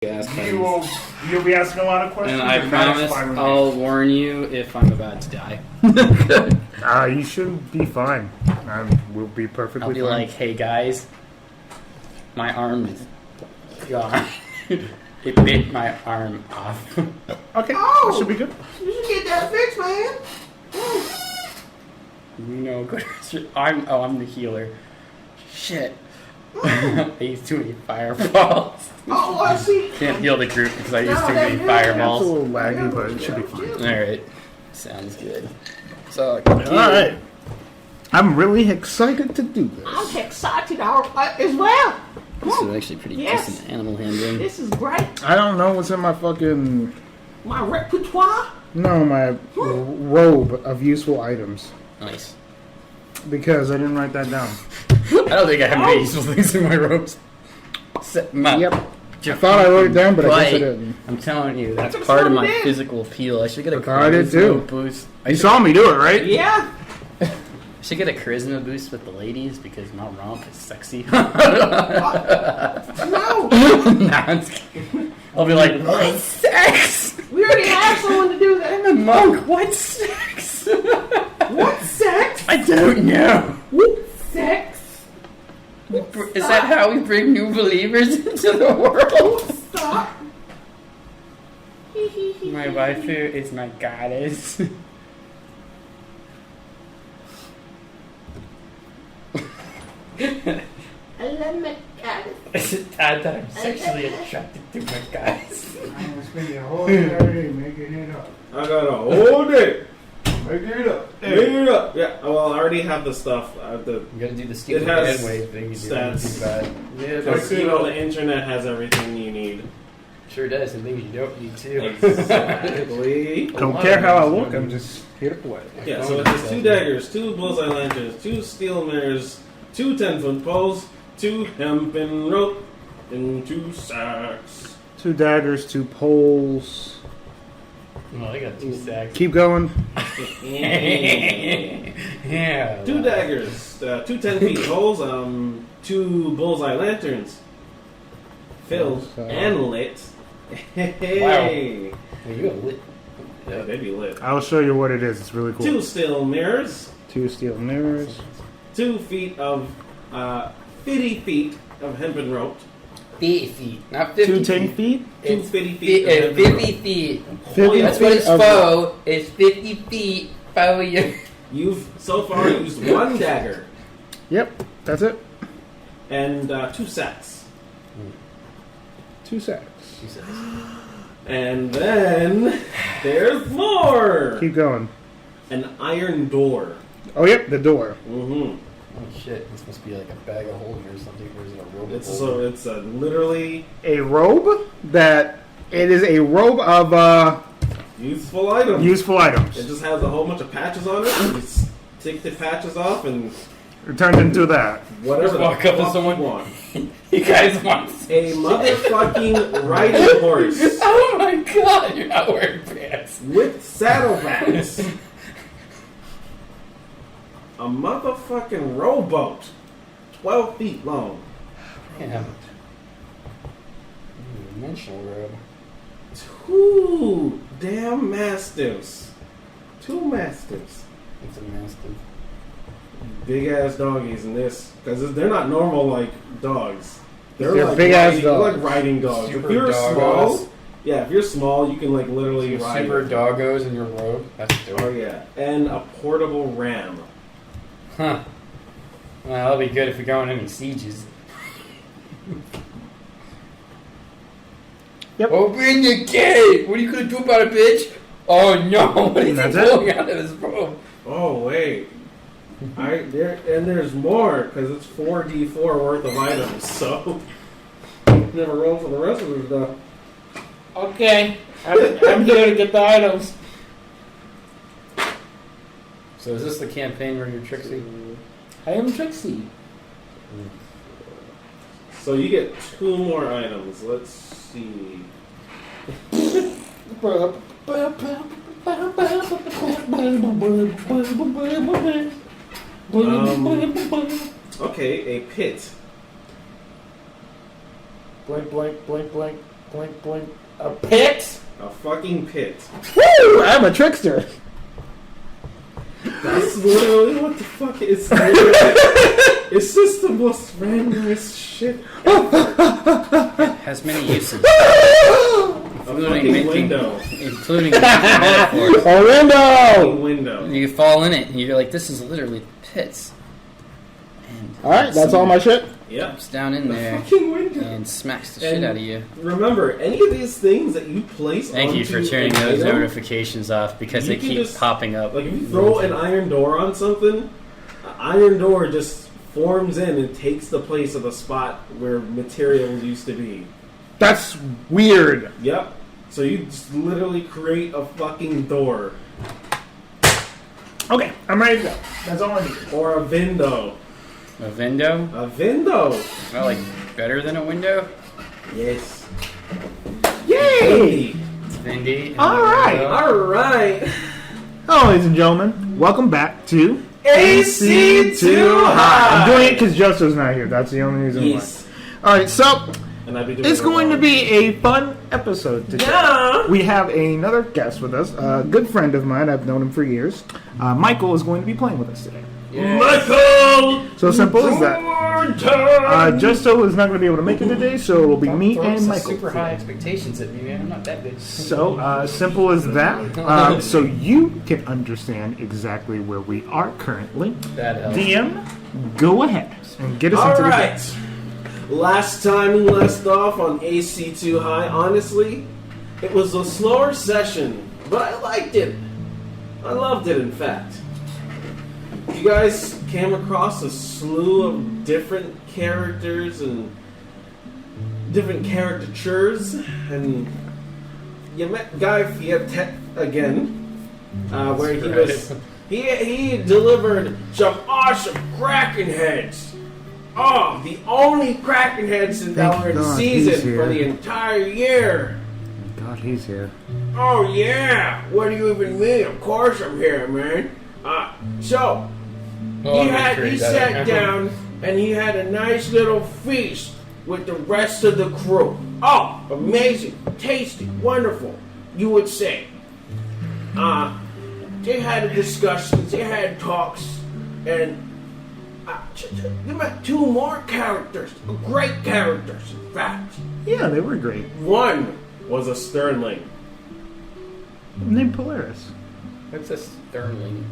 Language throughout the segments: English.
You'll be asking a lot of questions. And I promise I'll warn you if I'm about to die. You should be fine. We'll be perfectly fine. I'll be like, hey guys, my arm is gone. It bit my arm off. Okay, that should be good. You should get that fixed, man. No good. I'm the healer. Shit. I used too many fireballs. Oh, I see. Can't heal the group because I used too many fireballs. It's a little laggy, but it should be fine. Alright. Sounds good. So, alright. I'm really excited to do this. I'm excited as well. This is actually pretty decent animal handling. This is great. I don't know what's in my fucking... My repertoire? No, my robe of useful items. Nice. Because I didn't write that down. I don't think I have any useful things in my robes. Yep. I thought I wrote it down, but I guess I didn't. I'm telling you, that's part of my physical appeal. I should get a charisma boost. You saw me do it, right? Yeah. I should get a charisma boost with the ladies because my romp is sexy. No. Nah, I'm just kidding. I'll be like, what sex? We already have someone to do that. I'm a monk. What sex? What sex? I don't know. What sex? Is that how we bring new believers into the world? Stop. My waifu is my goddess. I love my goddess. Is it that I'm sexually attracted to my guys? I'm gonna spend the whole day making it up. I got a whole day. Making it up. Making it up. Yeah, well, I already have the stuff. You gotta do the stupid has headway thing. stats. Yeah, Because, the internet has everything you need. Sure does, and things you don't need too. Exactly. Don't care how I look, I'm just here to play. Yeah, so it has 2 daggers, 2 bullseye lanterns, 2 steel mirrors, 2 10-foot poles, 2 hempen rope, and 2 sacks. 2 daggers, 2 poles. Oh, I got 2 sacks. Keep going. Yeah. 2 daggers, 2 10-feet poles, 2 bullseye lanterns, filled and lit. Hey. Well, you got lit. Yeah, they be lit. I'll show you what it is. It's really cool. 2 steel mirrors. 2 steel mirrors. 2 feet of 50 feet of hempen rope. 50 feet, not 50 2 10 feet? 2 50 feet. 50 feet. 50 That's what it's feet for. It's 50 feet for you. You've so far used 1 dagger Yep, that's it. and 2 sacks. 2 sacks. And then there's more. Keep going. An iron door. Oh, yep, the door. Mm-hmm. Oh shit, this must be like a bag of holding or something, or is it a robe? It's literally A robe that... It is a robe of useful item. useful items. It just has a whole bunch of patches on it. You just take the patches off and It turned into that. whatever Just walk up to fuck someone. you want. You guys want A motherfucking riding horse Oh my god, you're not wearing pants. with saddlebags. A motherfucking rowboat, 12 feet long. Yeah. Dimensional robe. 2 damn mastiffs. 2 mastiffs. It's a mastiff. Big ass doggies in this, because they're not normal like dogs. They're like big ass riding, dogs. like riding dogs. Super if you're doggos. small, if you're small, you can like literally ride. Super it. doggos in your robe. That's dope. Oh yeah, and a portable ram. Huh. Well, that'll be good if we go on any sieges. Yep. Open the gate! What are you gonna do about it, bitch? Oh no! What is he That's pulling it? out of his robe? Oh wait, there's more because it's 4d4 worth of items. So never roll for the rest of the stuff. Okay. I'm here to get the items. So is this the campaign where you're Trixie? I am Trixie. So you get 2 more items. Let's see. Okay, a pit. Blank, blank, blank, blank. Blink, blink. A pit? A fucking pit. Woo! I'm a trickster. That's literally what the fuck is. It's just the most randomest shit. It has many uses. Fucking window. Including metaphors. A window! Fucking window. You fall in it and you're like, this is literally pits. And Alright, that's all my shit. Yep. jumps down in The there fucking window. and smacks the shit out of you. Remember, any of these things that you place Thank you onto for turning an those item, notifications off because you they can keep just- popping up. Like if you throw an iron door on something, an iron door just forms in and takes the place of the spot where materials used to be. That's weird. Yep. So you just literally create a fucking door. Okay, I'm ready to go. That's all I need. Or a window. A window? A window! Well, like better than a window? Yes. Yay! It's windy. All right. Alright. Hello, ladies and gentlemen. Welcome back to AC Too High. I'm doing it because Josto's not here. That's the only reason Yes. why. All right, so And I'd be doing it's it going to alone. be a fun episode today. Yeah. We have another guest with us, a good friend of mine. I've known him for years. Michael is going to be playing with us today. Michael! So simple as that. Justo is not going to be able to make it today, so it'll be me and Michael. Super high expectations at me, man. I'm not that good. So simple as that. So you can understand exactly where we are currently. That helps. DM, go ahead and get us into the game. Alright. Last time we left off on AC Too High, honestly, it was a slower session, but I liked it. I loved it, in fact. You guys came across a slew of different characters and different caricatures, and you met Guy Fiat again, where he was. He delivered some awesome Kraken heads. Oh, the only Kraken heads that were in God he's season here. for the entire year. God, he's here. Oh yeah, what do you even mean? Of course I'm here, man. So he sat down and he had a nice little feast with the rest of the crew. Oh, amazing, tasty, wonderful, you would say. They had discussions, they had talks, and you met two more characters, great characters, in fact. Yeah, they were great. One was a Sternling. Named Polaris. What's a Sterling?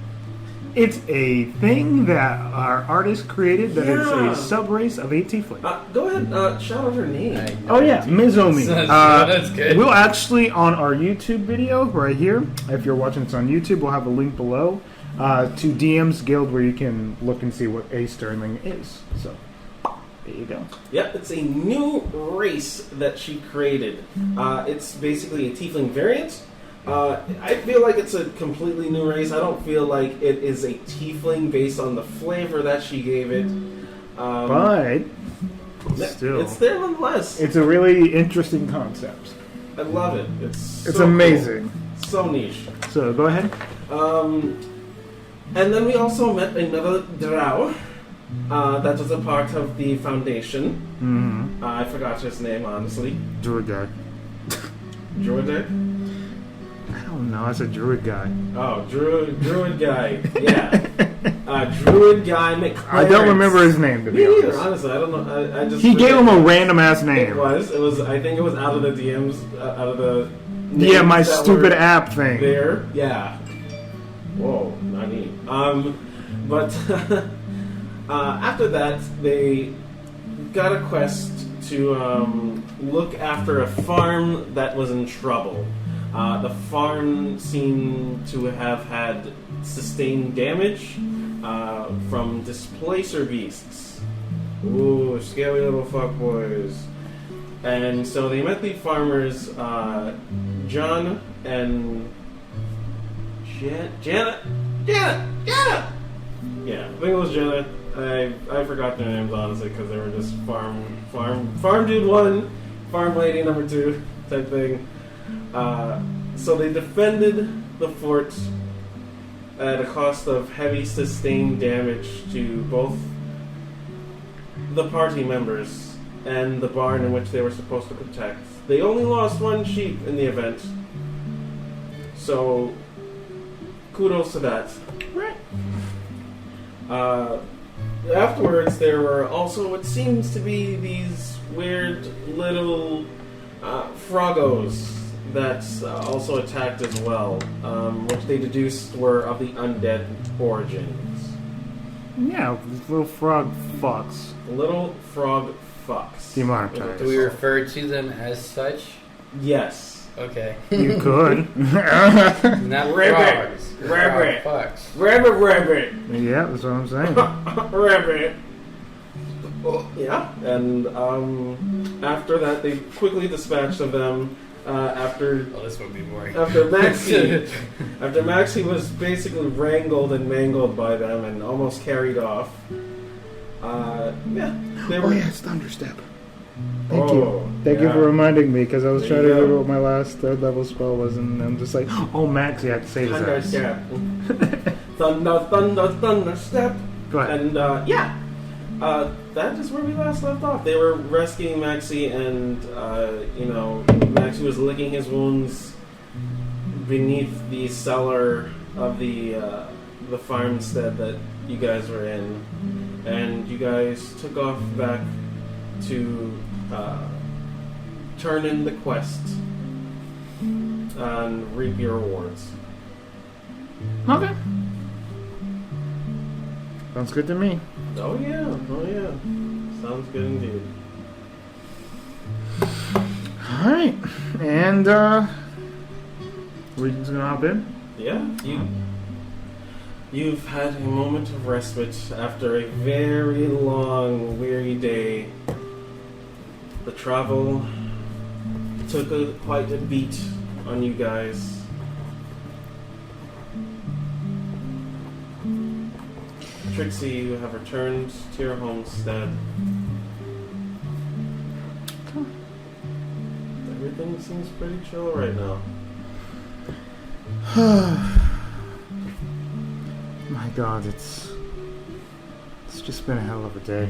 It's a thing that our artist created that Yeah. is a sub-race of a tiefling. Go ahead, shout out her name. Oh yeah, Mizomi. That's good. We'll actually, on our YouTube video right here, if you're watching this on YouTube, we'll have a link below to DM's Guild where you can look and see what a Sterling is. So, there you go. Yep, it's a new race that she created. It's basically a tiefling variant. I feel like it's a completely new race. I don't feel like it is a tiefling based on the flavor that she gave it. But, still, It's there nonetheless. it's a really interesting concept. I love it. It's It's so amazing. cool. So niche. So, go ahead. And then we also met another drow that was a part of the foundation. Mm-hmm. I forgot his name, honestly. Druid guy. Druid? I don't know, that's a druid guy. Oh, Druid guy. Yeah. Druid guy McClarence. I don't remember his name, to be Me neither, honest. honestly. I don't know. I just He gave him a forget. random ass It name. was. I think it was out of the DMs, out of the. Yeah, names my that stupid were app thing. There, yeah. Whoa, not neat. But after that, they got a quest to look after a farm that was in trouble. The farm seemed to have had sustained damage from displacer beasts. Ooh, scary little fuckboys. And so they met the farmers, John and Janet. Yeah, I think it was Janet. I forgot their names honestly because they were just farm dude 1, farm lady number 2 type thing. So they defended the fort at a cost of heavy sustained damage to both the party members and the barn in which they were supposed to protect. They only lost one sheep in the event. So, kudos to that. Right. Afterwards, there were also what seems to be these weird little froggos that also attacked as well, which they deduced were of the undead origins. Yeah, little frog fox. Little frog fucks. Demonetized. Do we refer to them as such? Yes. Okay. You could. Not Rabbit. frogs. Rabbit. Frog fucks. Rabbit. Yeah, that's what I'm saying. Rabbit. Yeah, and after that, they quickly dispatched of them. After Oh, this would be boring. after Maxie was basically wrangled and mangled by them and almost carried off. Yeah, they were. Oh yeah, it's Thunderstep. Thank Oh, you. Thank you yeah. for reminding me, because I was There trying to you go. remember what my last third level spell was, and I'm just like, oh, Max, you have to save his ass. Thunder step. Go ahead. And that is where we last left off. They were rescuing Maxie, and Maxie was licking his wounds beneath the cellar of the farmstead that you guys were in, and you guys took off back to turn in the quest and reap your rewards. Okay. Sounds good to me. Oh yeah. Sounds good indeed. Alright. And, we're just gonna hop in? Yeah, you've had a moment of respite after a very long, weary day. The travel took quite a beat on you guys. Trixie, you have returned to your homestead. Everything seems pretty chill right now. My God, it's just been a hell of a day.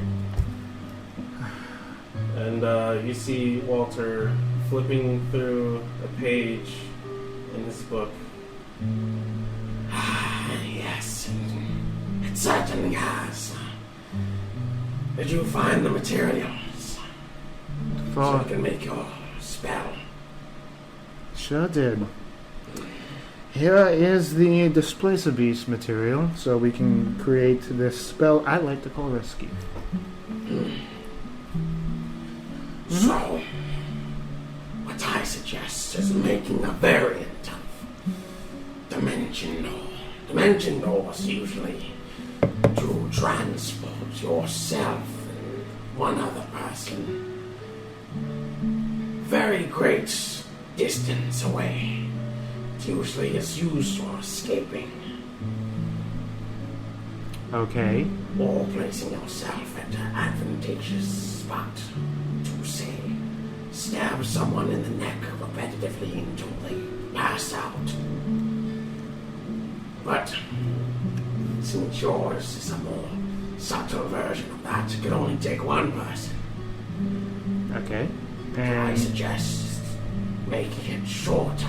And you see Walter flipping through a page in his book. Yes, it certainly has. Did you find the materials so For, you can make your spell? sure did. Here is the Displacer Beast material, so we can create this spell I like to call Rescue. So, what I suggest is making a variant of Dimension Door. Dimension Doors usually to transport yourself and one other person very great distance away. It usually is used for escaping Okay. or placing yourself at an advantageous spot to, say, stab someone in the neck repetitively until they pass out. But since yours is a more subtle version of that, it can only take one person. Okay. I And suggest making it shorter.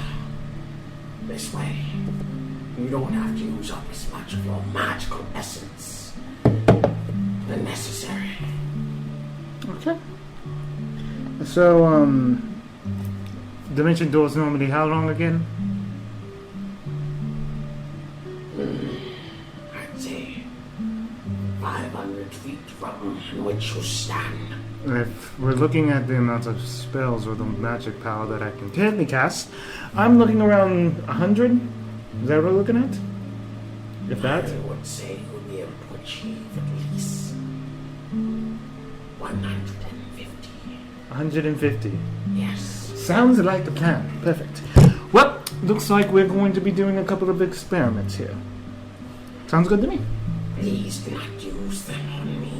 This way, you don't have to use up as much of your magical essence than necessary. okay. So, Dimension Doors normally how long again? I'd say 500 feet from which you stand. If we're looking at the amount of spells or the magic power that I can currently cast, I'm looking around 100. Is that what we're looking at? If that? I would say you'll be able to achieve at least 150. 150. Yes. Sounds like the plan. Perfect. Well, looks like we're going to be doing a couple of experiments here. Sounds good to me. Please do not use them on me.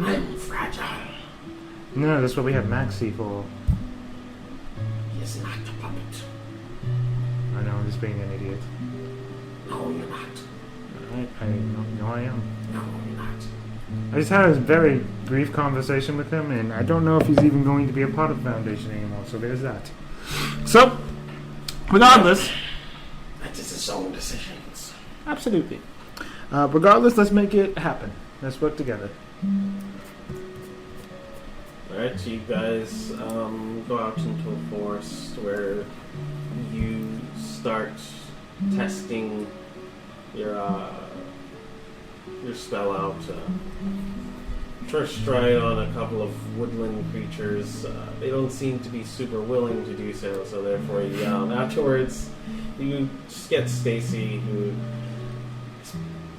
I'm fragile. No, that's what we have Maxie for. He is not a puppet. I know, I'm just being an idiot. No, you're not. I know I am. No, you're not. I just had a very brief conversation with him, and I don't know if he's even going to be a part of the Foundation anymore, so there's that. So, regardless... That is his own decisions. Absolutely. Regardless, let's make it happen. Let's work together. Alright, so you guys go out into a forest where you start testing your spell out. First try it on a couple of woodland creatures. They don't seem to be super willing to do so, so therefore you afterwards you just get Stacy, who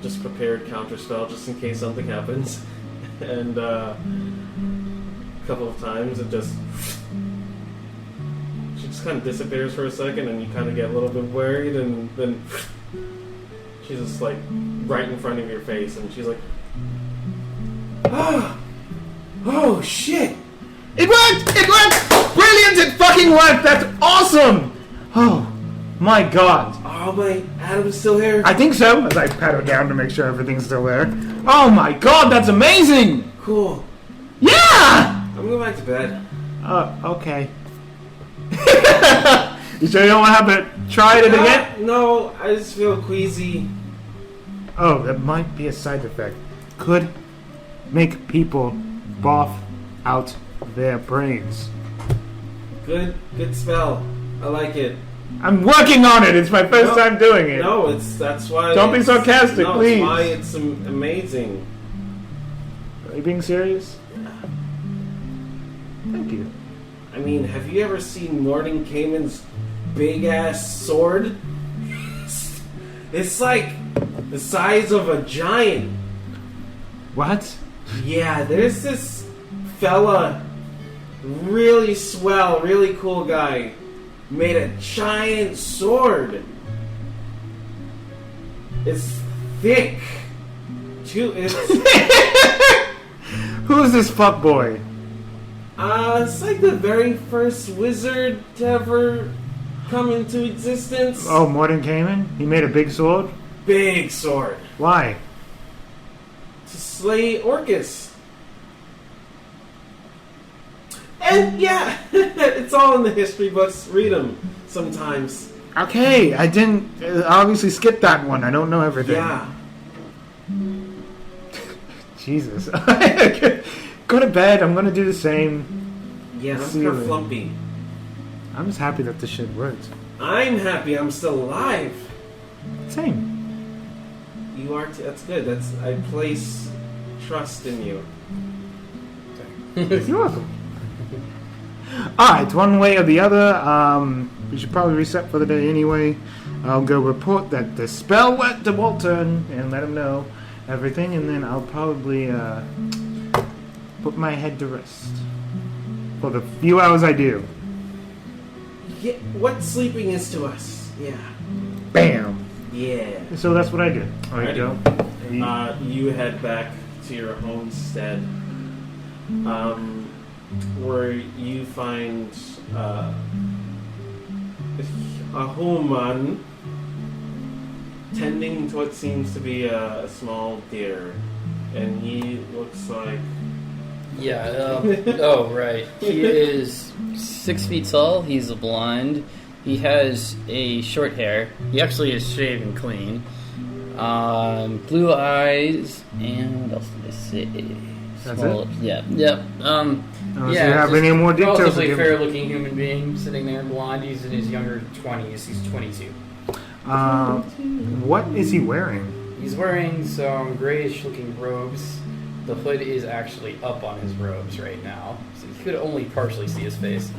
just prepared counterspell just in case something happens. And a couple of times it just... She just kind of disappears for a second and you kind of get a little bit worried, and then she's just like right in front of your face and she's like, oh shit! It worked! It worked! Brilliant! It fucking worked! That's awesome! Oh, my god. Oh my, Adam's still here? I think so, as I pat her down to make sure everything's still there. Oh my god, that's amazing! Cool. Yeah! I'm going back to bed. Okay. You sure you don't want to have to try it again? No, I just feel queasy. Oh, that might be a side effect. Could make people barf out their brains. Good spell. I like it. I'm working on it. It's my first time doing it. No, that's why. Don't be sarcastic, please. That's why it's amazing. Are you being serious? Thank you. I mean, have you ever seen Morton Cayman's big ass sword? It's like the size of a giant. What? Yeah, there's this fella, really swell, really cool guy, made a giant sword. It's thick. It's Who's this fuckboy? it's like the very first wizard to ever come into existence. Oh, Morton Cayman? He made a big sword? Big sword. Why? To slay Orcus. And yeah, it's all in the history books. Read them sometimes. Okay, I didn't obviously skip that one. I don't know everything. Yeah. Jesus. Go to bed. I'm going to do the same. Yeah, I'm See you later. kerflumpy. I'm just happy that this shit worked. I'm happy I'm still alive. Same. You are too. That's good. I place trust in you. You're welcome. Alright, one way or the other, we should probably reset for the day anyway. I'll go report that the spell went to Walter and let him know everything, and then I'll probably put my head to rest. For the few hours I do. Yeah, what sleeping is to us. Yeah. Bam! Yeah. So that's what I did. Alright, Joe. You head back to your homestead, where you find a human tending to what seems to be a small deer, and he looks like... Yeah, oh, right. He is 6 feet tall. He's blind. He has a short hair. He actually is shaven clean. Blue eyes, and what else did I say? That's Small it? lips. Yeah, yep. Unless you have any more details to Relatively give. fair-looking human being sitting there, blonde. He's in his younger 20s. He's 22. What is he wearing? He's wearing some grayish-looking robes. The hood is actually up on his robes right now, so you could only partially see his face.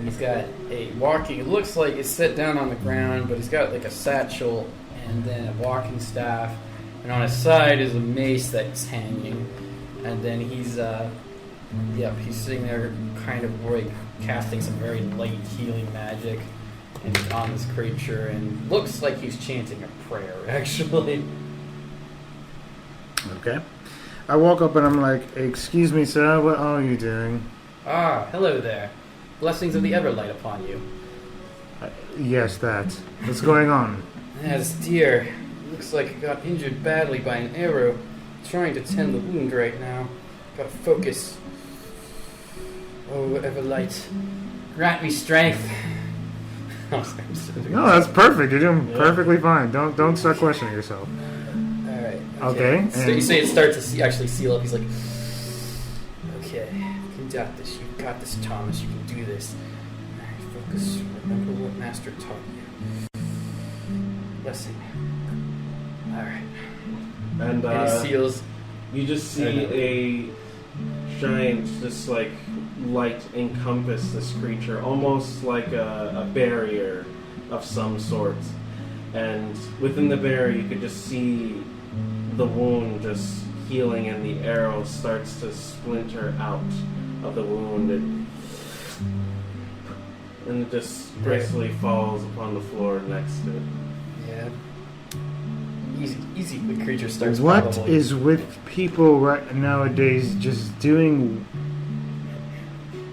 He's got a walking... It looks like it's set down on the ground, but he's got like a satchel and then a walking staff. And on his side is a mace that's hanging. And then he's sitting there kind of like casting some very light healing magic. And he's on this creature and looks like he's chanting a prayer, actually. Okay. I walk up and I'm like, excuse me, sir, what are you doing? Ah, hello there. Blessings of the Everlight upon you. Yes, that. What's going on? Yes, dear. Looks like it got injured badly by an arrow. Trying to tend the wound right now. Gotta focus. Oh, Everlight. Grant me strength. No, that's perfect. You're doing perfectly fine. Don't start questioning yourself. Alright. Okay. So you say it starts to actually seal up. He's like, okay, you got this. You got this, Thomas. You can do this. Alright, focus. Remember what Master taught you. Blessing. Alright. And And he seals. you just see a giant, just like light encompass this creature, almost like a barrier of some sort. And within the barrier, you could just see the wound just healing, and the arrow starts to splinter out of the wound, and it just gracefully falls upon the floor next to it. Yeah. Easy. The creature starts. What probably. is with people right nowadays just doing?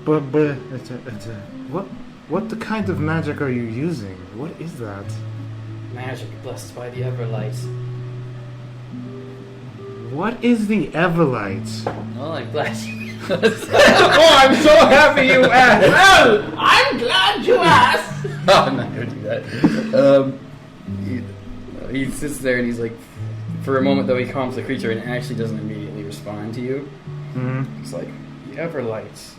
But it's a what the kind of magic are you using? What is that? Magic blessed by the Everlight. What is the Everlight? Well, I'm glad you Oh, I'm so happy you asked. Well, I'm glad you asked. No, I'm not going to do that. He sits there and he's like, for a moment though, he calms the creature and actually doesn't immediately respond to you. Mm-hmm. He's like, the Everlight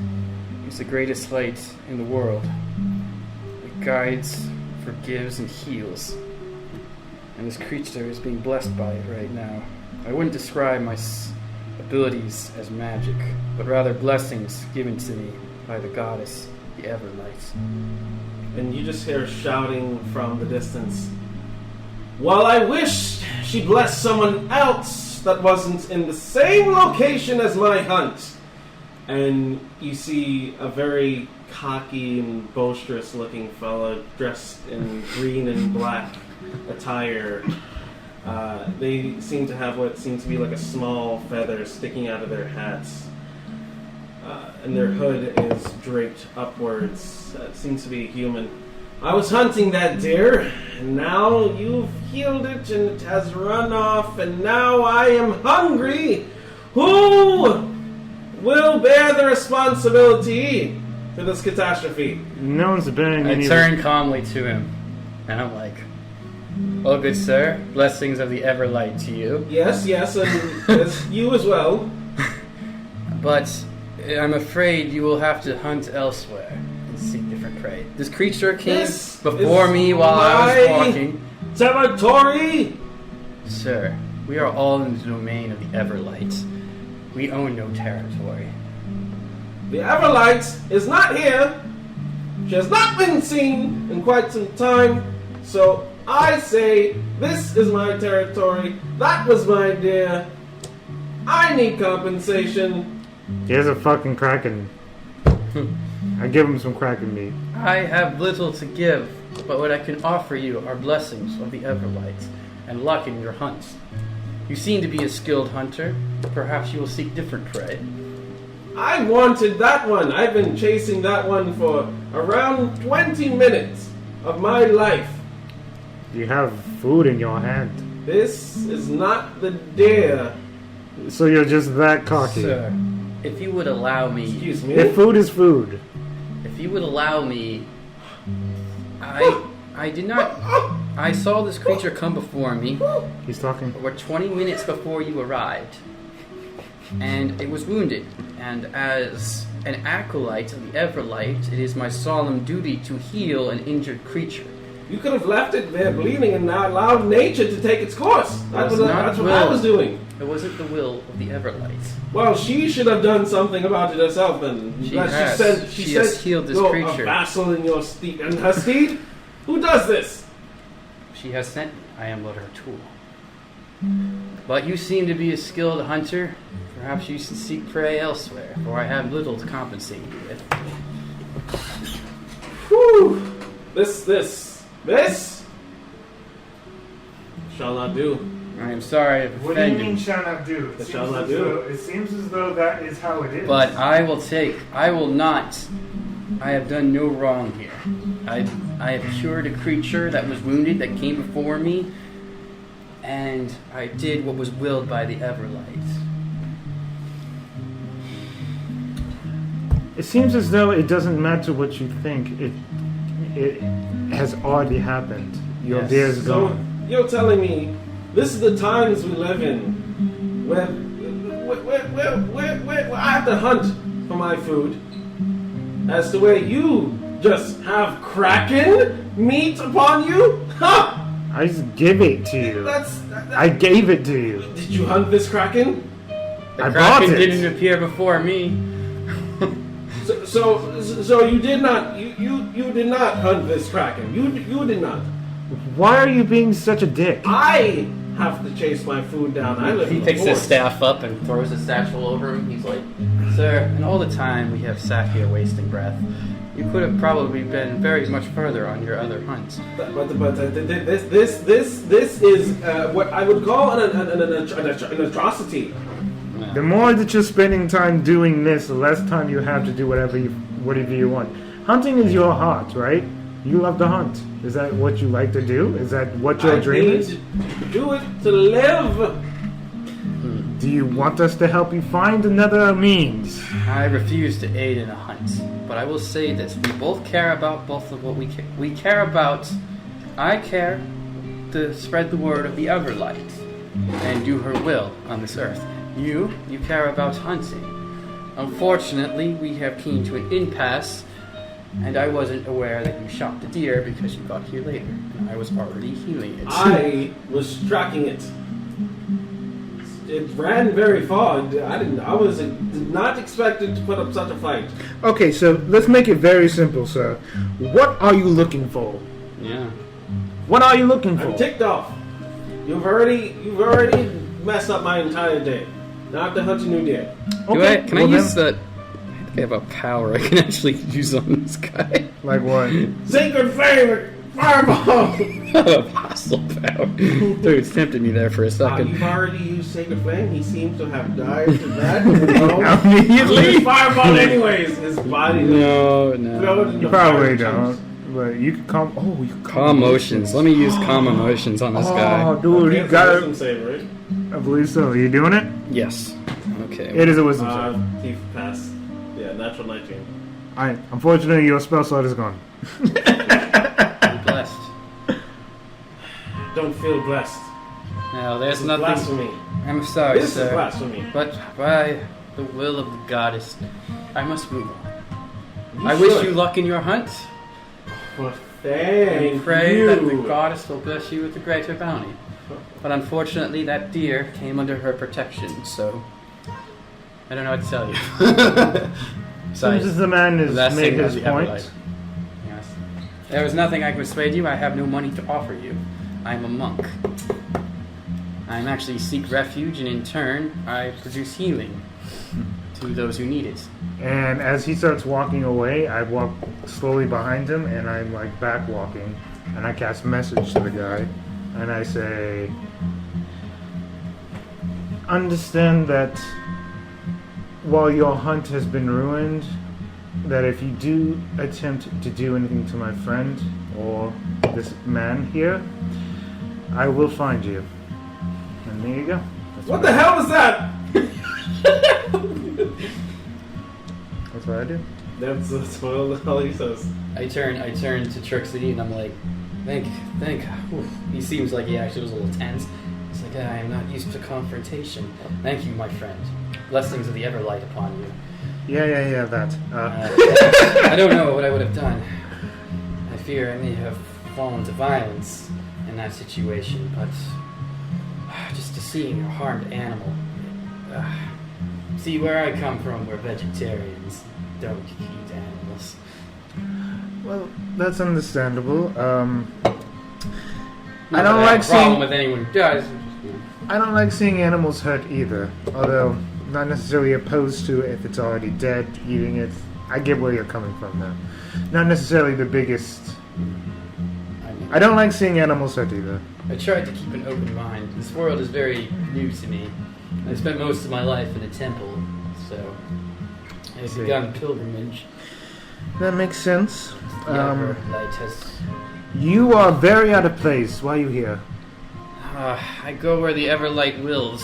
is the greatest light in the world. It guides, forgives, and heals. And this creature is being blessed by it right now. I wouldn't describe my abilities as magic, but rather blessings given to me by the goddess, the Everlight. And you just hear shouting from the distance. Well, I wish she blessed someone else that wasn't in the same location as my hunt. And you see a very cocky and boisterous looking fella dressed in green and black attire. They seem to have what seems to be like a small feather sticking out of their hats. And their hood is draped upwards. It seems to be human. I was hunting that deer, and now you've healed it, and it has run off, and now I am hungry. Who will bear the responsibility for this catastrophe? No one's bearing I any. turn calmly to him, and I'm like, well, good sir, blessings of the Everlight to you. Yes, and as you as well. But I'm afraid you will have to hunt elsewhere and seek different prey. This creature came This before is me while I was my walking. Territory! Sir, we are all in the domain of the Everlight. We own no territory. The Everlight is not here. She has not been seen in quite some time. So I say, this is my territory. That was my deer. I need compensation. Here's a fucking kraken. I give him some kraken meat. I have little to give, but what I can offer you are blessings of the Everlight and luck in your hunts. You seem to be a skilled hunter. Perhaps you will seek different prey. I wanted that one. I've been chasing that one for around 20 minutes of my life. You have food in your hand, This is not the deer. so you're just that cocky. Sir, if you would allow me... Excuse me. If food is food, If you would allow me... I did not... I saw this creature come before me he's talking. over 20 minutes before you arrived. And it was wounded. And as an acolyte of the Everlight, it is my solemn duty to heal an injured creature. You could have left it there bleeding and not allowed nature to take its course. That's what I was doing. It wasn't the will of the Everlight. Well, she should have done something about it herself then. She That has. She She said, has healed this you're creature. a vassal in your steed. And her steed? Who does this? She has sent me. I am but her tool. But you seem to be a skilled hunter. Perhaps you should seek prey elsewhere, for I have little to compensate you with. Whew. This shall not do. I am sorry if What do you offended. mean shall not do? It shall not do. It seems as though that is how it is. But I will not. I have done no wrong here. I have cured a creature that was wounded that came before me, and I did what was willed by the Everlight. It seems as though it doesn't matter what you think. It has already happened. Your Yes. dear is So gone. you're telling me this is the times we live in, where I have to hunt for my food, as to where you just have kraken meat upon you? Ha! I just give it to you. I gave it to you. Did you hunt this kraken? I brought Kraken it. didn't appear before me. So you did not you did not hunt this kraken. You did not. Why are you being such a dick? I have to chase my food down. I live He in the picks his forest. staff up and throws his satchel over him. He's like, "Sir, in all the time we have sat here wasting breath, you could have probably been very much further on your other hunts." But this is what I would call an atrocity. The more that you're spending time doing this, the less time you have to do whatever you want. Hunting is your heart, right? You love to hunt. Is that what you like to do? Is that what your dream need is? to do it to live. Do you want us to help you find another means? I refuse to aid in a hunt, but I will say this: we both care about both of what we care about. I care to spread the word of the Everlight and do her will on this earth. You care about hunting. Unfortunately, we have came to an impasse, and I wasn't aware that you shot the deer because you got here later, and I was already healing it. I was tracking it. It ran very far. I was not expected to put up such a fight. Okay, so let's make it very simple, sir. What are you looking for? Yeah. What are you looking for? I'm ticked off. You've already messed up my entire day. Now I have to hunt a new deer. Okay, Can I well use then- that? I have a power I can actually use on this guy. Like what? Sacred flame, fireball. Apostle power. Dude, it's tempted me there for a second. You've already used sacred flame. He seems to have died to that. No. Immediately? Fireball, anyways. His body. No. Throw it in You the fire probably chunks. don't. But you can calm. Oh, you can Calm emotions. Let me use calm emotions on this Oh, guy. dude, Okay, you it's a got wisdom it. save, right? I believe so. Are you doing it? Yes. Okay. It is a wisdom save. Thief pass. Yeah, natural 19. Alright, unfortunately, your spell slot is gone. I'm blessed. Don't feel blessed. Now, there's This is nothing. blasphemy. I'm sorry, This is sir. blasphemy. But by the will of the goddess, I must move on. You I wish should. you luck in your hunt. Well, And thank pray you. that the goddess will bless you with a greater bounty. But unfortunately, that deer came under her protection, so I don't know what to tell you. Since Besides, the man has last made thing his was the point, Everlight. Yes. There was nothing I could persuade you. I have no money to offer you. I am a monk. I actually seek refuge, and in turn, I produce healing to those who need it. and as he starts walking away, I walk slowly behind him, and I'm like back walking, and I cast message to the guy, and I say, understand that while your hunt has been ruined, that if you do attempt to do anything to my friend or this man here, I will find you. And there you go. That's What the hell is that? That's what I do. That's what all he says. I turn to Trixie, and I'm like, think. Oof. He seems like he actually was a little tense. He's like, I am not used to confrontation. Thank you, my friend. Blessings of the Everlight upon you. Yeah, that. I don't know what I would have done. I fear I may have fallen to violence in that situation, but just to seeing a harmed animal. See, where I come from, we're vegetarians. Don't eat animals. Well, that's understandable. Not I that don't have like a problem seeing with anyone who does. I don't like seeing animals hurt either. Although not necessarily opposed to if it's already dead, eating it. I get where you're coming from now. Not necessarily the biggest. I don't like seeing animals hurt either. I tried to keep an open mind. This world is very new to me. I spent most of my life in a temple, so I've See. begun pilgrimage. That makes sense. The Everlight has. You are very out of place. Why are you here? I go where the Everlight wills,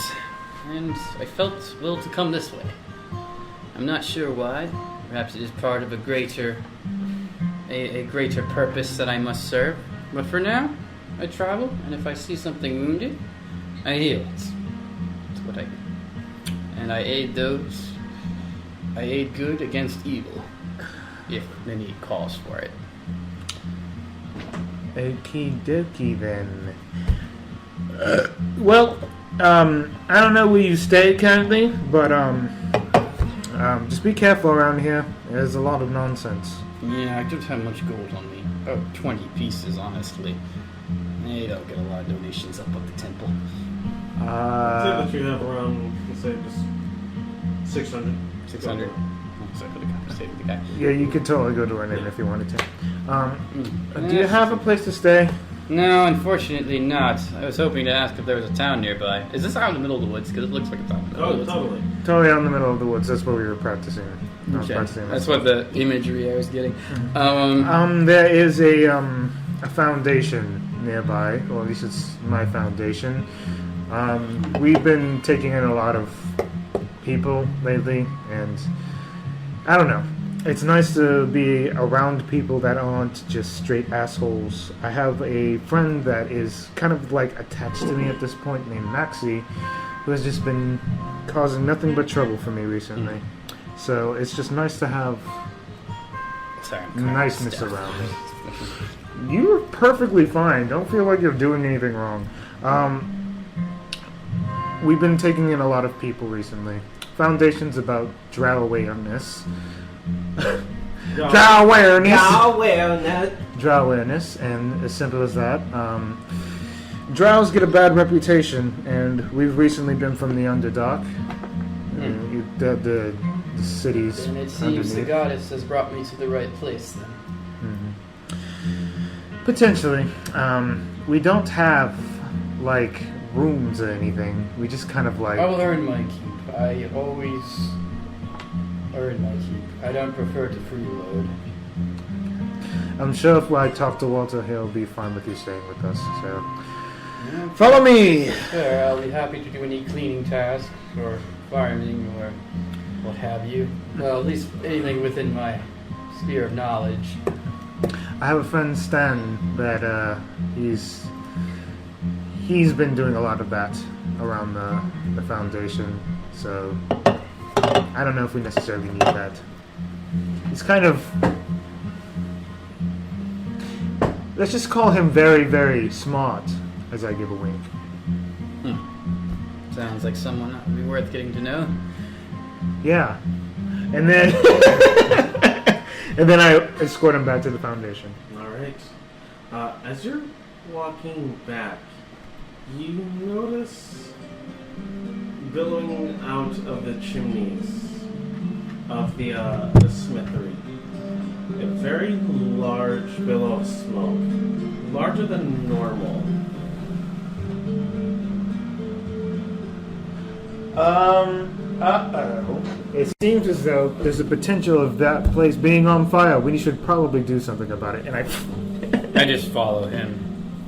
and I felt willed to come this way. I'm not sure why. Perhaps it is part of a greater purpose that I must serve. But for now, I travel, and if I see something wounded, I heal it. That's what I do. And I aid good against evil, if the need calls for it. Okie dokie then. Well, I don't know where you stay currently, but just be careful around here. There's a lot of nonsense. Yeah, I don't have much gold on me. About 20 pieces, honestly. They don't get a lot of donations up at the temple. I'd say that you have around, let's say, just 600. 600. So I could have conversated with the guy. Yeah, you could totally go to an inn if you wanted to. Do you have a place to stay? No, unfortunately not. I was hoping to ask if there was a town nearby. Is this out in the middle of the woods? Because it looks like it's out in the middle of the woods. Totally. Totally out in the middle of the woods. That's where we were practicing. Okay. That's what the imagery I was getting. There is a foundation nearby, or at least it's my foundation. We've been taking in a lot of people lately, and I don't know. It's nice to be around people that aren't just straight assholes. I have a friend that is kind of like attached to me at this point named Maxie, who has just been causing nothing but trouble for me recently. So it's just nice to have niceness around me. You're perfectly fine. Don't feel like you're doing anything wrong. We've been taking in a lot of people recently. Foundation's about drow awareness. Drow awareness, and as simple as that. Drows get a bad reputation, and we've recently been from the Underdark. The cities. And it seems underneath. the goddess has brought me to the right place then. Potentially. We don't have, like, rooms or anything. We just kind of like... I will earn my keep. I always earn my keep. I don't prefer to freeload. I'm sure if I talk to Walter, he'll be fine with you staying with us. So, follow me. Sure, I'll be happy to do any cleaning tasks or farming or what have you. Well, at least anything within my sphere of knowledge. I have a friend Stan that he's been doing a lot of that around the foundation. So I don't know if we necessarily need that. He's kind of, let's just call him very, very smart, as I give a wink. Sounds like someone that would be worth getting to know. Yeah. And then and then I escort him back to the foundation. Alright. As you're walking back, you notice billowing out of the chimneys of the smithery a very large billow of smoke, larger than normal. It seems as though there's a potential of that place being on fire. We should probably do something about it. And I just follow him.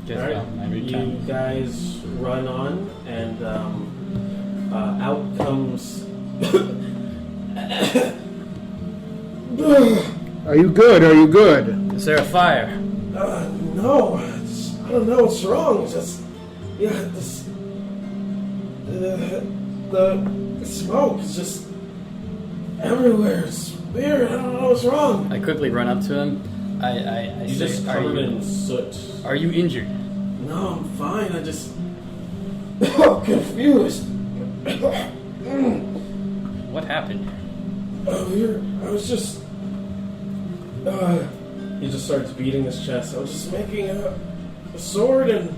Alright, you guys run on, and out comes. Are you good? Are you good? Is there a fire? No, I don't know what's wrong. It's just, this, the smoke is just everywhere. It's weird. I don't know what's wrong. I quickly run up to him. I You say, just covered in soot. Are you injured? No, I'm fine. I just, I'm confused. What happened? I was just. He just starts beating his chest. I was just making a sword, and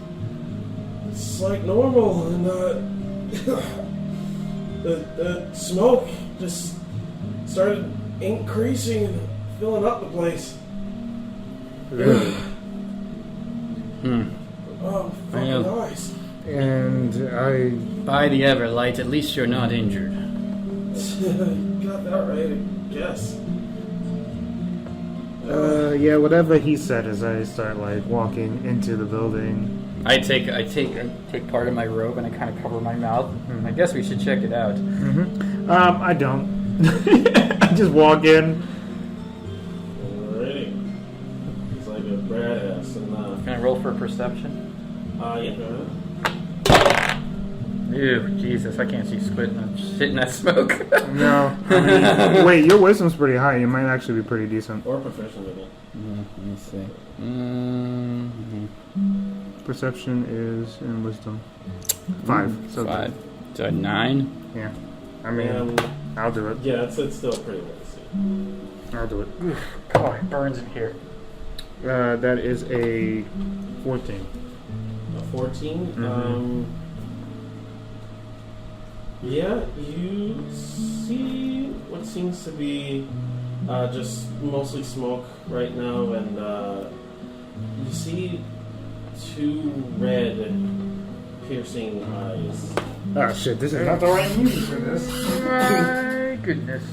it's like normal, and the smoke just started increasing and filling up the place. Really? Oh, fucking nice. And By the Everlight, at least you're not injured. Got that right, I guess. yeah, whatever he said as I start like walking into the building. I take part of my robe and I kind of cover my mouth. I guess we should check it out. I don't. I just walk in. Alrighty. It's like a badass. And, Can I roll for perception? yeah. Ew, Jesus, I can't see shit in that smoke. No. Wait, your wisdom's pretty high. You might actually be pretty decent. Or proficient in it. Let me see. Perception is in wisdom 5. So 5. So 9? Yeah. I mean, I'll do it. Yeah, it's still pretty lazy. I'll do it. God, it burns in here. That is a 14. A 14? Yeah, you see what seems to be just mostly smoke right now, and you see 2 red piercing eyes. Oh shit, this is not the right music for this. My goodness.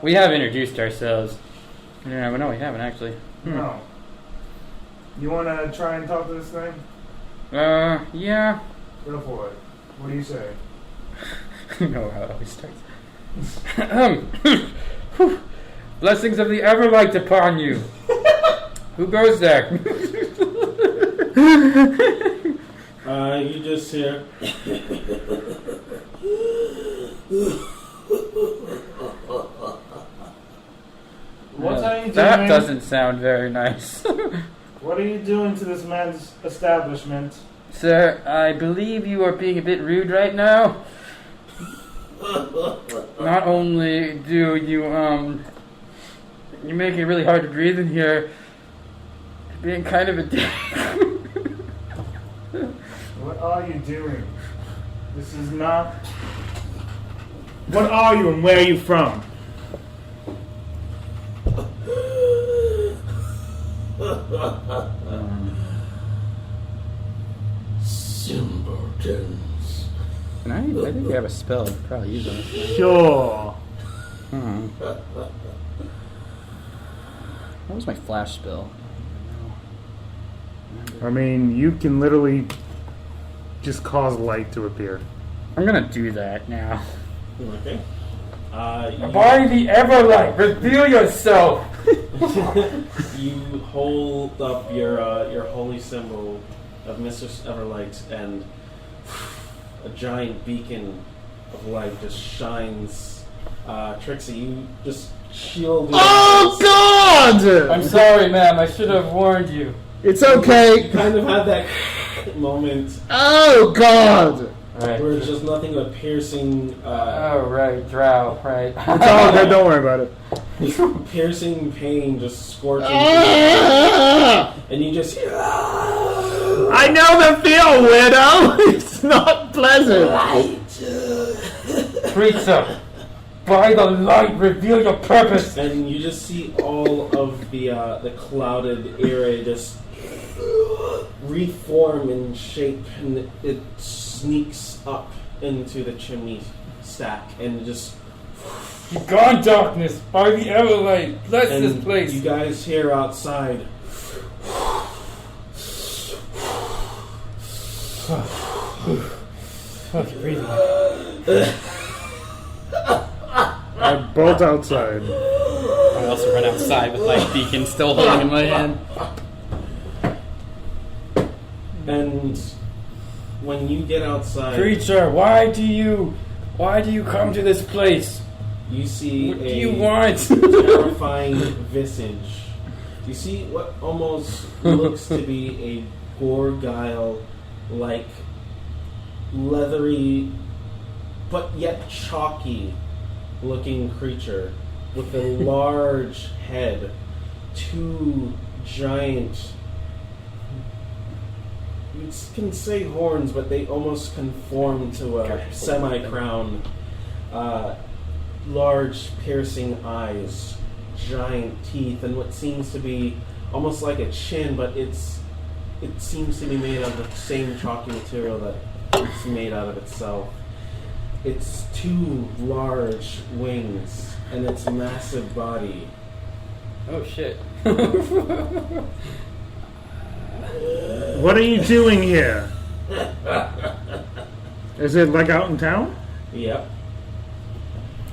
We have introduced ourselves. Yeah, but no, we haven't actually. No. You want to try and talk to this thing? Yeah. Go for it. What do you say? You know how it always starts. Blessings of the Everlight upon you. Who goes there? You just hear. What are you doing? That doesn't sound very nice. What are you doing to this man's establishment? Sir, I believe you are being a bit rude right now. Not only do you make it really hard to breathe in here, you're being kind of a dick. What are you doing? This is not... What are you and where are you from? Simpletons. And I think we have a spell. We could probably use it. Sure. What was my flash spell? I mean, you can literally just cause light to appear. I'm gonna do that now. Okay. By the Everlight, reveal yourself! You hold up your holy symbol of Mr. Everlight, and a giant beacon of light just shines. Trixie, you just shield. Oh God! I'm sorry, ma'am. I should have warned you. It's okay. You kind of had that moment Oh God! where it's just nothing but piercing. Oh, right, drow, right. It's all good. Don't worry about it. Piercing pain just scorching, Ah! and you just hear. I know the feel, widow. It's not pleasant. Creature, by the light, reveal your purpose. And you just see all of the clouded area just reform in shape, and it sneaks up into the chimney stack, and just. Gone darkness, by the Everlight, bless And this place. you guys hear outside. Okay, breathing. I bolt outside. I also run outside with my beacon still holding in my hand. And when you get outside, Creature, why do you come to this place? you see What do a you want? terrifying visage. You see what almost looks to be a Gorgile-like leathery but yet chalky looking creature with a large head, 2 giant, you can say horns, but they almost conform to a semi-crown, large piercing eyes, giant teeth, and what seems to be almost like a chin, but it seems to be made of the same chalky material that it's made out of itself. It's 2 large wings and its massive body. Oh shit. What are you doing here? Is it like out in town? Yep.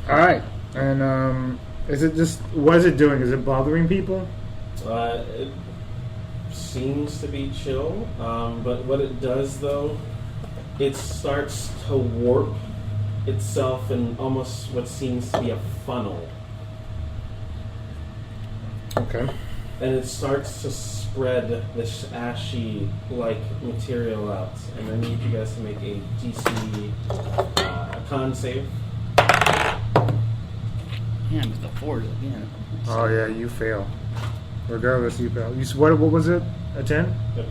Alright. And, is it just... What is it doing? Is it bothering people? It seems to be chill, but what it does, though, it starts to warp itself in almost what seems to be a funnel. Okay. And it starts to spread this ashy-like material out. And I need you guys to make a DC con save. Yeah, with the 4s again. Oh, yeah, you fail. Regardless, you fail. What was it? A 10? Yep.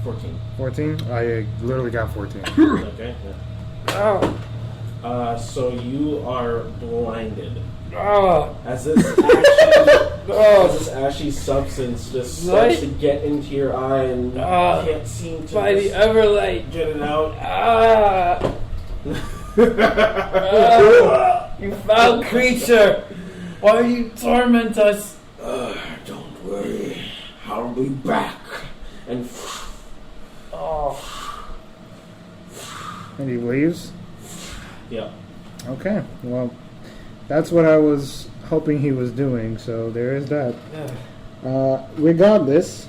14. 14? I literally got 14. Okay. Yeah. Oh. So you are blinded. Oh. As this ashy substance just starts to get into your eye and you can't seem to By the just Everlight. get it out. You foul creature! Why do you torment us? Don't worry, I'll be back. And And he leaves? yeah. Okay, well, that's what I was hoping he was doing, so there is that. Regardless.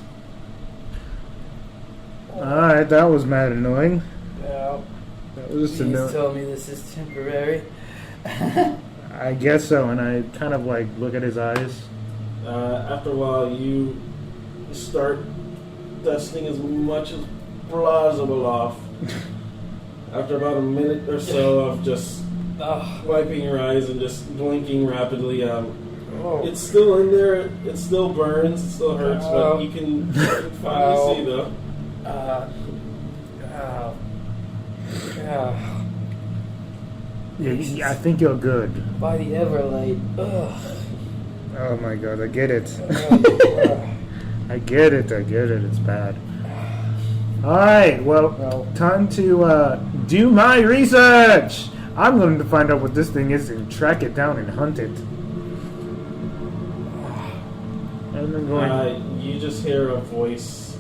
Alright, that was mad annoying. Yeah. That was just Please annoying. tell me this is temporary. I guess so, and I kind of like look at his eyes. After a while, you start dusting as much as plausible off. After about a minute or so of just wiping your eyes and just blinking rapidly, it's still in there. It still burns. It still hurts, but you can finally see though. Yeah, I think you're good. By the Everlight. Ugh. Oh my god, I get it. Ugh. I get it, it's bad. Alright, well, time to do my research! I'm going to find out what this thing is and track it down and hunt it. And then going... You just hear a voice.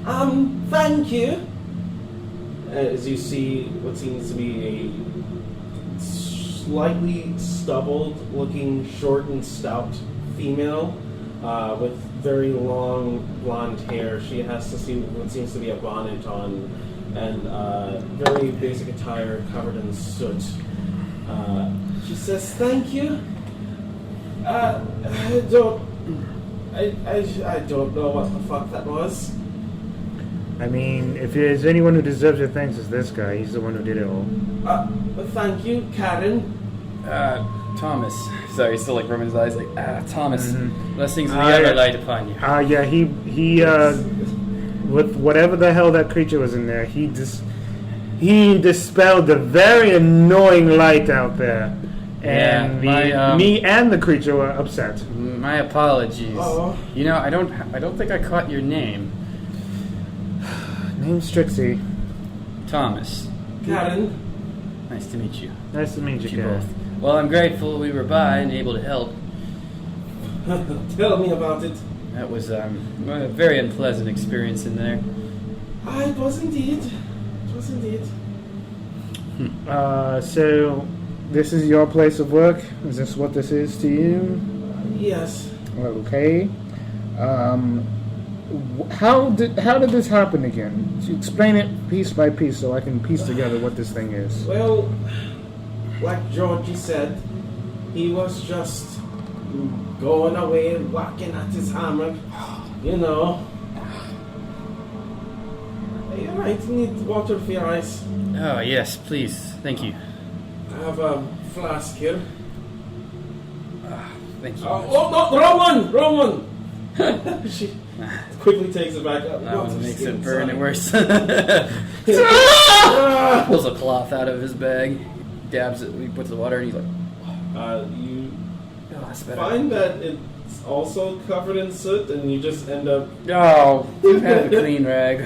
Thank you. As you see what seems to be a slightly stubbled-looking, short and stout female with very long blonde hair. She has to see what seems to be a bonnet on and very basic attire covered in soot. She says, "Thank you. I don't know what the fuck that was." I mean, if there's anyone who deserves your thanks, it's this guy. He's the one who did it all. But thank you, Karen. Thomas. Sorry, he's still like rubbing his eyes like, Thomas. Mm-hmm. Blessings of the Everlight upon you. Yeah, he with whatever the hell that creature was in there, he dispelled the very annoying light out there. And me and the creature were upset. My apologies. Oh. You know, I don't think I caught your name. Name's Trixie. Thomas. Karen. Nice to meet you. Nice to meet you, You Karen. both. Well, I'm grateful we were by and able to help. Tell me about it. That was a very unpleasant experience in there. It was indeed. So, this is your place of work? Is this what this is to you? Yes. Okay. How did this happen again? Explain it piece by piece so I can piece together what this thing is. Well, like Georgie said, he was just going away and whacking at his hammer. You know. You're right, you need water for your eyes. Oh, yes, please. Thank you. I have a flask here. Thank you. Oh, no, the wrong one! She quickly takes it back up. That one makes it burn it worse. Ah! Pulls a cloth out of his bag, dabs it, he puts the water, and he's like, You that's better. find that it's also covered in soot, and you just end up. Oh, have a clean rag.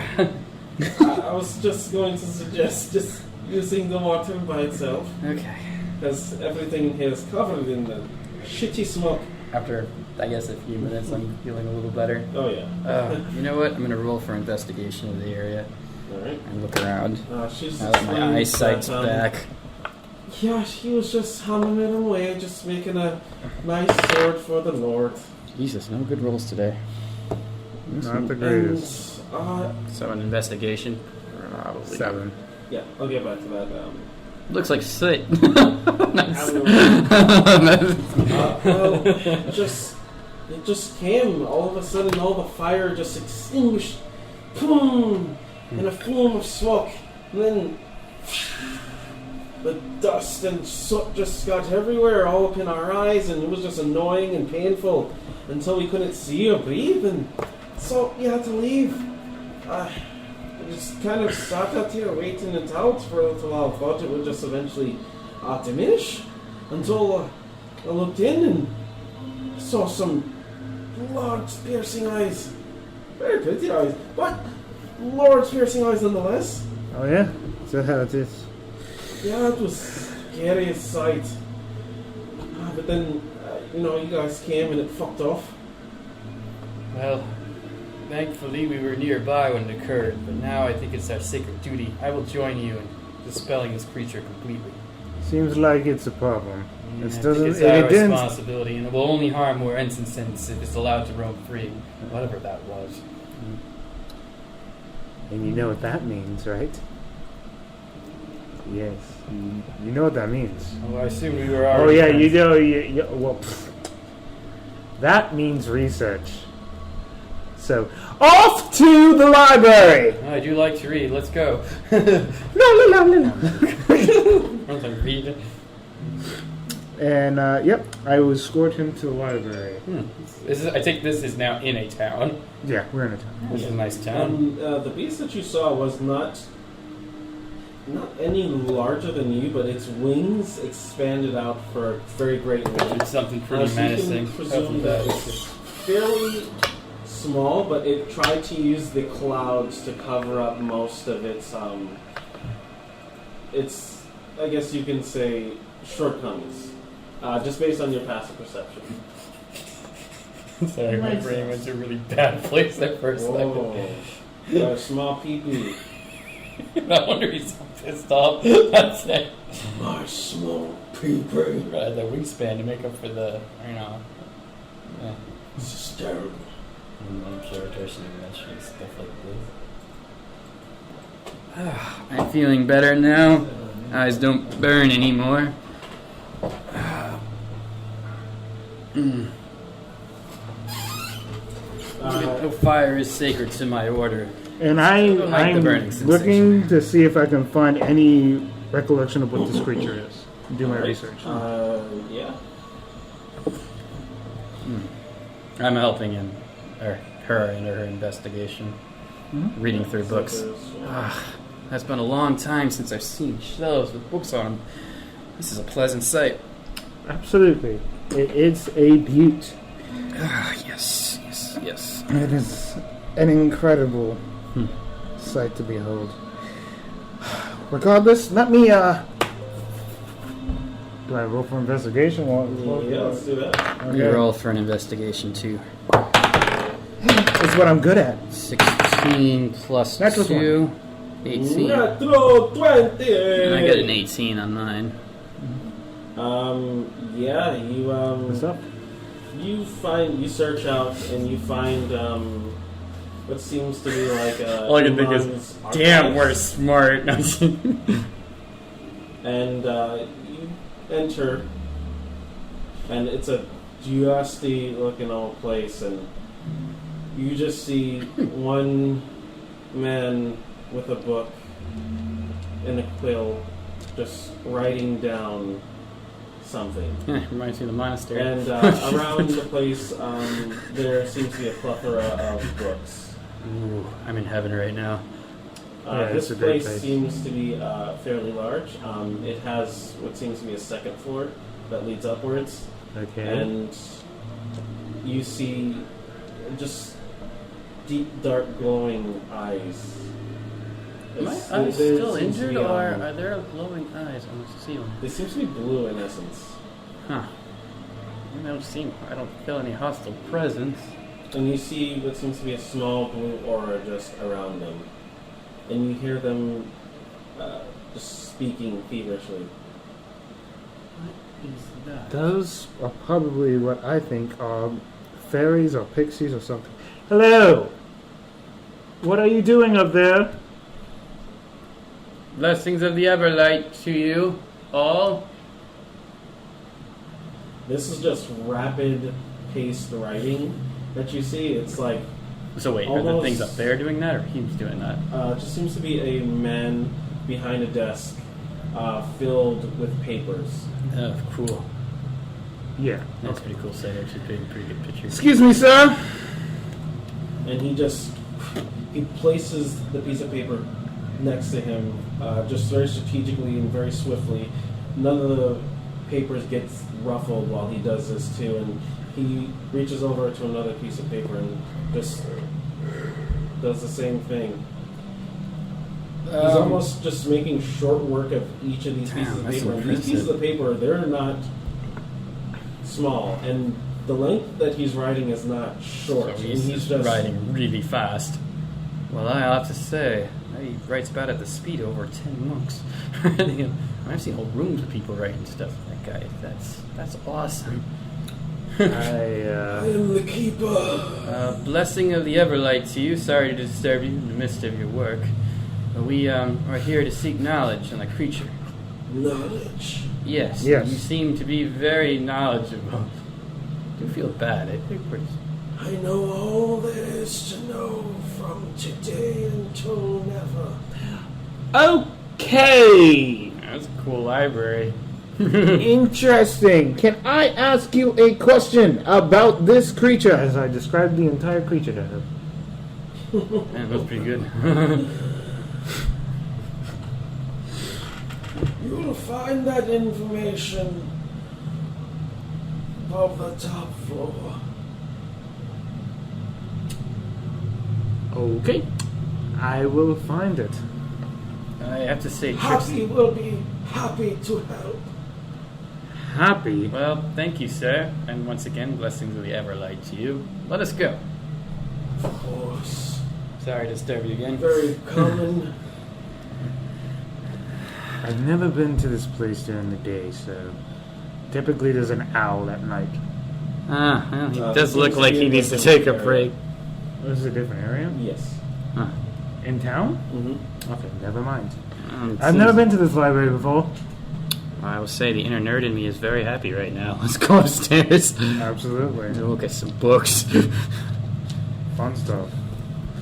I was just going to suggest just using the water by itself, Okay. because everything here is covered in the shitty smoke. after, I guess, a few minutes, I'm feeling a little better. Oh yeah. You know what? I'm going to roll for investigation of the area All right. and look around. She's Now that my explained eyesight's that, back. Yeah, he was just humming away, just making a nice sword for the Lord. Jesus, no good rolls today. Not the greatest. So an investigation. 7. Yeah, I'll get back to that. Looks like soot. Nice. Well, it just came. All of a sudden, all the fire just extinguished. Boom! And a plume of smoke. And then the dust and soot just got everywhere, all up in our eyes, and it was just annoying and painful until we couldn't see or breathe, and so we had to leave. I just kind of sat out here waiting it out for a little while. Thought it would just eventually diminish until I looked in and saw some large piercing eyes. Very pretty eyes, but large piercing eyes nonetheless. Oh yeah? Is that how it is? Yeah, it was scary sight. But then, you guys came and it fucked off. Well, thankfully we were nearby when it occurred, but now I think it's our sacred duty. I will join you in dispelling this creature completely. Seems like it's a problem. I It think doesn't. it's It our didn't. responsibility, and it will only harm more incense if it's allowed to roam free, whatever that was. And you know what that means, right? Yes. You know what that means. Oh, I assume we were Oh already yeah, friends. you know. Well, that means research. So off to the library. I do like to read. Let's go. No. Want to read? And yep, I will escort him to the library. I think this is now in a town. Yeah, we're in a town. This is a nice town. The beast that you saw was not any larger than you, but its wings expanded out for a very great range. It's something pretty So you can menacing. presume that it's fairly small, but it tried to use the clouds to cover up most of its I guess you can say, shortcomings, just based on your passive perception. Sorry, my brain went to a really bad place at first. Whoa. You got a small pee-pee. No wonder he's so pissed off. That's it. My small pee-pee. Right, the wingspan to make up for the, Yeah. This is terrible. Characters should mention stuff like this. I'm feeling better now. Eyes don't burn anymore. No fire is sacred to my order. And don't like the I'm burning sensation. looking to see if I can find any recollection of what this creature is. Do my research. Yeah. I'm helping him, or her, in her investigation. Reading through books. That's been a long time since I've seen shelves with books on them. This is a pleasant sight. Absolutely. It's a beaut. Yes. It is an incredible sight to behold. Regardless, let me, do I roll for investigation? Yeah, let's do that. Okay. You roll for an investigation too. That's what I'm good at. 16 plus Natural 2, 18. Natural 20! And I got an 18 on mine. Yeah, you, What's up? you search out and you find, what seems to be like a... All I can think is, Iman's damn, we're archives. smart. And, you enter, and it's a dusty looking old place, and you just see one man with a book and a quill just writing down something. Reminds me of the monastery. And around the place, there seems to be a plethora of books. Ooh, I'm in heaven right now. Yeah, This it's a great place place. seems to be fairly large. It has what seems to be a second floor that leads upwards. Okay. And you see just deep, dark, glowing eyes. Am I There still seems to injured, be, or are there glowing eyes on the ceiling? They seem to be blue in essence. Huh. I don't feel any hostile presence. And you see what seems to be a small blue aura just around them. And you hear them just speaking feverishly. What is that? Those are probably what I think are fairies or pixies or something. Hello! What are you doing up there? Blessings of the Everlight to you all. This is just rapid paced writing that you see. It's like So wait, are the almost- things up there doing that, or he's doing that? it just seems to be a man behind a desk filled with papers. Oh, cool. Yeah. That's pretty cool set. Actually, pretty good picture. Excuse me, sir. And he places the piece of paper next to him, just very strategically and very swiftly. None of the papers gets ruffled while he does this too, and he reaches over to another piece of paper and just does the same thing. He's almost just making short work of each of these pieces of that's paper. And these impressive. pieces of paper, they're not small, and the length that he's writing is not short. So and he's just writing really fast. Well, I have to say, he writes about at the speed of over 10 monks. I've seen whole rooms of people writing stuff. That guy, that's awesome. I am the keeper. Blessing of the Everlight to you. Sorry to disturb you in the midst of your work. But we are here to seek knowledge on the creature. Knowledge. Yes. Yes. You seem to be very knowledgeable. I do feel bad. I think we're... I know all there is to know from today until never. Okay. That's a cool library. Interesting. Can I ask you a question about this creature as I described the entire creature to him? Man, that's pretty good. You'll find that information above the top floor. Okay. I will find it. I have to say, Happy Trixie... will be happy to help. Happy. Well, thank you, sir. And once again, blessings of the Everlight to you. Let us go. Of course. Sorry to disturb you again. Very common. I've never been to this place during the day, so typically there's an owl at night. Well, he it does look seems to like be he a needs to different take a area. break. This is a different area? Yes. Huh. In town? Mm-hmm. Okay, never mind. It I've never seems- been to this library before. I will say the inner nerd in me is very happy right now. Let's go upstairs. Absolutely. And look at some books. Fun stuff.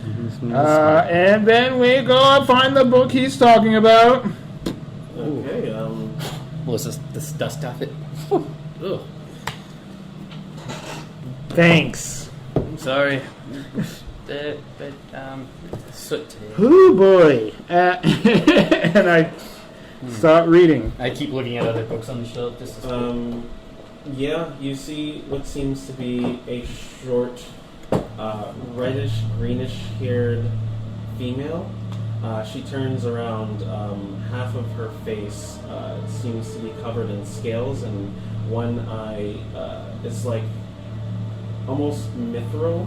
Mm-hmm. And then we go and find the book he's talking about. Okay, What's this dust off it? Ugh. Thanks. I'm sorry. Soot today. Hoo boy. And I start reading. I keep looking at other books on the shelf just to yeah, you see what seems to be a short, reddish, greenish haired female. She turns around, half of her face seems to be covered in scales, and one eye is like almost mithril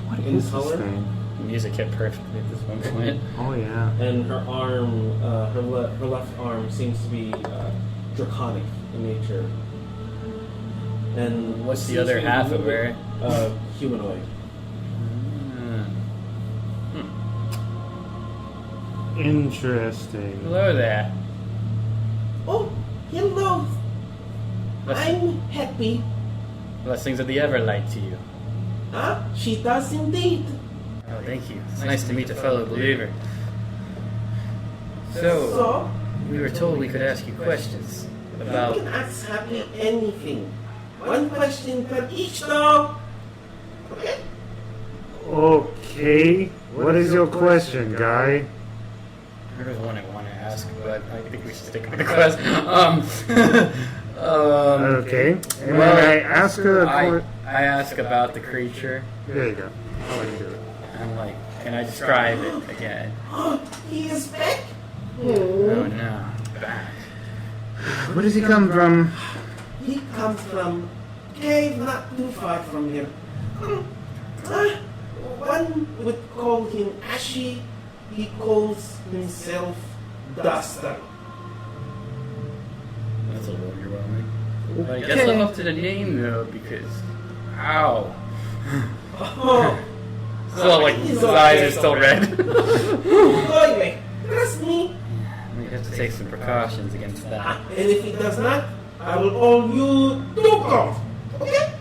What in is color. this thing? music hit perfectly at this one point. Oh yeah. And her arm, her left arm seems to be draconic in nature. And What's the seems other to be half a of little her? bit, humanoid. Interesting. Hello there. Oh, hello. Bless- I'm happy. Blessings of the Everlight to you. Huh? She does indeed. Oh, thank you. It's nice to meet a fellow believer. So, So, we were told we could ask you questions you about... can ask Happy anything. One question per each dog. Okay? Okay. What is your question, guy? There's one I want to ask, but I think we should stick with the question. Okay. And well, then I ask her a I ask about the creature. There you go. I'll let you do it. I'm like, can I describe it again? He is back. Oh no, back. Where does he come from? he comes from cave not too far from here. One would call him Ashy. He calls himself Duster. That's a little overwhelming. But I guess I'm up to the name though, because ow. Oh, It's not like his eyes are still red. anyway, trust me. We have to take some precautions against that. And if he does not, I will owe you 2 gold. Okay?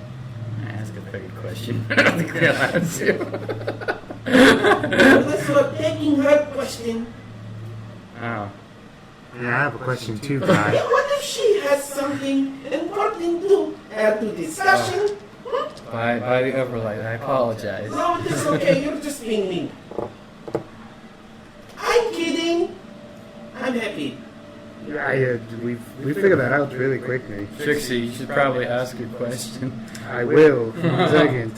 Ask a very good question. I don't think they're allowed to. Unless you are taking her question. Oh. Yeah, I have a question too, guy. Yeah, what if she has something important to add to discussion? By the Everlight, I apologize. No, it's okay. You're just being mean. I'm kidding. I'm happy. Yeah, we figured that out really quickly. Trixie, you should probably ask your question. I will. In a second.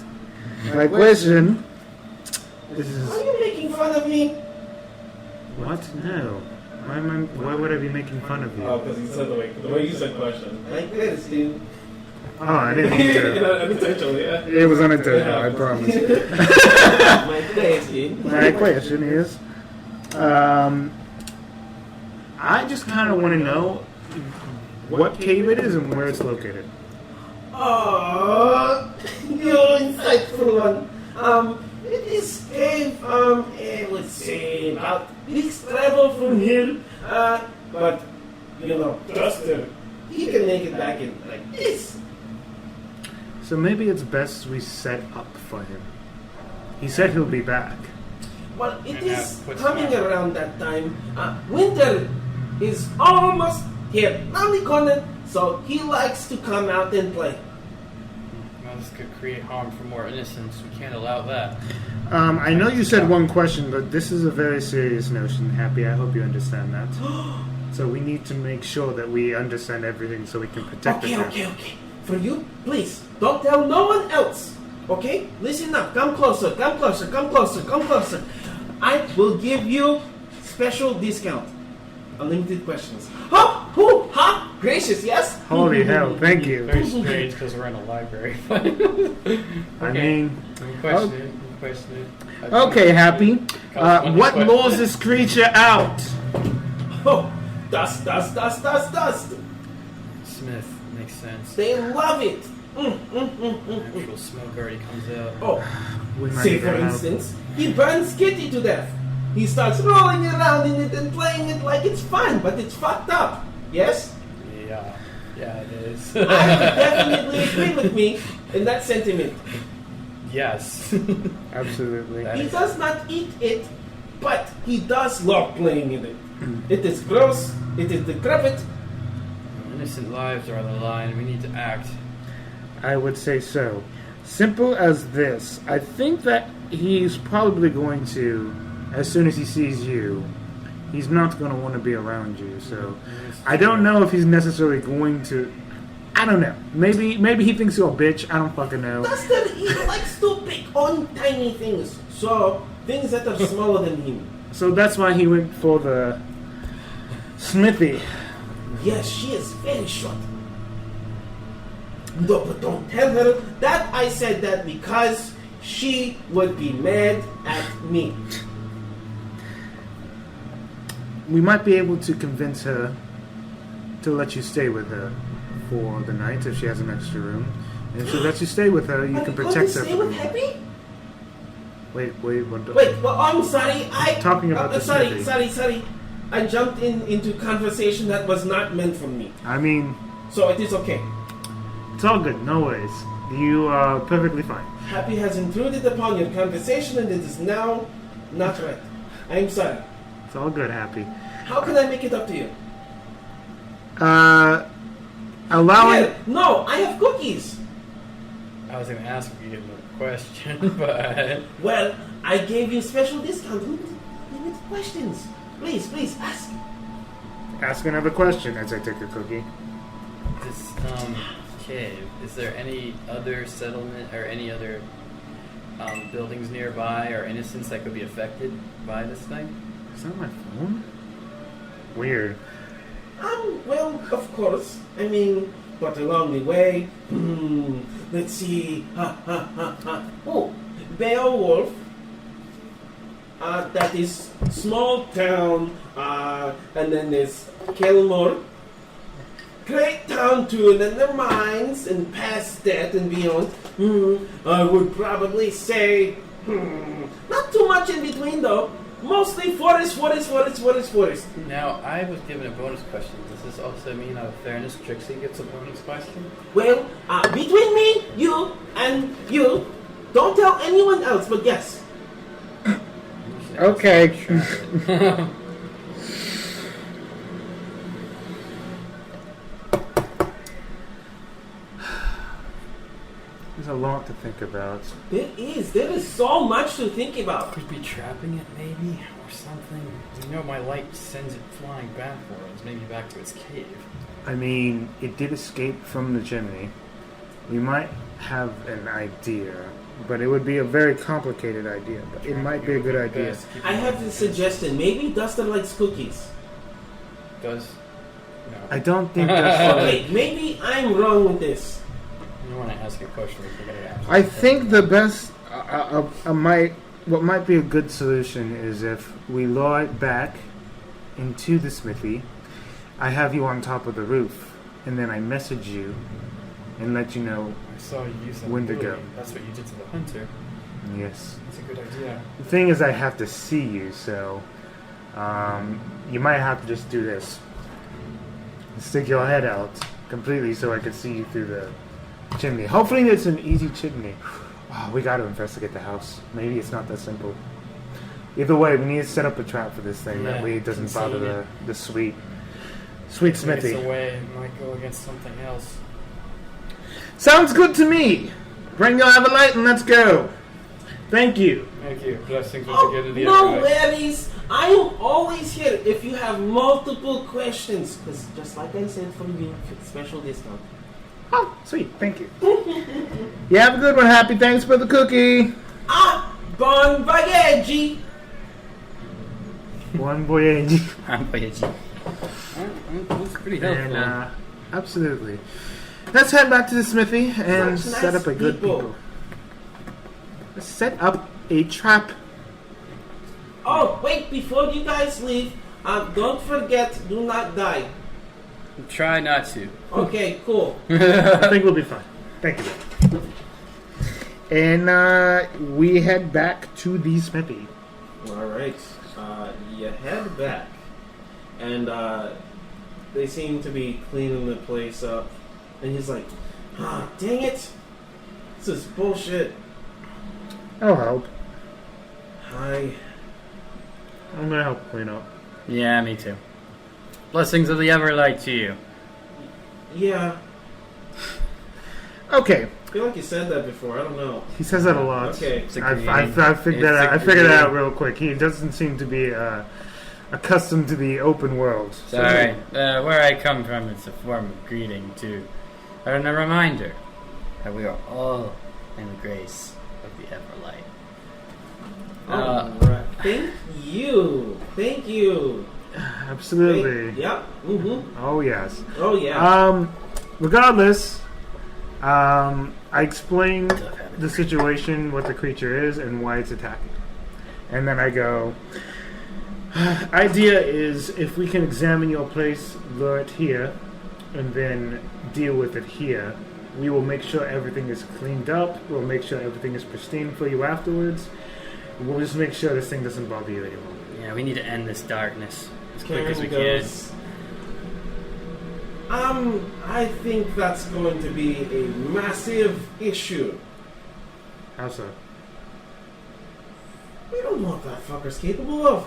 My question is... Are you making fun of me? What? No. Why would I be making fun of you? Oh, because he said the way you said question. Like this, dude. Oh, I didn't mean to. Unintentionally, yeah. It was unintentional, I promise. My place, dude. My question is, I just kind of want to know what cave it is and where it's located. Oh, you're insightful one. It is cave, let's say, about weeks travel from here. But, you know, Duster, he can make it back in like this. So maybe it's best we set up for him. He said he'll be back. Well, it And is what's coming that? around that time. Winter is almost here, around the corner, so he likes to come out and play. Well, this could create harm for more innocents. We can't allow that. I know you said one question, but this is a very serious notion, Happy. I hope you understand that. So we need to make sure that we understand everything so we can protect the town. Okay. For you, please, don't tell no one else. Okay? Listen up. Come closer. I will give you special discount. Unlimited questions. Gracious, yes? Holy hell, thank you. Very strange because we're in a library. I mean... Question it. Okay, Happy. One What question. lures this creature out? Oh, dust. Smith makes sense. They love it. Actual smoke already comes out. Oh, We might say need for your help. instance, he burns Kitty to death. He starts rolling around in it and playing it like it's fun, but it's fucked up. Yes? Yeah, it is. I would definitely agree with me in that sentiment. Yes. Absolutely. He does not eat it, but he does love playing in it. It is gross, it is decrepit. Innocent lives are on the line. We need to act. I would say so. Simple as this. I think that he's probably going to, as soon as he sees you, he's not going to want to be around you. So I don't know if he's necessarily going to. I don't know. Maybe he thinks you're a bitch. I don't fucking know. Duster, he likes to pick on tiny things. So, things that are smaller than him. So that's why he went for the Smithy. Yes, she is very short. No, but don't tell her that I said that because she would be mad at me. We might be able to convince her to let you stay with her for the night if she has an extra room. And if she lets you stay with her, you Are can you going protect to her stay from with Happy? Wait, what? Wait, well, I'm sorry. Talking about the sorry. Smithy. I jumped into conversation that was not meant for me. I mean, So it is okay. it's all good. No worries. You are perfectly fine. Happy has intruded upon your conversation and it is now not right. I'm sorry. It's all good, Happy. How can I make it up to you? Allowing... Here, no, I have cookies. I was going to ask if you get another question, but Well, I gave you special discount. Limited questions. Please, ask. Ask another question as I take a cookie. this cave, is there any other settlement or any other buildings nearby or innocents that could be affected by this thing? Is that my phone? Weird. Well, of course. I mean, But along the way, let's see. Oh, Beowulf. That is small town. And then there's Kelmore. Great town too, and then the mines and past that and beyond. I would probably say not too much in between though. Mostly forest. Now, I was given a bonus question. Does this also mean, out of fairness, Trixie gets a bonus question? Well, between me, you, and you, don't tell anyone else, but yes. Okay. There's a lot to think about. There is so much to think about. Could be trapping it, maybe, or something. You know, my light sends it flying backwards, maybe back to its cave. I mean, it did escape from the chimney. We might have an idea, but it would be a very complicated idea. But it might be a good idea. I have a suggestion. Maybe Duster likes cookies. Does? No. I don't think that's Okay, maybe I'm wrong with this. You want to ask a question, we forget to ask. I think the best, what might be a good solution is if we lure it back into the smithy. I have you on top of the roof, and then I message you and let you know I saw you use that when to ability. go. That's what you did to the hunter. Yes. That's a good idea. The thing is, I have to see you, so you might have to just do this. Stick your head out completely so I can see you through the chimney. Hopefully it's an easy chimney. Oh, we got to investigate the house. Maybe it's not that simple. Either way, we need to set up a trap for this thing. That way it doesn't bother the sweet smithy. It's a way it might go against something else. Sounds good to me. Bring your Everlight and let's go. Thank you. Thank you. Blessings Oh, together the no Everlight. worries. I am always here if you have multiple questions. Because just like I said from you, special discount. Oh, sweet. Thank you. You have a good one, Happy. Thanks for the cookie. Bon voyage. One voyage. I'm voyaging. That's pretty helpful. And, absolutely. Let's head back to the smithy and Such set nice up a good people. people. Let's set up a trap. Oh, wait, before you guys leave, don't forget, do not die. Try not to. Okay, cool. I think we'll be fine. Thank you. And we head back to the smithy. Alright, you head back, and they seem to be cleaning the place up, and he's like, Dang it. this is bullshit. I'll help. Hi. I'm gonna help clean up. Yeah, me too. Blessings of the Everlight to you. Yeah, Okay. I feel like you said that before, I don't know. He says that a lot. Okay. It's a I greeting. figured that out. I It's a figured that out greeting. real quick. He doesn't seem to be accustomed to the open world. Sorry. Where I come from, it's a form of greeting too, and a reminder that we are all in the grace of the Everlight. Alright. Thank you. Absolutely. Yep. Mm-hmm. Oh yes. Oh, yeah. Regardless, I explained the situation, what the creature is, and why it's attacking. And then I go, idea is if we can examine your place, lure it here, and then deal with it here, we will make sure everything is cleaned up. We'll make sure everything is pristine for you afterwards. We'll just make sure this thing doesn't bother you anymore. Yeah, we need to end this darkness as quick as we Karen can. goes, I think that's going to be a massive issue. How so? We don't know what that fucker's capable of.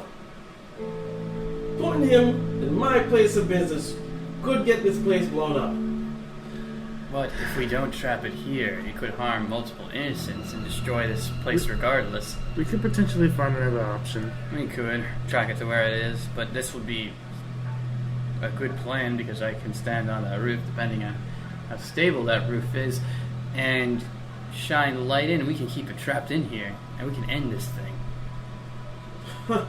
Putting him in my place of business could get this place blown up. But if we don't trap it here, it could harm multiple innocents and destroy this place regardless. We could potentially find another option. We could track it to where it is, but this would be a good plan because I can stand on that roof, depending on how stable that roof is, and shine light in, and we can keep it trapped in here, and we can end this thing.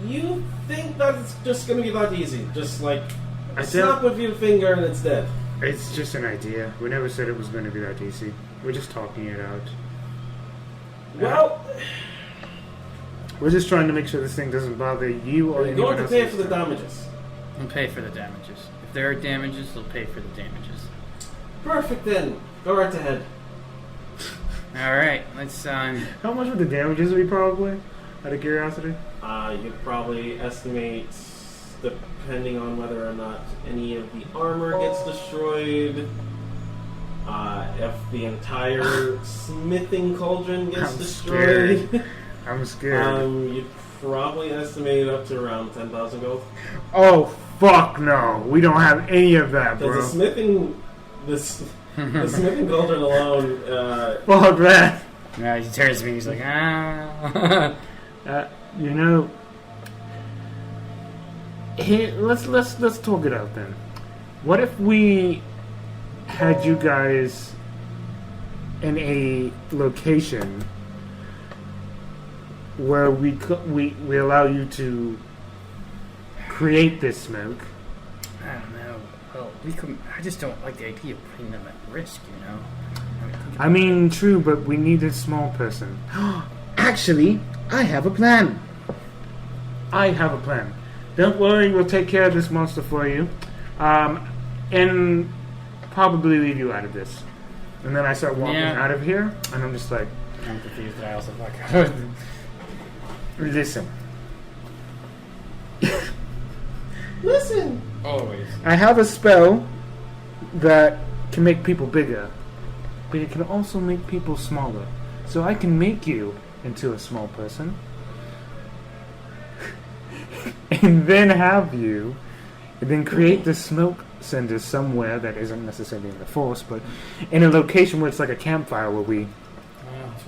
You think that it's just going to be that easy? Just like I Snap with your finger and it's dead. It's just an idea. We never said it was going to be that easy. We're just talking it out. Well, We're just trying to make sure this thing doesn't bother you or you're anyone going to else. pay for the damages. We'll pay for the damages. If there are damages, they'll pay for the damages. Perfect then. Go right ahead. Alright, let's, How much would the damages be, probably? Out of curiosity? You'd probably estimate, depending on whether or not any of the armor gets destroyed, if the entire smithing cauldron gets I'm destroyed. scared. I'm scared. You'd probably estimate up to around 10,000 gold. Oh, fuck no. We don't have any of that, Because bro. the smithing cauldron alone, Fuck that. now he turns to me and he's like, ah. You know, here, let's talk it out then. What if we had you guys in a location where we allow you to create this smoke? I don't know. Well, I just don't like the idea of putting them at risk, you know? I mean, true, but we need a small person. Actually, I have a plan. Don't worry, we'll take care of this monster for you. And probably leave you out of this. And then I start walking out of here, and I'm just like, I'm confused, but I also fuck. listen. listen. Always. I have a spell that can make people bigger, but it can also make people smaller. So I can make you into a small person, and then create the smoke cinder somewhere that isn't necessarily in the forest, but in a location where it's like a campfire, where we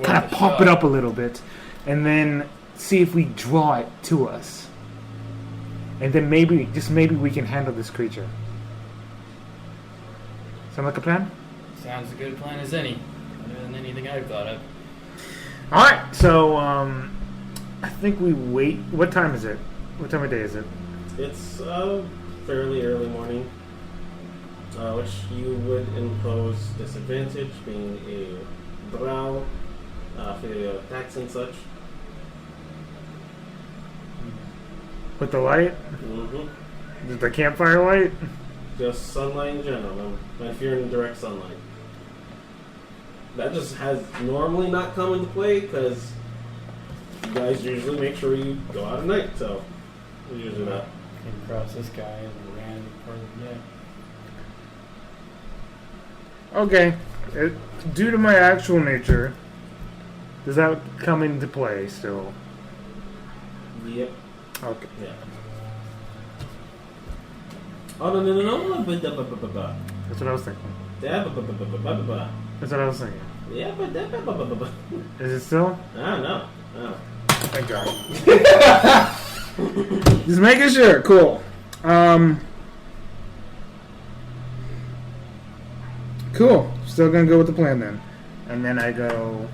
kind of pop it up a little bit, and then see if we draw it to us. And then maybe we can handle this creature. Sound like a plan? Sounds a good plan as any. Better than anything I've thought of. Alright, so, I think we wait. What time is it? What time of day is it? It's fairly early morning, which you would impose disadvantage, being a drow, for the attacks and such. With the light? Mm-hmm. The campfire light? Just sunlight in general, if you're in direct sunlight. That just has normally not come into play, because you guys usually make sure you go out at night, so we usually not. Came across this guy and ran part of the day. Okay. Due to my actual nature, does that come into play still? Yep. Okay. Yeah. Oh, no. That's what I was thinking. Yeah, That's what I was thinking. Is it still? I don't know. Oh. Thank God. Just making sure. Cool. Cool. Still gonna go with the plan then. And then I go.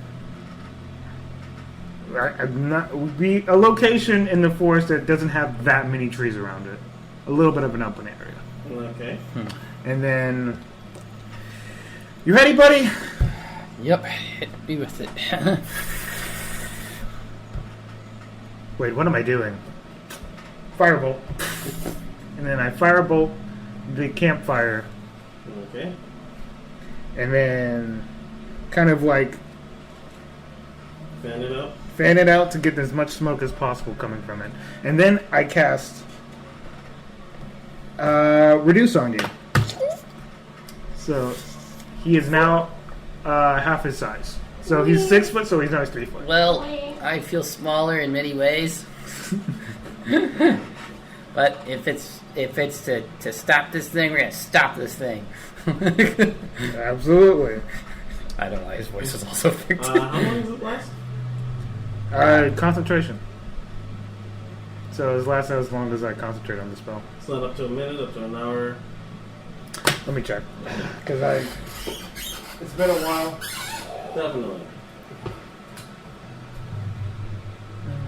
I'm not. Would be a location in the forest that doesn't have that many trees around it. A little bit of an open area. Okay. And then. You ready, buddy? Yep, hit me with it. Wait, what am I doing? Firebolt. And then I firebolt the campfire. Okay. And then kind of like Fan it up. fan it out to get as much smoke as possible coming from it. And then I cast Reduce on you. So he is now half his size. So he's 6 foot, so he's now 3 foot. Well, I feel smaller in many ways. But if it's to stop this thing, we're gonna stop this thing. Absolutely. I don't know why his voice is also picked. How long does it last? Concentration. So it lasts as long as I concentrate on the spell. It's not up to a minute, up to an hour. Let me check. Because it's been a while. Definitely.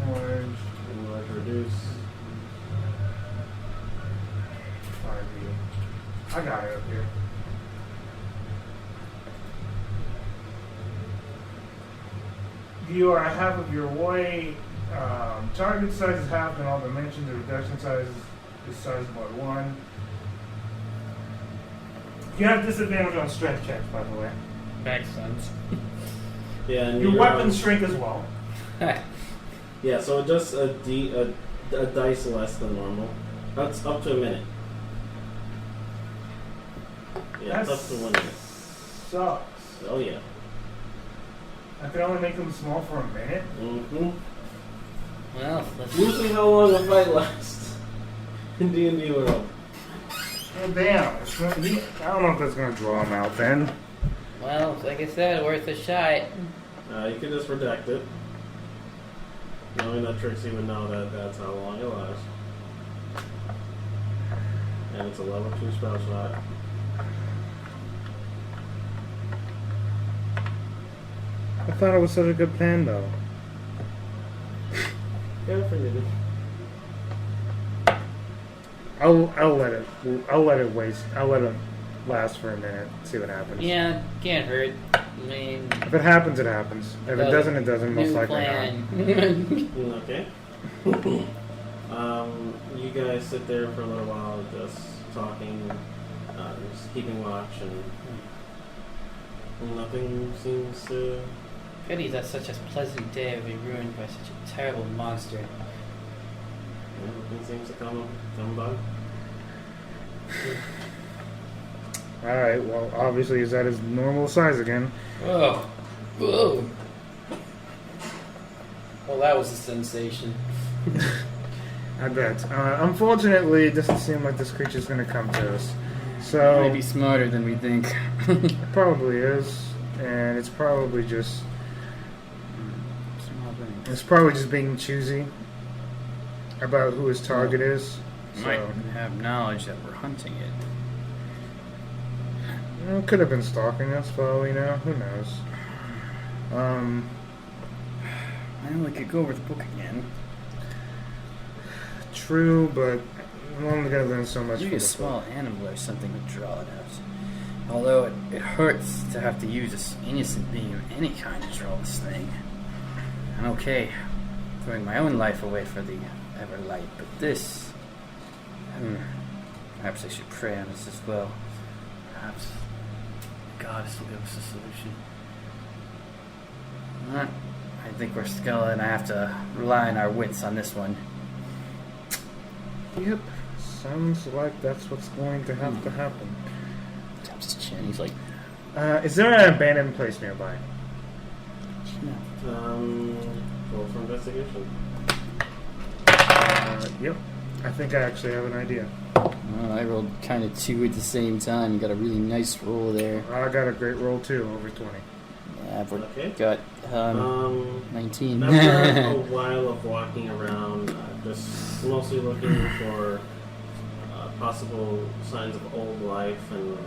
Orange, reduce. 5e. I got it up here. You are half of your weight. Target size is half, and all dimensions. The reduction size is sized by 1. You have disadvantage on strength checks, by the way. Makes sense. Yeah, and Your weapons shrink as well. Yeah, so just a dice less than normal. That's up to a minute. Yeah, it's up to 1 minute. Sucks. Oh yeah. I can only make them small for a minute. Mm-hmm. Well, let's Usually how long a fight lasts in D&D world. Oh, damn. I don't know if that's going to draw them out then. Well, like I said, worth a shot. You can just redact it. Knowing that Trixie would know that that's how long it lasts. And it's a level 2 spell shot. I thought it was such a good plan, though. Yeah, forget it. I'll let it waste. I'll let it last for a minute. See what happens. Yeah, can't hurt. I mean, If it happens, it happens. If it doesn't, it doesn't. Most new likely plan. Okay. You guys sit there for a little while, just talking, just keeping watch, and nothing seems to. Pity that such a pleasant day would be ruined by such a terrible monster. Nothing seems to come by. All right. Well, obviously, he's at his normal size again. Whoa. Whoa. Well, that was a sensation. I bet. Unfortunately, it doesn't seem like this creature's going to come to us. So Might be smarter than we think. it probably is, and it's probably just being choosy about who his target is. Might So have knowledge that we're hunting it. could have been stalking us for all we know. Who knows? I know we could go over the book again. True, but I'm only going to learn so much. Maybe from a the small animal or something would draw it out. Although it hurts to have to use this innocent being of any kind to draw this thing. I'm okay throwing my own life away for the Everlight, but this... perhaps I should pray on this as well. Perhaps the goddess will give us a solution. I think we're Skella and I have to rely on our wits on this one. Yep. Sounds like that's what's going to have to happen. Taps his chin, he's like... Is there an abandoned place nearby? Roll for investigation. Yep. I think I actually have an idea. Well, I rolled kind of 2 at the same time and got a really nice roll there. I got a great roll too, over 20. Yeah, I've Okay. got 19. After a while of walking around, just mostly looking for possible signs of old life and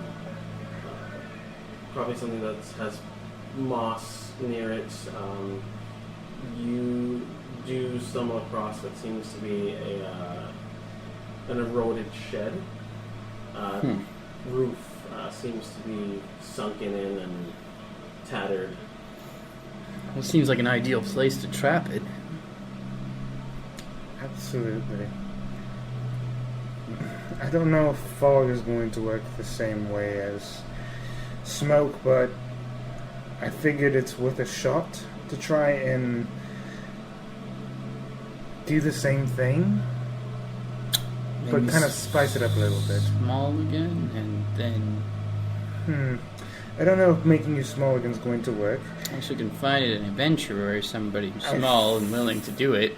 probably something that has moss near it, you do stumble across what seems to be an eroded shed. Roof seems to be sunken in and tattered. Well, seems like an ideal place to trap it. Absolutely. I don't know if fog is going to work the same way as smoke, but I figured it's worth a shot to try and do the same thing, but Maybe kind of spice it up a little bit. Small again, and then I don't know if making you small again is going to work. also can find an adventurer or somebody who's small and willing to do it.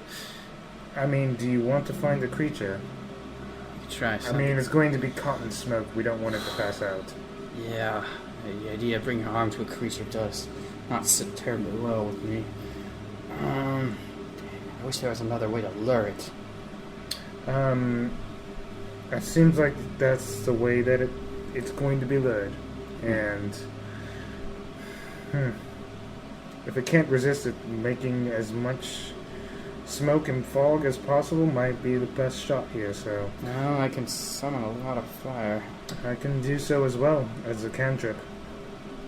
I mean, do you want to find the creature? Try I something. mean, it's going to be caught in smoke. We don't want it to pass out. Yeah, the idea of bringing harm to a creature does not sit terribly well with me. I wish there was another way to lure it. It seems like that's the way that it's going to be lured. And if it can't resist it, making as much smoke and fog as possible might be the best shot here. So No, I can summon a lot of fire. I can do so as well as a cantrip.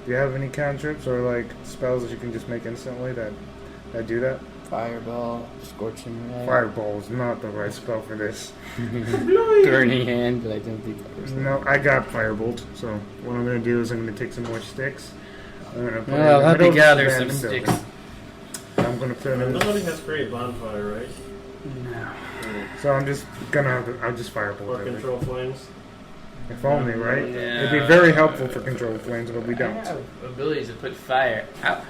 Do you have any cantrips or like spells that you can just make instantly that do that? Fireball, Scorching Ray. Fireball is not the right spell for this. Burning Hand, but I don't think that was No, I got Firebolt. So what I'm going to do is I'm going to take some more sticks. I'm going to put it in Well, the I'll middle have to of gather this some random sticks. building. I'm going to put it in. Nobody has created bonfire, right? No. So I'm just I'll just Firebolt Or it. control flames. If only, right? Yeah. It'd be very helpful for control flames, but we I don't. have abilities to put fire out.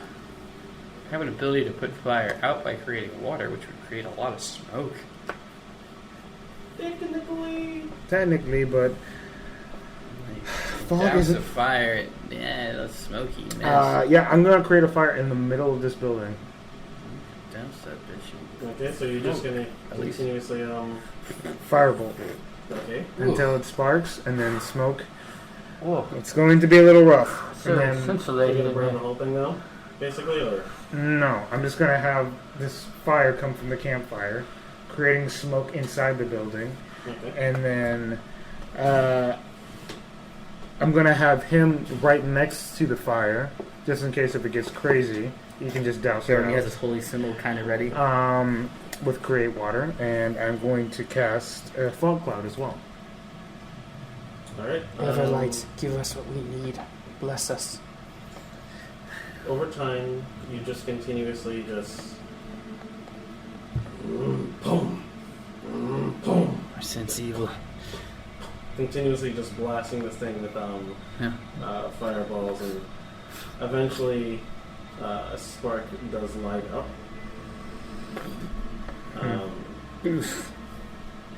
I have an ability to put fire out by creating water, which would create a lot of smoke. Technically, but fog Douse isn't. of fire, yeah, that's smoky. Yeah, I'm gonna create a fire in the middle of this building. Douse that bitch. Okay, so you're just gonna At least. continuously Firebolt okay. until it sparks, and then smoke. Whoa. It's going to be a little rough. So And then, Are you scintillating gonna in burn the there. whole thing now? Basically, or no, I'm just gonna have this fire come from the campfire, creating smoke inside the building, okay. and then I'm gonna have him right next to the fire, just in case if it gets crazy, you can just douse Sure, it and he has out. his holy symbol kind of ready. With create water, and I'm going to cast a fog cloud as well. All right. Everlight, give us what we need. Bless us. Over time, you just continuously just Our sense evil. continuously just blasting this thing with Yeah. fireballs, and eventually a spark does light up.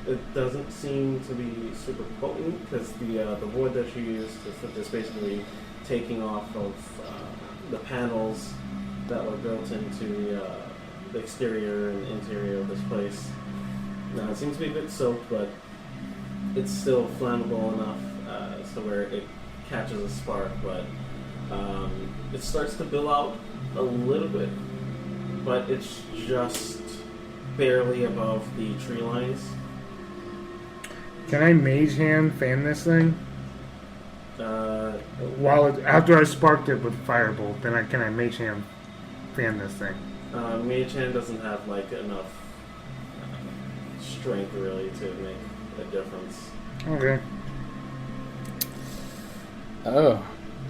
It doesn't seem to be super potent because the wood that you used to is basically taking off of the panels that were built into the exterior and interior of this place. Now it seems to be a bit soaked, but it's still flammable enough to where it catches a spark. But it starts to bill out a little bit, but it's just barely above the tree lines. Can I mage hand fan this thing? Uh, After I sparked it with firebolt, then can I mage hand fan this thing? Mage Hand doesn't have like enough strength really to make a difference. Okay. Oh,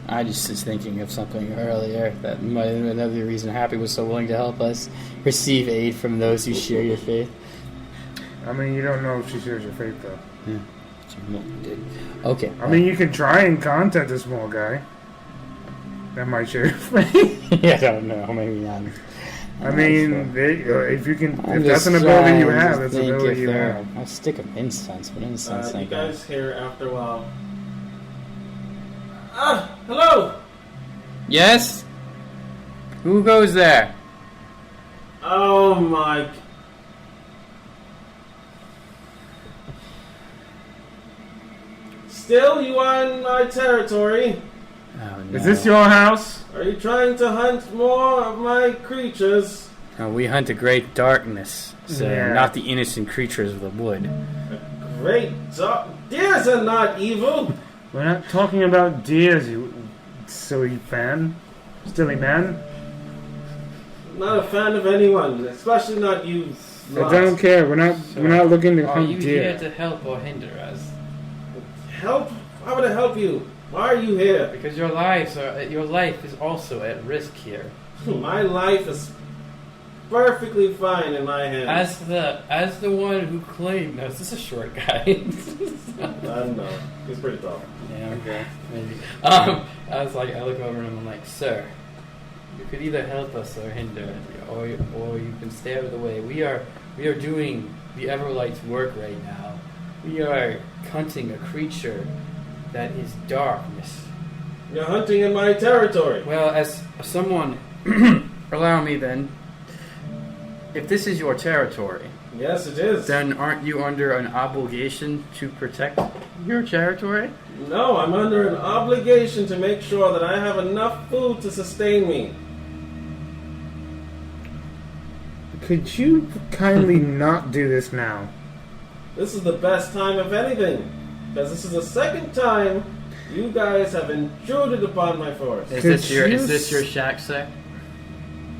I just was thinking of something earlier that might have been another reason Happy was so willing to help us receive aid from those who share your faith. I mean, you don't know if she shares your faith, though. Yeah. Okay. I mean, you can try and contact a small guy. That might share your faith. I don't know. Maybe not. I mean, if you can, I'm if that's just an ability you trying to have, that's an think ability if you there- have. I'll stick of incense, but incense You ain't guys hear after a while. Hello! Yes? Who goes there? Oh my. Still, you are in my territory. Oh, no. Is this your house? Are you trying to hunt more of my creatures? No, we hunt the great darkness, so Yeah. not the innocent creatures of the wood. Great deers are not evil. We're not talking about deers, you silly fan. Silly man. Not a fan of anyone, especially not you. I don't care. We're not looking to Are hunt you deer. here to help or hinder us? Help? Why would I help you? Why are you here? Because your life is also at risk here. My life is perfectly fine in my hands. As the one who claimed, no, this is a short guy. I don't know. He's pretty tall. Yeah, Okay. maybe. I look over and I'm like, sir, you could either help us or hinder, or you can stay out of the way. We are doing the Everlight's work right now. We are hunting a creature that is darkness. You're hunting in my territory. Well, as someone, allow me then. If this is your territory, Yes, it is. then aren't you under an obligation to protect your territory? No, I'm under an obligation to make sure that I have enough food to sustain me. Could you kindly not do this now? This is the best time of anything, because this is the second time you guys have intruded upon my forest. Is Could this your shack, sir?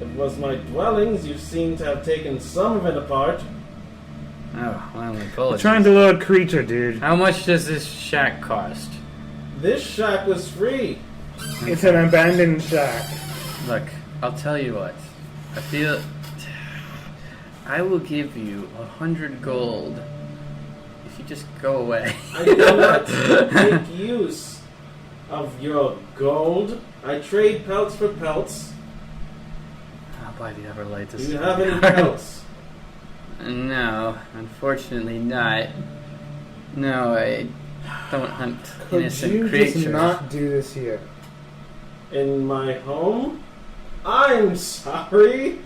It was my dwellings. You seem to have taken some of it apart. Oh, well, I'm apologies. trying to load creature, dude. How much does this shack cost? This shack was free. It's an abandoned shack. Look, I'll tell you what. I feel... I will give you 100 gold if you just go away. I do not make use of your gold. I trade pelts for pelts. I'll buy the Everlight. Do you have any pelts? No, unfortunately not. No, I don't hunt Could innocent you creatures. just not do this here? In my home? I'm sorry.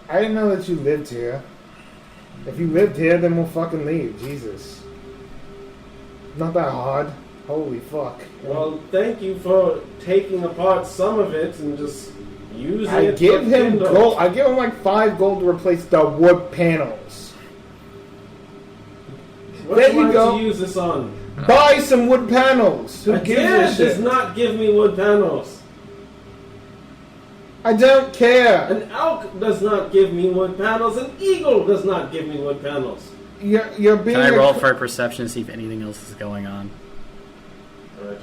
I didn't know that you lived here. If you lived here, then we'll fucking leave. Jesus. Not that hard. Holy fuck. Well, thank you for taking apart some of it and just using I it give for him kindle. gold. I give him like 5 gold to replace the wood panels. What There do you I go. to use this on? Buy some wood panels. Who A gives a deer does shit? not give me wood panels. I don't care. An elk does not give me wood panels. An eagle does not give me wood panels. You're being. Can I roll a- for a perception to see if anything else is going on? Alright,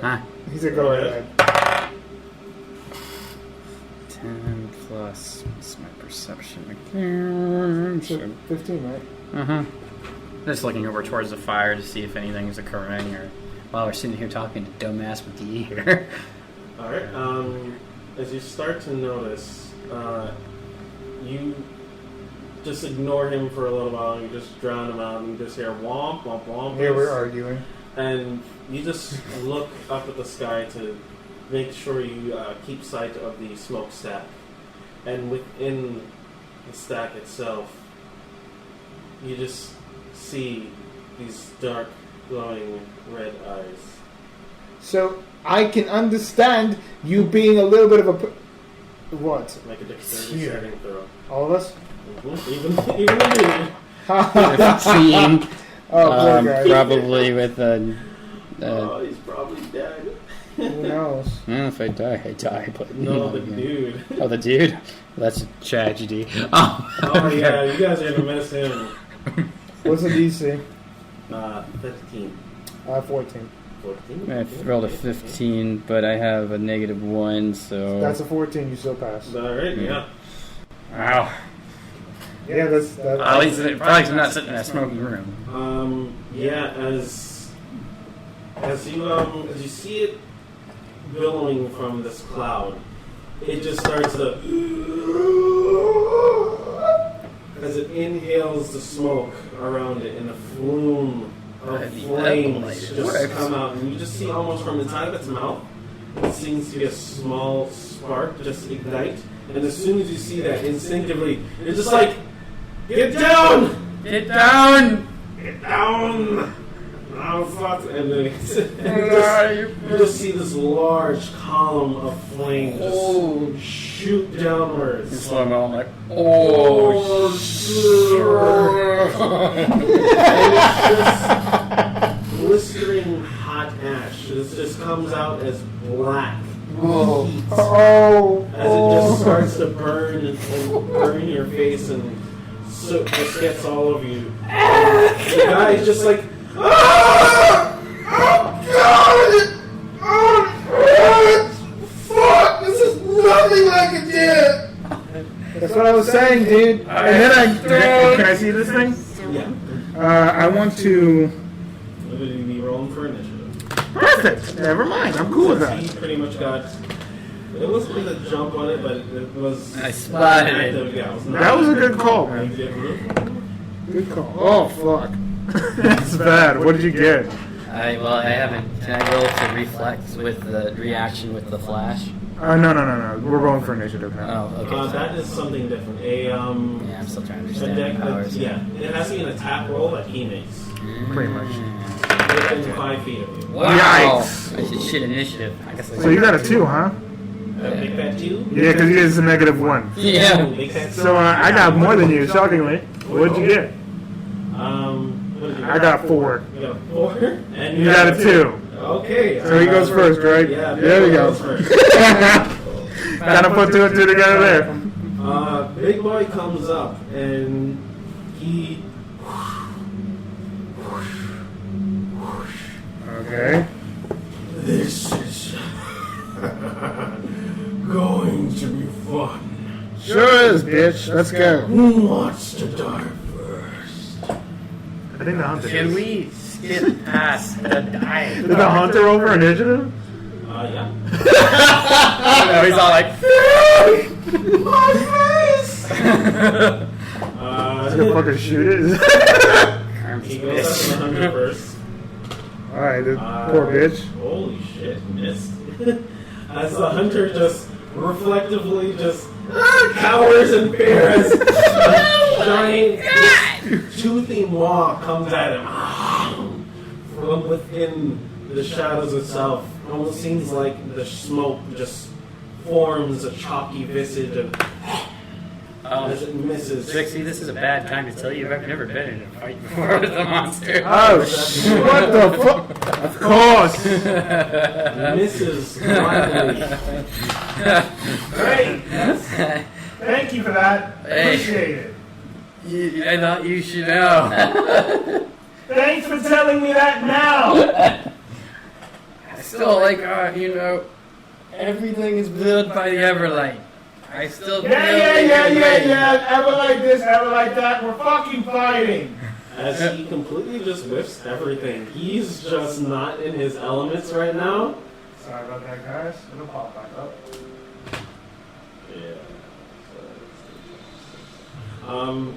Huh? He said, "Go right ahead." 10 plus. What's my perception again? So 15, right? Uh-huh. Just looking over towards the fire to see if anything's occurring, or while we're sitting here talking to dumbass with the ear. Alright, as you start to notice, you just ignore him for a little while, and you just drown him out, and you just hear womp, womp, womp. Yeah, we're arguing. And you just look up at the sky to make sure you keep sight of the smokestack. And within the stack itself, you just see these dark, glowing red eyes. So I can understand you being a little bit of a. What? Make a dexterity Yeah. saving throw. All of us? Even the oh, 15. poor guy. Probably with a... Oh, he's probably dead. Who knows? Well, if I die, I die. But No, the dude. Oh, the dude? Well, that's a tragedy. Oh, Oh yeah, you guys are gonna miss him. What's the DC? 15. 14. 14? I rolled a 15, but I have a -1, so... That's a 14. You still pass. Alright, yeah. Wow. Yeah, that's. At least probably not sitting in a smoky room. Yeah, as you see it billowing from this cloud, it just starts to as it inhales the smoke around it, and a flume of The flames Everlight just works. come out, and you just see almost from inside of its mouth, it seems to be a small spark just ignite, and as soon as you see that, instinctively, you're just like, get down! Get down! Get down! Oh, fuck. And then you just see this large column of flame just shoot downwards. In slow-mo, I'm like, oh, And it's just blistering hot ash. This just comes out as black heat Oh. as it just starts to burn and burn your face, and soot just gets all over you. The guy's just like, ah! Oh god! Oh, fuck! This is nothing like it did! That's what I was saying, dude. And then can I see this thing? Yeah. I want to. We're going to be rolling for initiative. Perfect. Never mind. I'm cool with that. He pretty much got. It wasn't like a jump on it, but it was. I spotted it. active, yeah, it was not That was a active. good call, man. Yeah. Good call. Oh fuck. That's bad. What did you get? I haven't. Can I roll to reflect with the reaction with the flash? No. We're rolling for initiative now. Oh, okay. That is something different. Yeah, I'm still trying to understand the powers. Yeah, it has to be an attack roll that he makes Pretty much. within 5 feet of you. Wow! Yikes. I should shit initiative. I guess. So you got a 2, huh? Because make that 2? Yeah, because he is a -1. Yeah. Makes sense. So I got more than you, shockingly. What'd you get? What did you I got 4. You got a 4? And You got a 2. Okay. So he goes first, right? Yeah, There we go. goes first. Kind of put 2 and 2 together there. Big boy comes up and he. Okay. This is going to be fun. Sure is, bitch. Let's go. Who wants to die first? I think the hunter. Can we skip past the dying? Did the hunter over initiative? Yeah. No, he's all like, My face! Let's go fucking shoot it. He goes after the hunter first. Alright, this poor bitch. Holy shit, missed. As the hunter just reflectively just cowers and bears. Giant toothy maw comes at him from within the shadows itself. Almost seems like the smoke just forms a chalky visage and as it misses. Trixie, this is a bad time to tell you I've never been in a fight before with a monster. Oh, what the fuck? Of course. Misses mildly. Great. Thank you for that. Hey. Appreciate it. I thought you should know. Thanks for telling me that now. I still like, everything is built by the Everlight. I still feel Yeah. Ever like this, ever like that. We're fucking fighting. As he completely just whiffs everything. He's just not in his elements right now. Sorry about that, guys. It'll pop back up.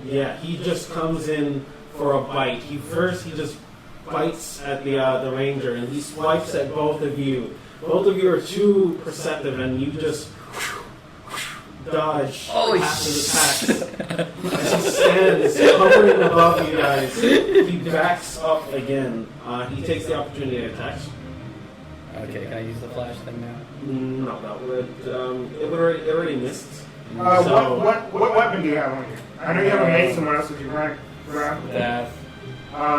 Yeah, he just comes in for a bite. He just bites at the ranger, and he swipes at both of you. Both of you are too perceptive, and you just dodge past his attacks. As he stands hovering above you guys, he backs up again. He takes the opportunity to attack. Okay, can I use the flash thing now? No, that would it already missed. What weapon do you have on you? I know you have a mace. Someone else did you grab? Staff.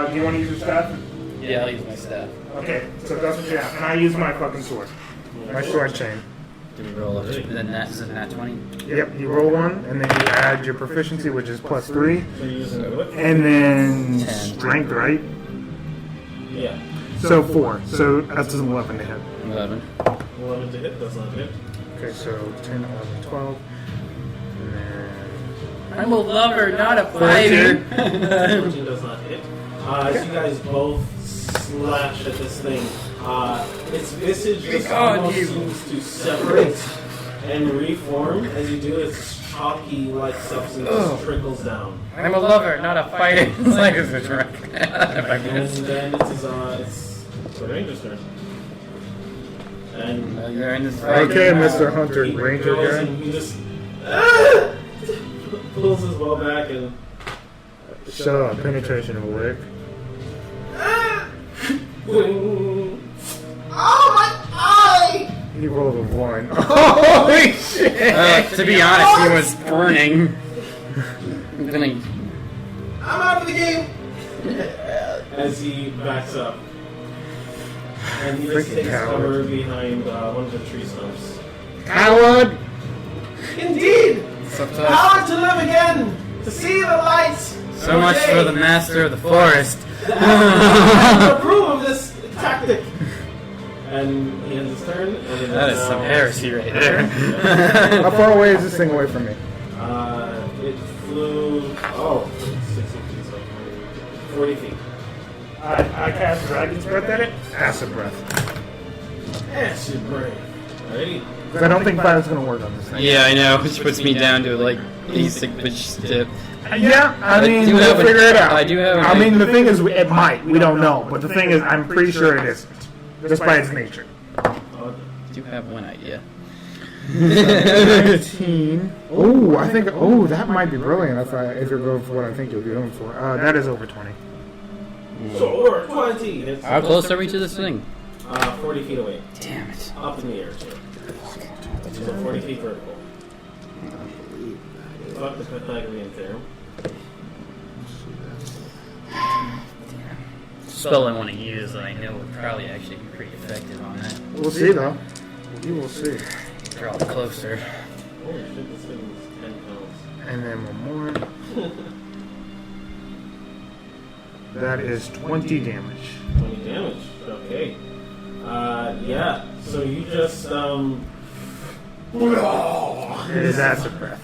Do you want to use your staff? Yeah, I'll use my staff. Okay, so that's what you have. And I use my fucking sword. My sword chain. Do we roll up? Then that is a nat 20. Yep, you roll 1, and then you add your proficiency, which is +3. So you're using the whip? And then 10. strength, right? Yeah. So 4. So that's an 11 to hit. 11. 11 to hit, does not hit. Okay, so 10, 11, 12. And then I'm a lover, not a 14. 14 does not hit. As you guys both slash at this thing, its visage just almost seems to separate and reform. As you do, its chalky-like substance just trickles down. I'm a lover, not a fighter. It's like a drunk. And then it's the ranger's turn. And You're in this fight. okay, Mr. Hunter he Ranger goes guy. and he just pulls his bow back and Shut up, penetration of a lick. oh my eye! He rolled a 1. Holy shit! To be honest, he was burning. I'm gonna. I'm out of the game! As he backs up. And he just Freaking takes coward. cover behind one of the tree stumps. Coward! Indeed! Sometimes. Power to live again! To see the lights! So much for the master of the forest. I approve of this tactic! And he ends his turn. And That is some heresy right there. How far away is this thing away from me? It flew. 60 feet, so 40 feet. I cast Dragon's Breath at it. Acid Breath. Acid breath. Alrighty. Because I don't think fire's going to work on this thing. Yeah, I know, which puts me down to like basic bitch tip. Yeah, I mean, do we'll have a- figure it out. I do have a- I mean, the thing is, it might. We don't know. But the thing is, I'm pretty sure it isn't. Just by its nature. I do have one idea. 19. Oh, I think. Oh, that might be brilliant if you're going for what I think you'll be going for. That is over 20. So, 20. It's How close are we to this thing? 40 feet away. Damn it. Up in the air, too. So 40 feet vertical. I believe that is. Fuck the Pythagorean theorem. Spell I want to use that I know would probably actually be pretty effective on that. We'll see, though. You will see. Draw closer. Holy shit, this thing is 10 pounds. And then one more. That is 20 damage. 20 damage. Okay. Yeah. So you just It is acid breath.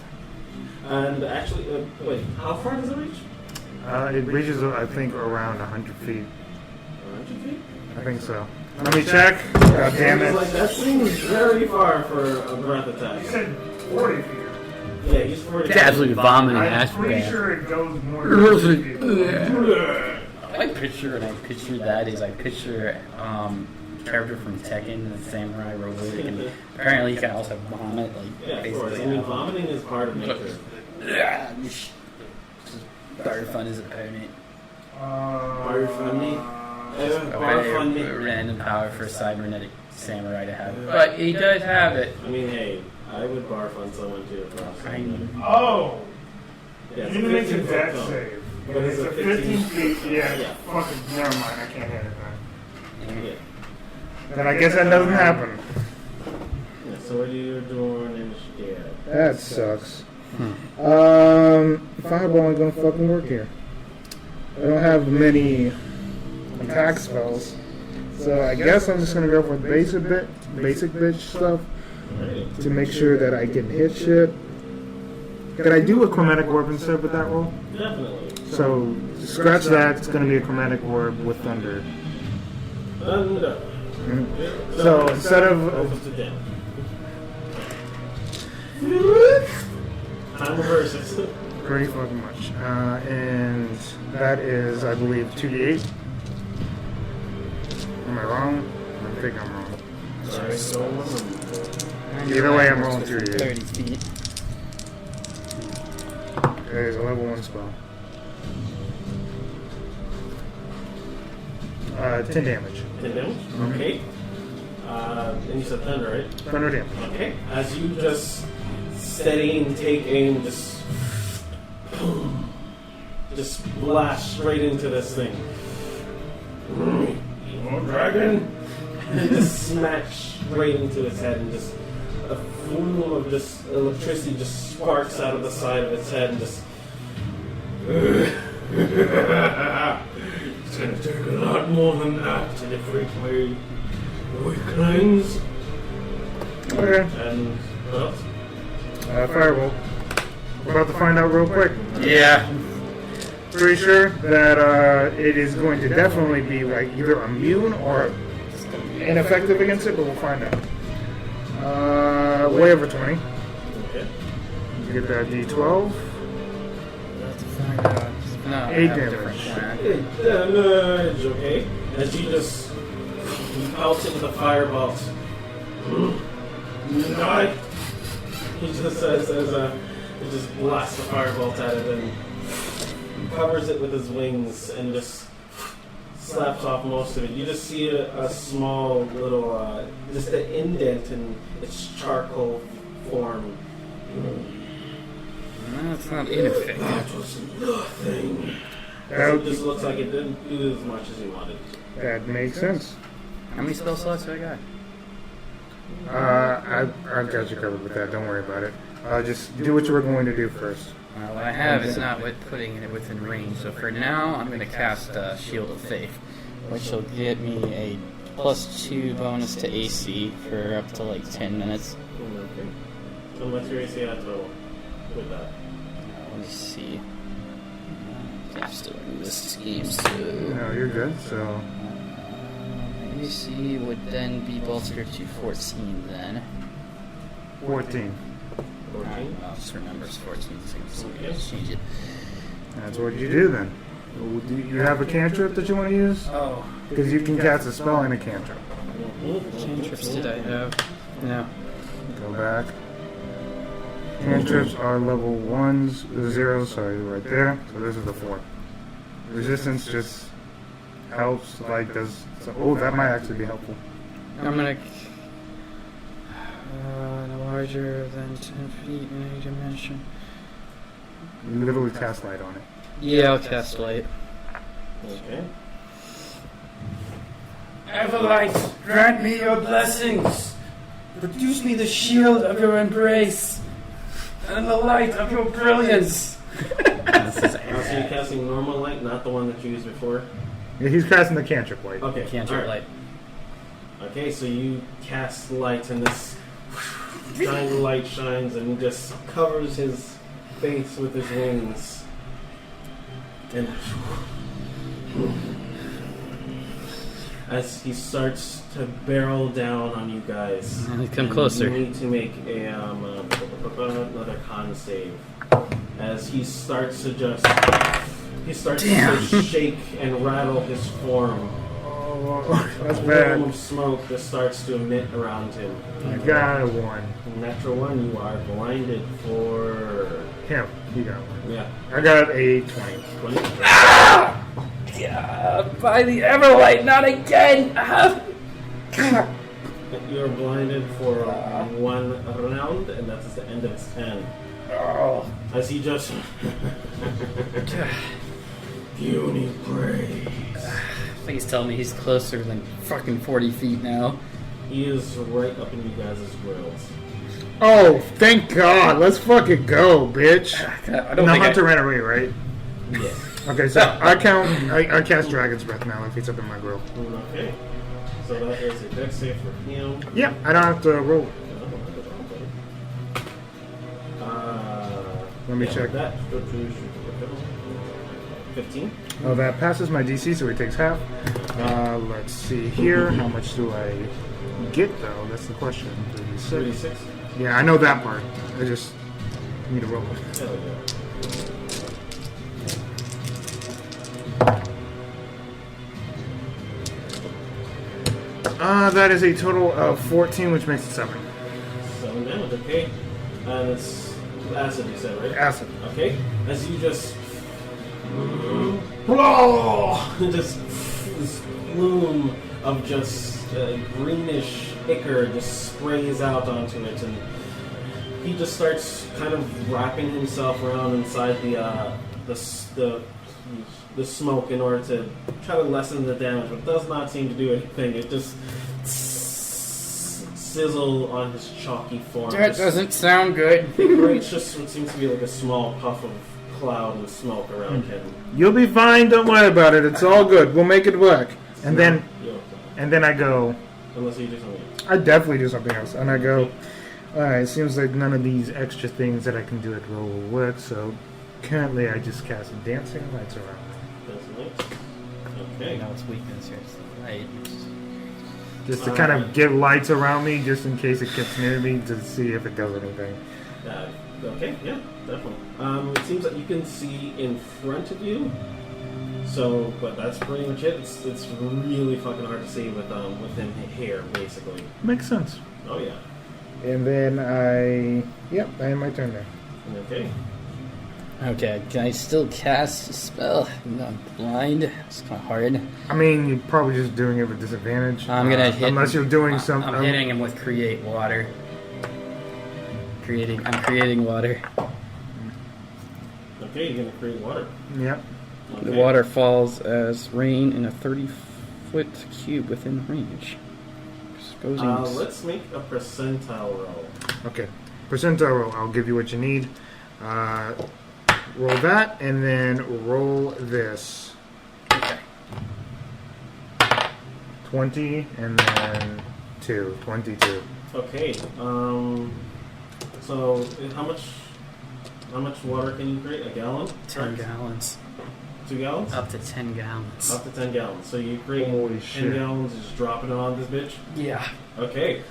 and actually, wait. How far does it reach? It reaches, I think, around 100 feet. 100 feet. I think so. Let me check. God damn It's it. like that seems very far for a breath attack. said 40 feet. Yeah, he's 40. It's absolutely vomiting I'm acid pretty breath. sure it goes more than 50 feet. I picture that is I picture character from Tekken, the samurai robot, and apparently he can also vomit like Yeah, of course. I mean, vomiting is part of nature. Just start fun his opponent. Fire funny. A random power for a cybernetic samurai to have, but he does have it. I mean, hey, I would barf on someone too if I was saying that. Oh! Yeah, it's You a need to make 15 a foot dex cone. save. But it's a 15 feet. Yeah. Yeah. Fucking, never mind. I can't hit it then. Yeah. Then I guess that doesn't happen. Yeah, so what are you doing instead? That sucks. Fireball ain't gonna fucking work here. I don't have many attack spells, so I guess I'm just gonna go for basic bitch stuff Alright. to make sure that I can hit shit. Could I do a chromatic orb instead with that roll? Definitely. So scratch that. It's gonna be a chromatic orb with thunder. Thunder. Mhm. So instead of Opposite down. Time reverses. pretty fucking much, and that is, I believe, 2d8. Am I wrong? I think I'm wrong. Sorry, so Either way, I'm rolling 2d8. 30 feet. There's a level 1 spell. 10 damage. 10 damage. Okay. And you said thunder, right? Thunder damage. Okay. As you just steady and take aim, just boom, just blast straight into this thing. More dragon. And just smash straight into its head, and just a flume of just electricity just sparks out of the side of its head, and just. It's gonna take a lot more than that to defeat me. Weaklings. Okay. And what else? Firebolt. We're about to find out real quick. Yeah. Pretty sure that it is going to definitely be like either immune or ineffective against it, but we'll find out. Way over 20. Okay. You get that D12. Let's find out. No, I 8 have a damage. different plan. Damage, okay. As you just pelt it with a firebolt. No. He just says, he just blasts the firebolt at it and covers it with his wings and just slaps off most of it. You just see a small little, just an indent in its charcoal form. No, it's not ineffective. That was nothing. That, It just looks like it didn't do as much as he wanted. that makes sense. How many spell slots do I got? I've got you covered with that. Don't worry about it. Just do what you were going to do first. What I have is not with putting it within range. So for now, I'm going to cast Shield of Faith, which will get me a +2 bonus to AC for up to like 10 minutes. Okay. So what's your AC at total with that? Let me see. I'm still in this scheme. So No, you're good. So AC would then be bolstered to 14 then. 14. 14? I'll just remember it's 14, so let's change it. That's what you do then. Do you have a cantrip that you want to use? Oh. Because you can cast a spell and a cantrip. Cantrips did I have? No. Go back. Cantrips are level 1s, 0s, sorry, right there. So this is the 4. Resistance just helps, like does. So, oh, that might actually be helpful. I'm gonna. Large larger than 10 feet in any dimension. You literally cast light on it. Yeah, I'll cast light. Okay. Everlight, grant me your blessings. Produce me the shield of your embrace and the light of your brilliance. This is So you're casting normal light, not the one that you used before? Yeah, he's casting the cantrip light. Okay. Cantrip alright. light. Okay, so you cast light and this giant light shines and just covers his face with his wings. And as he starts to barrel down on you guys, Come closer. You need to make a another con save. As he starts to shake and rattle his form. Oh, that's A column bad. of smoke just starts to emit around him. I got a 1. Natural 1, you are blinded for Him. He got 1. yeah, I got a 20. 20. Yeah, by the Everlight, not again! You're blinded for 1 round, and that is the end of his turn. Oh. As he just puny praise. Please tell me he's closer than fucking 40 feet now. He is right up in you guys' grills. Oh, thank God. Let's fucking go, bitch. I And the hunter ran away, right? Yeah. Okay, so I cast Dragon's Breath now if he's up in my grill. Okay. So that is a dex save for him. Yeah, I don't have to roll. Let me check. That 15. Oh, that passes my DC, so he takes half. Let's see here. How much do I get, though? That's the question. 36. 36. Yeah, I know that part. I just need to roll it. Hell yeah. That is a total of 14, which makes it 7. 7 damage, okay. And it's acid, you said, right? Acid. Okay. As you just just this plume of just greenish ichor just sprays out onto it, and he just starts kind of wrapping himself around inside the smoke in order to try to lessen the damage, but does not seem to do anything. It just sizzle on his chalky form. That doesn't sound good. It creates just what seems to be like a small puff of cloud and smoke around him. You'll be fine. Don't worry about it. It's all good. We'll make it work. And then I go. Unless you do something else. I definitely do something else. And I go. All right. It seems like none of these extra things that I can do at roll will work. So currently, I just cast dancing lights around. That's nice. Okay. Now it's weakness here. It's the light. Just to kind of give lights around me, just in case it gets near me, to see if it does anything. Okay, yeah, definitely. It seems that you can see in front of you. So, but that's pretty much it. It's really fucking hard to see with him here, basically. Makes sense. Oh yeah. And then I end my turn there. Okay. Okay, can I still cast a spell? I'm blind. It's kind of hard. I mean, you're probably just doing it with disadvantage. I'm gonna hit. Unless you're doing something. I'm hitting him with create water. I'm creating water. Okay, you're gonna create water. Yep. Okay. The water falls as rain in a 30-foot cube within range. Exposing. Let's make a percentile roll. Okay. Percentile roll. I'll give you what you need. Roll that, and then roll this. Okay. 20, and then 2. 22. Okay. So how much water can you create? A gallon? 10 gallons. 2 gallons? Up to 10 gallons. Up to 10 gallons. So you create Holy 10 shit. gallons and just dropping it on this bitch? Yeah. Okay.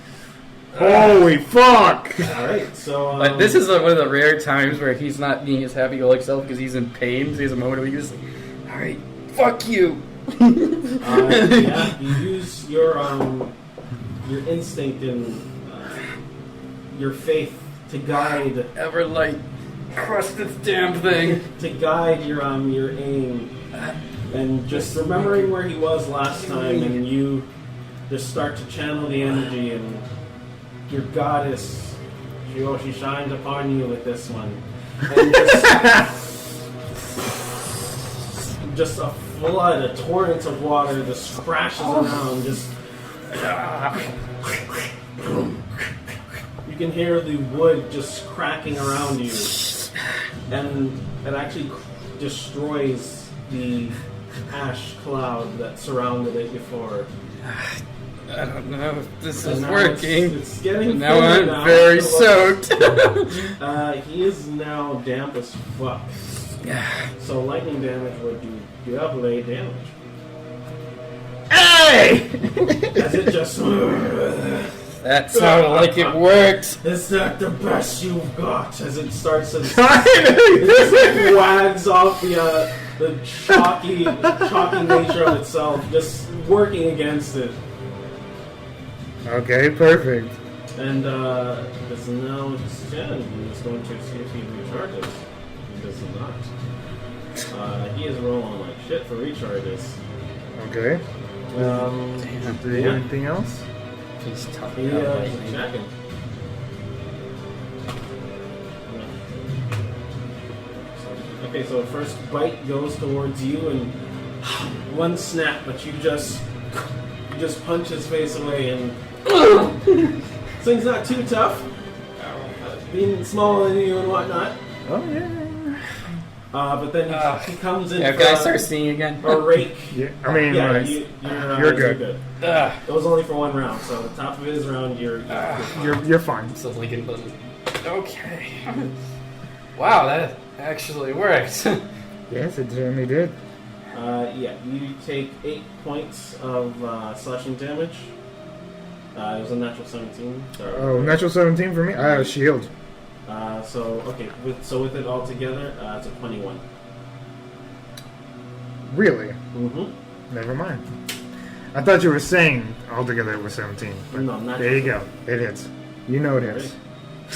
Holy fuck! Alright, so... But this is one of the rare times where he's not being his happy-go-lucky self because he's in pain. So he has a moment where he's just like, alright, fuck you! yeah, you use your instinct and your faith to guide Everlight, crush this damn thing! to guide your aim, and just remembering where he was last time, and you just start to channel the energy, and your goddess she shines upon you with this one. And just a flood, a torrent of water just crashes around, just... You can hear the wood just cracking around you. And it actually destroys the ash cloud that surrounded it before. I don't know if this And is now working. It's getting Now thinner I'm very Look, soaked. he is now damp as fuck. So lightning damage would do double damage. Hey! As it just... That sounded like it worked. Is that the best you've got? As it starts to... it wags off the chalky nature of itself, just working against it. Okay, perfect. And it's now his turn. He's going to see if he recharges. He does not. He is rolling like shit for recharges. Okay. Damn. Do you have anything else? Please tell He me how is lightning. attacking. Okay, so the first bite goes towards you, and one snap, but you just punch his face away, and this thing's not too tough, being smaller than you and whatnot. Oh, yeah. But then he comes in. Yeah, for can I start singing again? a rake. Yeah, I mean, Yeah, like, you're good. good. Ugh. It was only for one round, so the top of his round, you're you're fine. It's a Lincoln button. Okay. Wow, that actually worked. Yes, it certainly did. Yeah, you take 8 points of slashing damage. It was a natural 17. Sorry. Oh, natural 17 for me? I have a shield. With it all together, it's a 21. Really? Mm-hmm. Never mind. I thought you were saying altogether it was 17. But No, not there you go. It hits. You know it hits.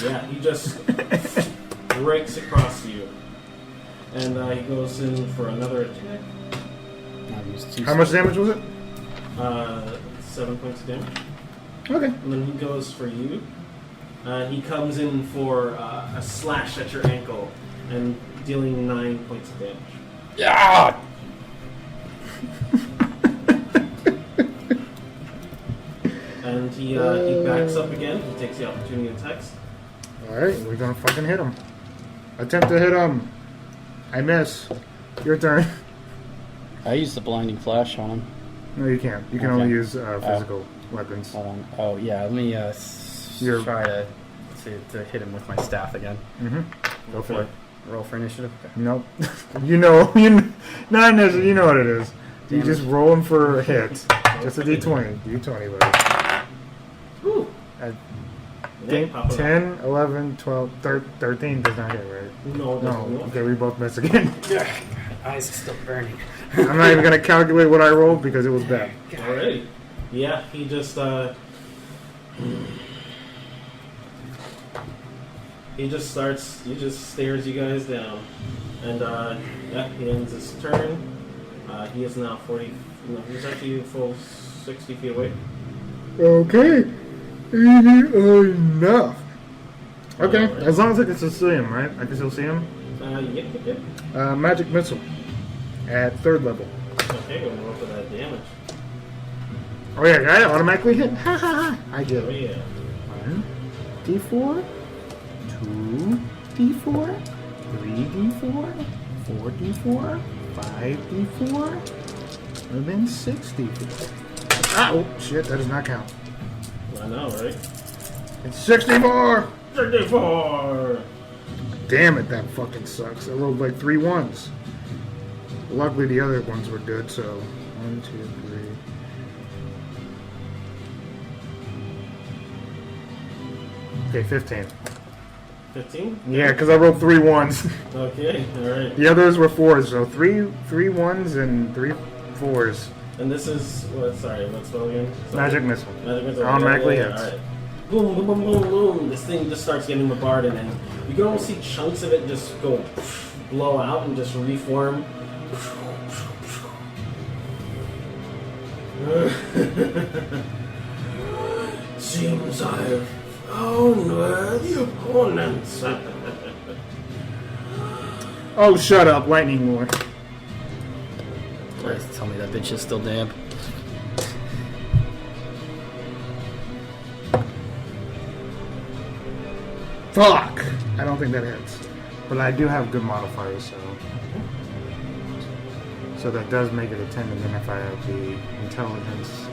Yeah, he just rakes across you. And he goes in for another attack. How much damage was it? 7 points of damage. Okay. And then he goes for you. He comes in for a slash at your ankle and dealing 9 points of damage. Yeah. And he backs up again. He takes the opportunity attacks. Alright, we're gonna fucking hit him. Attempt to hit him. I miss. Your turn. I used the blinding flash on him. No, you can't. You can Okay. only use physical weapons. Hold on. Oh yeah, let me You're- try to hit him with my staff again. Mm-hmm. Go for it. Roll for initiative. Okay. Nope. you know not necessarily, you know what it is. You just roll him for a hit. Just a d20. D20, buddy. Whew. I They think pop it up. 10, 11, 12, 13 does not hit, right? No, it doesn't. No. Okay, we both miss again. Eyes are still burning. I'm not even going to calculate what I rolled because it was bad. Alrighty. Yeah, he just he just stares you guys down. And yeah, he ends his turn. He is now 40, no, he's actually full 60 feet away. Okay. Easy enough. Okay, Alright. as long as I can still see him, right? I can still see him. Yep. Magic missile at 3rd level. Okay, we'll roll for that damage. Oh yeah, I automatically hit. Ha ha ha! I get Oh it. yeah. 1 d4, 2 d4, 3 d4, 4 d4, 5 d4, and then 6 d4. Ah, oh shit! That does not count. I know, right? It's 64. 34! Damn it, that fucking sucks. I rolled like 3 ones. Luckily, the other ones were good, so 1, 2, 3. Okay, 15. 15? Yeah, because I rolled 3 ones. Okay, alright. The others were 4s, so 3 ones and 3 4s. And this is, what's spell again? Sorry. Magic missile. Magic missile. Automatically Yeah, hits. alright. Boom, boom, boom, boom, boom. This thing just starts getting bombarded, and you can almost see chunks of it just go blow out and just reform. Seems I've found where the opponents. Oh, shut up, lightning lore. Please tell me that bitch is still damp. Fuck! I don't think that hits. But I do have good modifiers, so that does make it a 10, and then if I have the intelligence.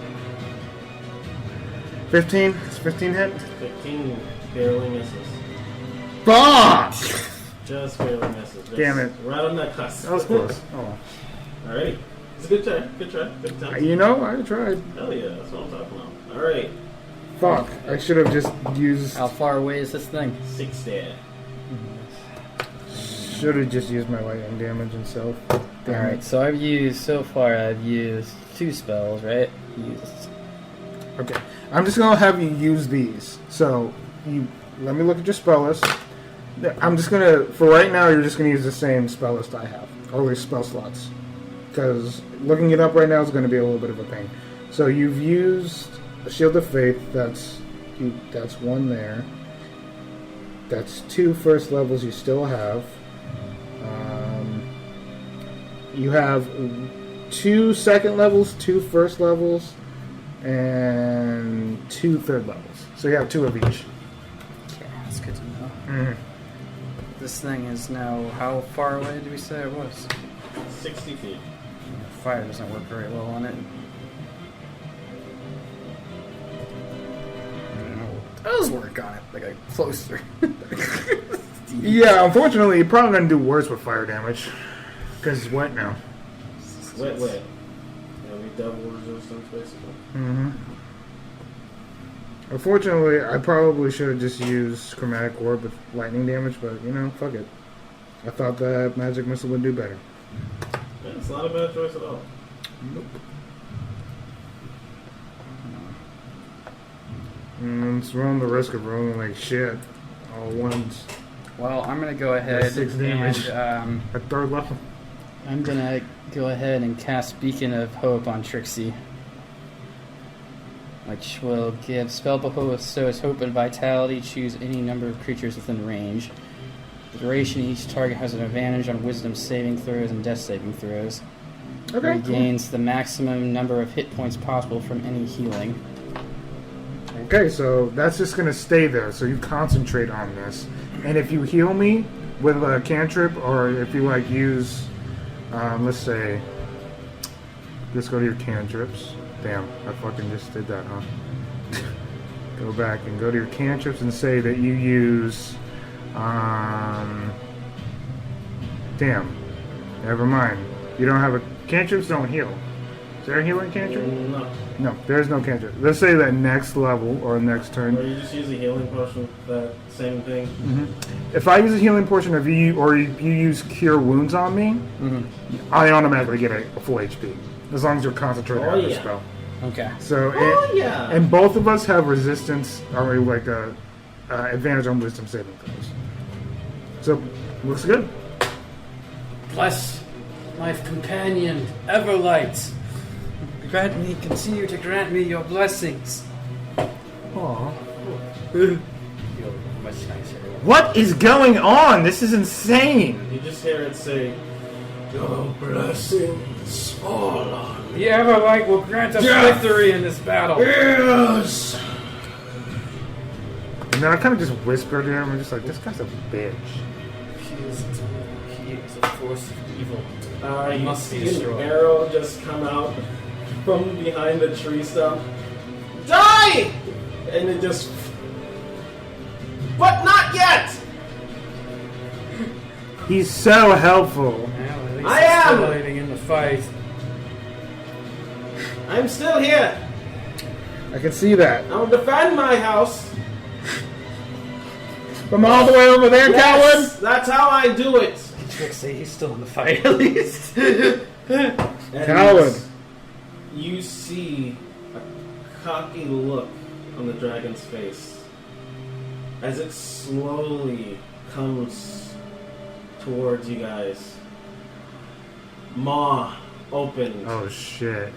15? It's 15 hit? 15 barely misses. Fuck! Just barely misses. Just Damn it. Right on that cusp. That was close. Oh well. Alrighty. It's a good try. Good try. Good attempt. You know, I tried. Hell yeah, that's what I'm talking about. Alright. Fuck. I should have just used. How far away is this thing? 60. Should have just used my lightning damage and self. Alright, so I've used 2 spells, right? Okay. I'm just gonna have you use these. So you let me look at your spell list. I'm just gonna, for right now, you're just gonna use the same spell list I have, or at least spell slots, because looking it up right now is gonna be a little bit of a pain. So you've used a Shield of Faith. That's 1 there. That's 2 first levels you still have. You have 2 second levels, 2 first levels, and 2 third levels. So you have 2 of each. Okay, that's good to know. Mm-hmm. This thing is now, how far away did we say it was? 60 feet. Fire doesn't work very well on it. It does work on it, like a closer. Yeah, unfortunately, you're probably going to do worse with fire damage. Because it's wet now. Wet. Yeah, we double resistance basically. Mm-hmm. Unfortunately, I probably should have just used Chromatic Orb with lightning damage, but, you know, fuck it. I thought that Magic Missile would do better. Yeah, it's not a bad choice at all. Nope. It's running the risk of rolling like shit. All ones. Well, I'm gonna go ahead 6 damage. and At 3rd level. I'm gonna go ahead and cast Beacon of Hope on Trixie, which will give spell bestows hope and vitality. Choose any number of creatures within range. The duration, each target has an advantage on Wisdom saving throws and Death saving throws. Okay. Regains the maximum number of hit points possible from any healing. Okay, so that's just going to stay there, so you concentrate on this. And if you heal me with a cantrip, or if you, like, use, let's say, let's go to your cantrips. Damn, I fucking just did that, huh? Go back and go to your cantrips and say that you use, damn, never mind. You don't have a, cantrips don't heal. Is there a healing cantrip? No. No, there's no cantrip. Let's say that next level or next turn. Or you just use a healing potion, that same thing. If I use a healing portion of you, or you use Cure Wounds on me, I automatically get a full HP. As long as you're concentrating on the spell. Okay. So, yeah. and both of us have resistance, or like a advantage on Wisdom saving throws. So, looks good. Bless my companion, Everlight. Continue to grant me your blessings. Aww. You're much nicer. What is going on? This is insane. You just hear it say, "Your blessings fall on me." The Everlight will grant us victory in this battle. Yes! And then I kind of just whispered to him, I'm just like, this guy's a bitch. He is a force of evil. You Must be see an destroyed. arrow just come out from behind the tree stump. Die! And it just... But not yet! He's so helpful. Well, at least I he's am! still living in the fight. I'm still here. I can see that. I'll defend my house. From all the way over there, Yes, coward! that's how I do it. Trixie, he's still in the fight at least. And Coward. You see a cocky look on the dragon's face as it slowly comes towards you guys. Maw opened. Oh shit.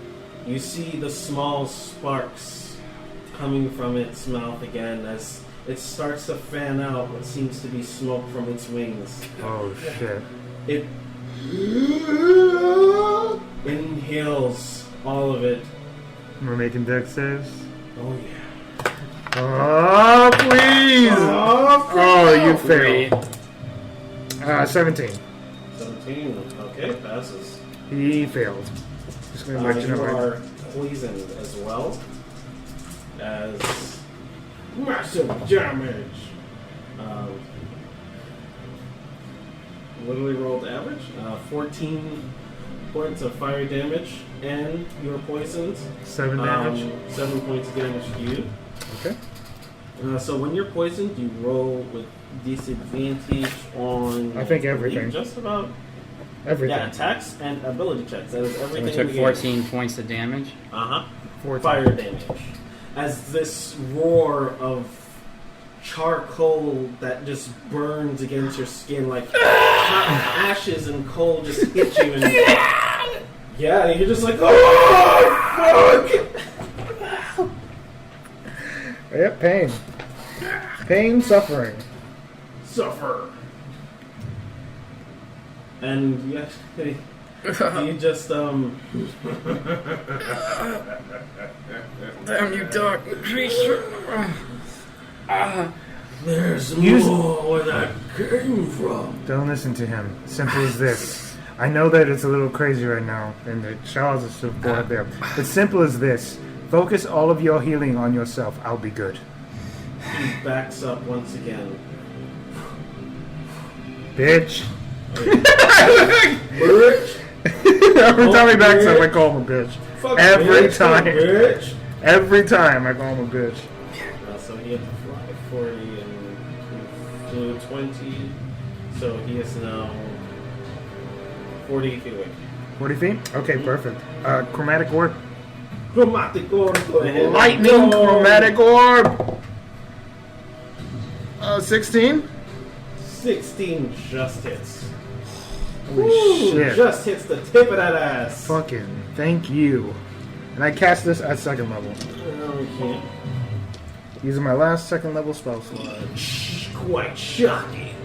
You see the small sparks coming from its mouth again as it starts to fan out what seems to be smoke from its wings. Oh shit. It inhales all of it. We're making dex saves. Oh yeah. Oh please! Oh, you Three. failed. 17. 17. Okay, passes. He failed. Just gonna let you You know. are poisoned as well as massive damage. What do we roll average? 14 points of fire damage, and you're poisoned. 7 damage. 7 points of damage to you. Okay. So when you're poisoned, you roll with disadvantage on. I think everything. Just about. Everything. Yeah, attacks and ability checks. That is So everything. we took 14 points of damage. Uh huh. 14. Fire damage. As this roar of charcoal that just burns against your skin like hot ashes and coal just hit you and yeah, you're just like, oh fuck! Yep, pain. Pain, suffering. Suffer. And you actually, you just Damn you, dog creature! there's Use- more where that came from. Don't listen to him. Simple as this. I know that it's a little crazy right now, and the Charles is so bored there. It's simple as this. Focus all of your healing on yourself. I'll be good. He backs up once again. Bitch. Bitch. Every time he backs up, I call him a bitch. Fuck Every bitch, time. fuck bitch. Every time I call him a bitch. So he had to fly 40 and 20. So he is now 40 feet away. 40 feet? Okay, perfect. Chromatic orb. Chromatic orb. Go ahead. Lightning Go. chromatic orb. 16? 16 just hits. Holy Woo, shit. just hits the tip of that ass. Fucking thank you. And I cast this at 2nd level. No, we can't. Using my last 2nd level spell slot. Quite shocking.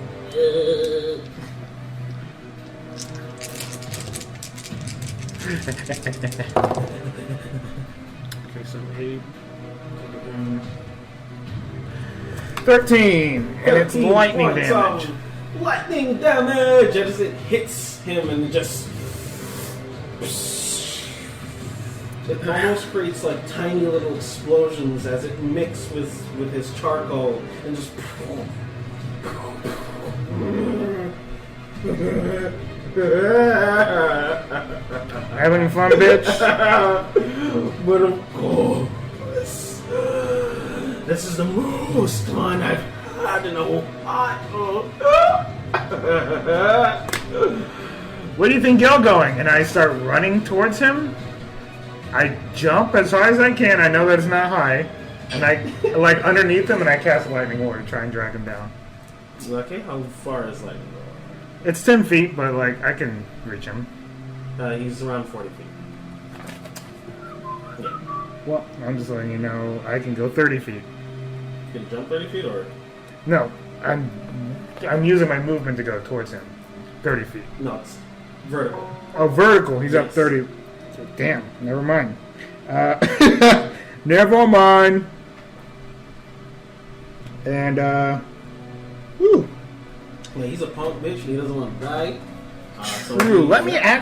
Okay, so 8. 13! And it's 13 lightning points damage. of Lightning damage as it hits him and just. It almost creates like tiny little explosions as it mixes with his charcoal and just. Having fun, bitch? But of course, this is the most fun I've had in a while. Where do you think you're going? And I start running towards him. I jump as high as I can. I know that it's not high. And I, like, underneath him, and I cast Lightning Orb to try and drag him down. Okay, how far is lightning? It's 10 feet, but, like, I can reach him. He's around 40 feet. Yeah. Well, I'm just letting you know I can go 30 feet. You can jump 30 feet or? No, I'm using my movement to go towards him. 30 feet. No, it's vertical. Oh, vertical. He's up Yes. 30. Damn, never mind. Never mind. And, whew. Yeah, he's a punk bitch and he doesn't want to die. So True. he- Let me look at the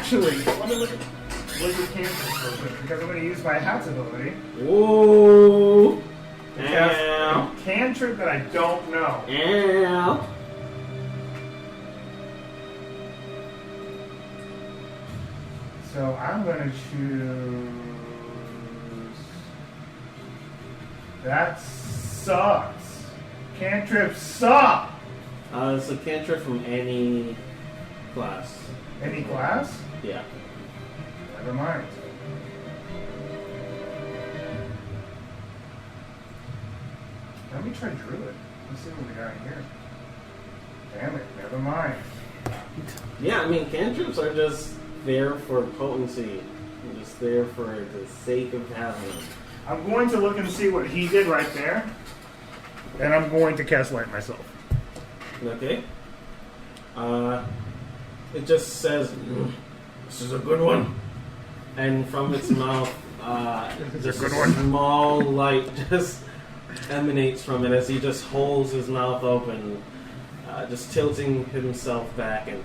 cantrip real quick, because I'm going to use my hat's ability. Whoa! Cast Ow! a cantrip that I don't know. Ow! So I'm going to choose. That sucks. Cantrips suck. It's a cantrip from any class. Any class? Yeah. Never mind. Let me try Druid. Let's see what we got here. Damn it, never mind. Yeah, I mean, cantrips are just there for potency. They're just there for the sake of having them. I'm going to look and see what he did right there. And I'm going to cast light myself. Okay. It just says, "This is a good one," and from its mouth, This is just a good one. small light just emanates from it as he just holds his mouth open, just tilting himself back and.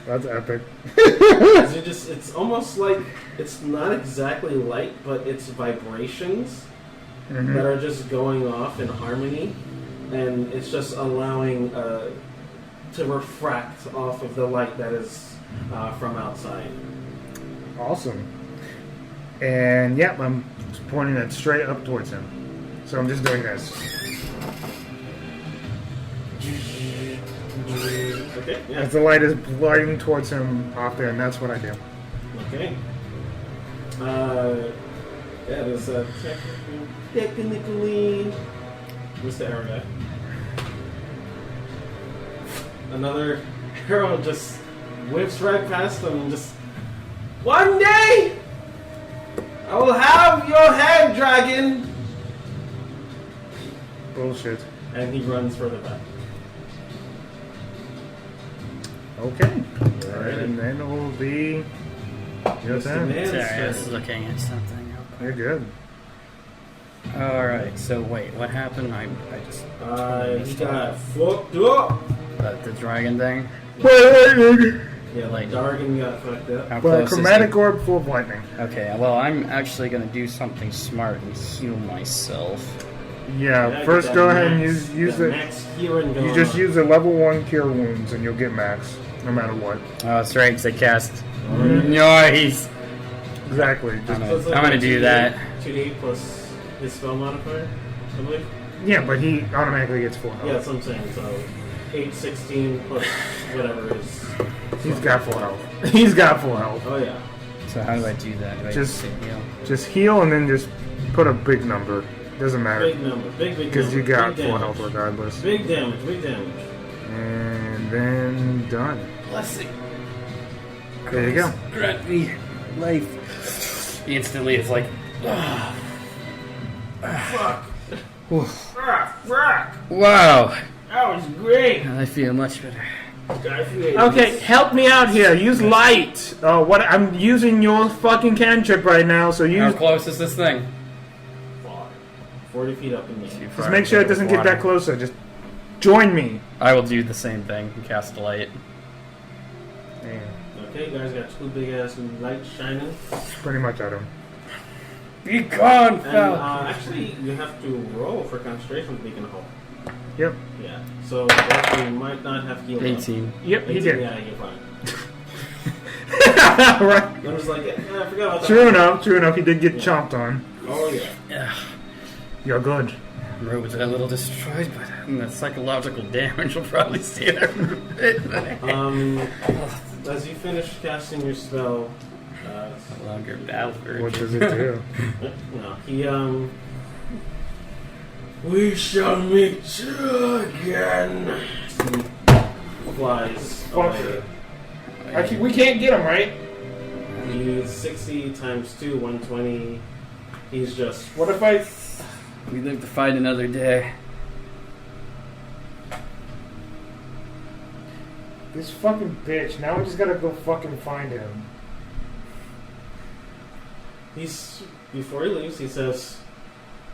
That's epic. As you it's almost like it's not exactly light, but it's vibrations that are just going off in harmony, and it's just allowing to refract off of the light that is from outside. Awesome. And yep, I'm just pointing it straight up towards him. So I'm just doing this. Okay. Yeah. As the light is lighting towards him off there, and that's what I do. Okay. Yeah, there's technically Mr. Arrow guy. Another arrow just whips right past him and just. One day, I will have your head, dragon. Bullshit. And he runs further back. Okay. And then it will be your Mr. turn. Man's Sorry, I was turn. looking at something. You're good. Alright, so wait, what happened? I just. He got fucked up. The dragon thing? Yeah, Lightning. Dargan got fucked up. How But a close is chromatic orb full of lightning. it? Okay, well, I'm actually gonna do something smart and heal myself. Yeah, first go ahead and use the it. max healing You going just on. use the level 1 cure wounds and you'll get max, no matter what. Oh, that's right, 'cause I cast. Nice! Exactly. I'm Just, gonna, I'm gonna do that. 2d plus his spell modifier, I believe. yeah, but he automatically gets full health. Yeah, that's what I'm saying. So 8, 16 plus whatever is. He's got full health. He's got full health. Oh yeah. So how do I do that? Do I Just- heal? Just heal and then just put a big number. Doesn't matter. Big number. Big Because number. you got big full damage. health regardless. Big damage. Big damage. And then done. Blessing. There you go. Grant me life. Instantly, it's like. Fuck. Ah, Fuck. Wow! That was great. I feel much better. Okay, help me out here. Use light. Oh, what? I'm using your fucking cantrip right now, so How use. close is this thing? 40 feet up in the air. Just make sure it doesn't get that closer. Just join me. I will do the same thing and cast light. Okay, you guys got two big ass lights shining. Pretty much at him. Be gone, And actually, you have to roll for concentration to become whole. Yep. Yeah. So actually, you might not have healed. 18. Yep, he 18, did. Yeah, you're fine. Right. I was like, yeah, I forgot about that. True enough, he did get chomped on. Oh yeah. Yeah. You're good. Roads are a little destroyed, but the psychological damage will probably stay there for a bit. As you finish casting your spell, No longer battle for What does it do? no, he we shall meet again. He flies away. We can't get him, right? He's 60 times 2, 120. He's just. What if I... We live to fight another day. This fucking bitch. Now we just gotta go fucking find him. Before he leaves, he says,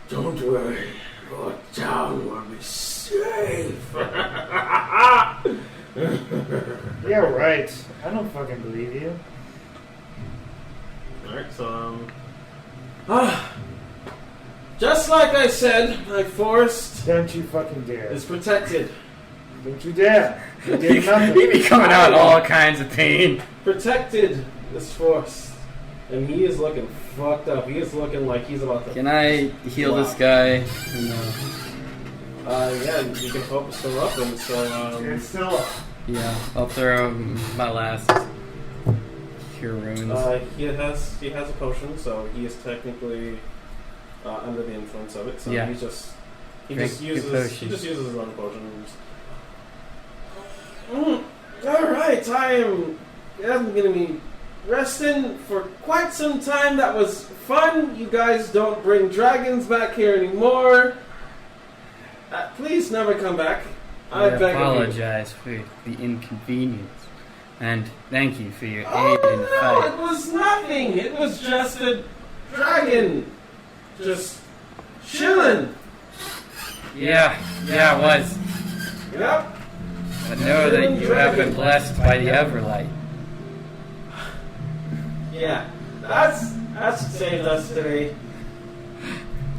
"Don't worry, your town will be safe." Yeah, right. I don't fucking believe you. Alright, so, just like I said, my forest Don't you fucking dare. is protected. Don't you dare. You He did nothing. be coming out in all kinds of pain. Protected, this forest. And he is looking fucked up. He is looking like he's about to... Can I heal Wow. this guy? No. yeah, you can focus the weapon, so, It's still up. Yeah, I'll throw my last cure wounds. he has a potion, so he is technically under the influence of it. So Yeah. he just Drink your uses potion. his own potion. All right, I'm gonna be resting for quite some time. That was fun. You guys don't bring dragons back here anymore. Please never come back. I beg of you. apologize for the inconvenience. And thank you for your Oh aid in the no, fight. it was nothing. It was just a dragon. Just chilling. Yeah, it was. Yep. But know that you have been blessed by the Everlight. Yeah. That's what saved us today.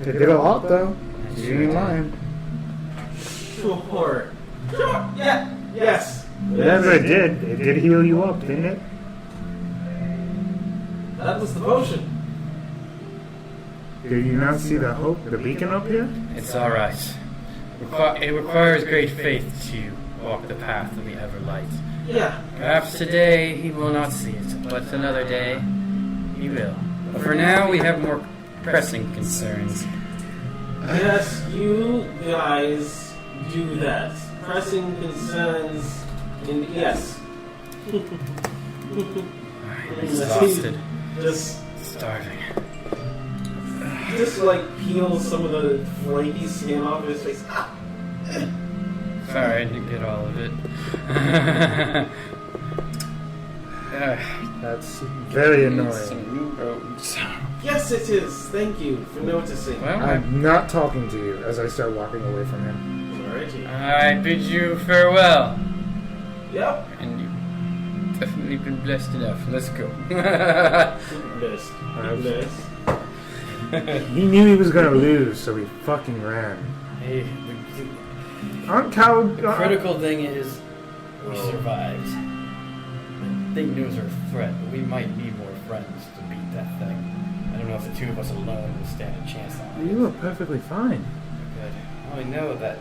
They did a lot, though. Sure You ain't lying. Sure. Yeah. Yes. Whatever it did heal you up, didn't it? That was the potion. Did you not see the beacon up here? It's alright. It requires great faith to walk the path of the Everlight. Yeah. Perhaps today he will not see it, but another day he will. But for now, we have more pressing concerns. Yes, you guys do that. Pressing concerns. Yes. I'm exhausted. Just Starving. like peel some of the flaky skin off his face. Ah. Sorry, I didn't get all of it. That's very Need annoying. some new robes. Yes, it is. Thank you for noticing. Well, I'm not talking to you as I start walking away from him. Alrighty. I bid you farewell. Yep. And you've definitely been blessed enough. Let's go. Blessed. Blessed. He knew he was gonna lose, so he fucking ran. Hey, Aren't coward? the critical thing is we survived. I think news are a threat, but we might need more friends to beat that thing. I don't know if the two of us alone will stand a chance on it. You were perfectly fine. Good. Well, I know that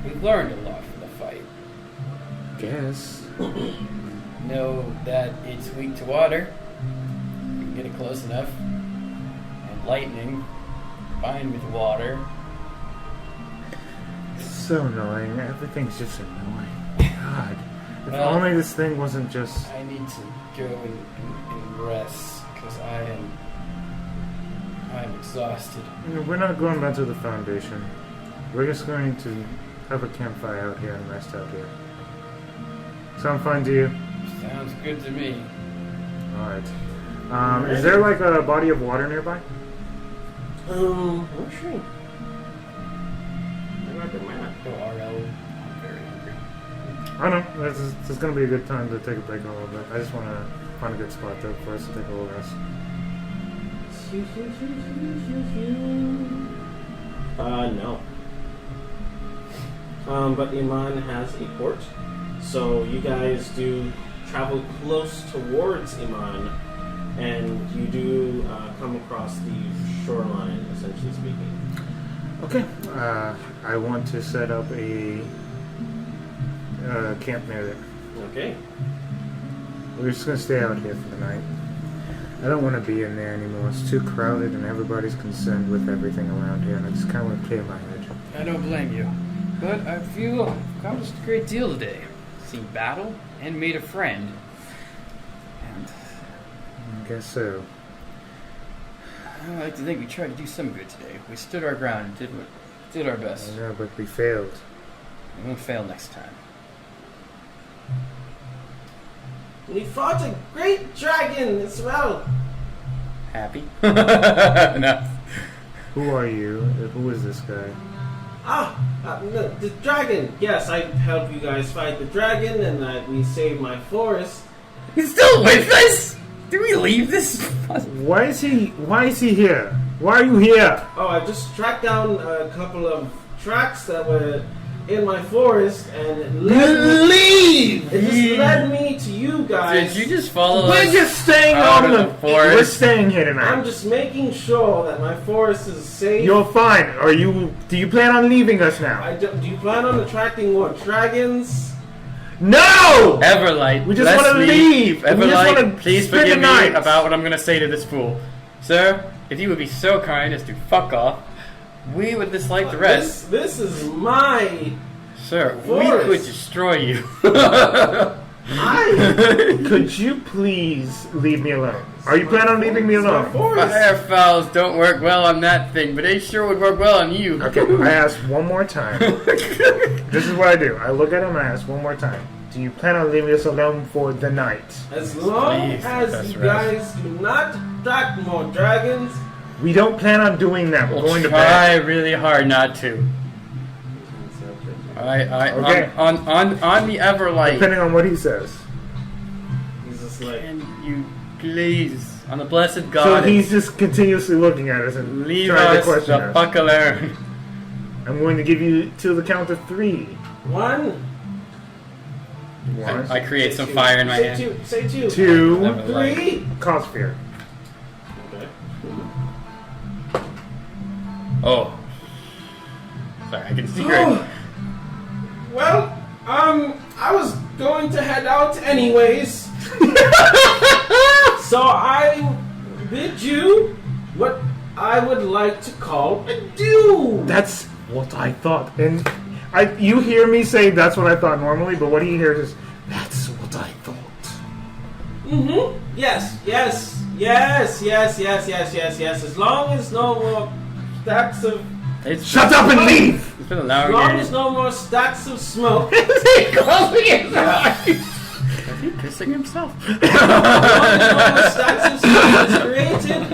we learned a lot from the fight. Guess. Know that it's weak to water. You can get it close enough. And lightning, combined with water. So annoying. Everything's just annoying. God. If Well, only this thing wasn't just. I need to go and rest because I'm exhausted. We're not going back to the foundation. We're just going to have a campfire out here and rest out here. Sound fine to you? Sounds good to me. Alright. Is there like a body of water nearby? Not sure. I got the map. Oh, RL. I'm very hungry. I know. This is going to be a good time to take a break a little bit. I just want to find a good spot though for us to take a little rest. No. But Iman has a port, so you guys do travel close towards Iman, and you do come across the shoreline, essentially speaking. Okay. I want to set up a camp near there. Okay. We're just going to stay out here for the night. I don't want to be in there anymore. It's too crowded and everybody's concerned with everything around here, and I just kind of want to clear my head. I don't blame you. But I feel I've accomplished a great deal today. Seen battle and made a friend. And I guess so. I like to think we tried to do some good today. We stood our ground and did our best. I know, but we failed. We won't fail next time. We fought a great dragon as well. Happy? Enough. Who are you? Who is this guy? No, the dragon. Yes, I helped you guys fight the dragon, and we saved my forest. He's still with us? Did we leave this? Why is he here? Why are you here? Oh, I just tracked down a couple of tracks that were in my forest, and it just led me to you guys. Did you just follow We're us just staying out on of the the forest? We're staying here tonight. I'm just making sure that my forest is safe. You're fine. Do you plan on leaving us now? Do you plan on attracting more dragons? No! Everlight, We just let's wanna leave. We just Everlight, wanna please spend forgive the me night. about what I'm going to say to this fool. Sir, if you would be so kind as to fuck off, we would dislike the rest. This is my... Sir, Forest. we could destroy you. Could you please leave me alone? Are you planning on leaving me alone? Firefowls don't work well on that thing, but they sure would work well on you. Okay, I ask one more time. This is what I do. I look at him and I ask one more time. Do you plan on leaving us alone for the night? As long Please, as you guys do not attract more dragons. We don't plan on doing that. We're We'll going to try bed. really hard not to. Okay. On the Everlight. Depending on what he says. He's just like, Can you please, on the blessed So God, he's just continuously looking at us and leave trying to us question the us. fuck alone. I'm going to give you till the count of 3. 1. One, I create some fire in my Say hand. 2. Say 2. 2, Everlight. 3. cause fear. Okay. Oh. Sorry, I can see right. Well, I was going to head out anyways. So I bid you what I would like to call adieu. That's what I thought. And you hear me say that's what I thought normally, but what he hears is that's what I thought. Mm-hmm. Yes. As long as no more stacks of Shut up and leave! It's been an as hour long again. as no more stacks of smoke. Is he kissing himself? Stacks of smoke is created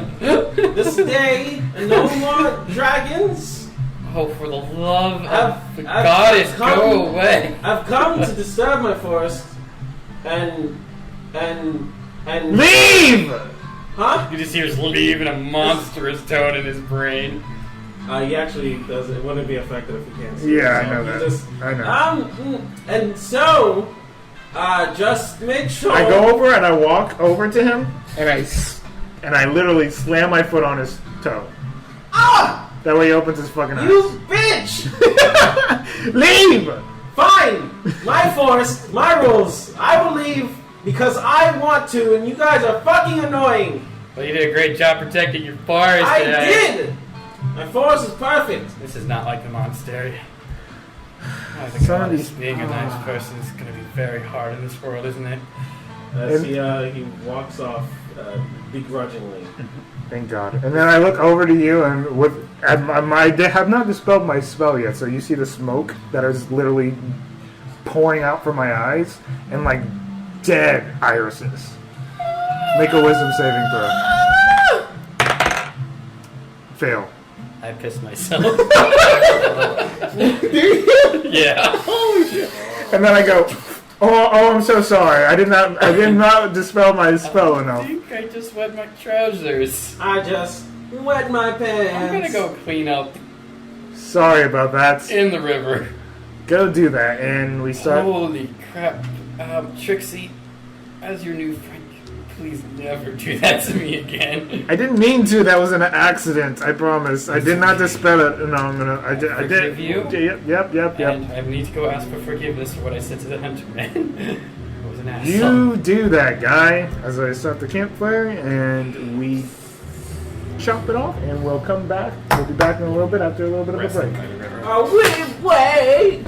this day, and no more dragons. Oh, for the love of I've the goddess, come- go away. I've come to disturb my forest, and Leave! huh? You just hear his leave in a monstrous tone in his brain. He actually does. It wouldn't be effective if you can't see. Yeah, it, I know he that. just- I know. And so, just make sure. I go over and I walk over to him and I literally slam my foot on his toe. Ah! That way he opens his fucking eyes. You bitch! Leave! Fine! My forest, my rules. I will leave because I want to, and you guys are fucking annoying. Well, you did a great job protecting your forest I today. did! My forest is perfect. This is not like the monastery. I think Some of honest, these- being a nice person is going to be very hard in this world, isn't it? As he walks off begrudgingly. Thank God. And then I look over to you and I have not dispelled my spell yet, so you see the smoke that is literally pouring out from my eyes and like dead irises. Make a wisdom saving throw. Fail. I pissed myself. Do you? Yeah. And then I go, oh, I'm so sorry. I did not dispel my spell I enough. think I just wet my trousers. I just wet my pants. I'm gonna go clean up Sorry about that. in the river. Go do that, and we start. Holy crap. Trixie, as your new friend, please never do that to me again. I didn't mean to. That was an accident. I promise. I did not dispel it. No, I'm gonna. I did. Forgive you? Yep. And I need to go ask for forgiveness for what I said to the hunter man. I was an asshole. You do that, guy. As I start the campfire, and we chop it off, and we'll come back. We'll be back in a little bit after a little bit of a break. Oh, wait!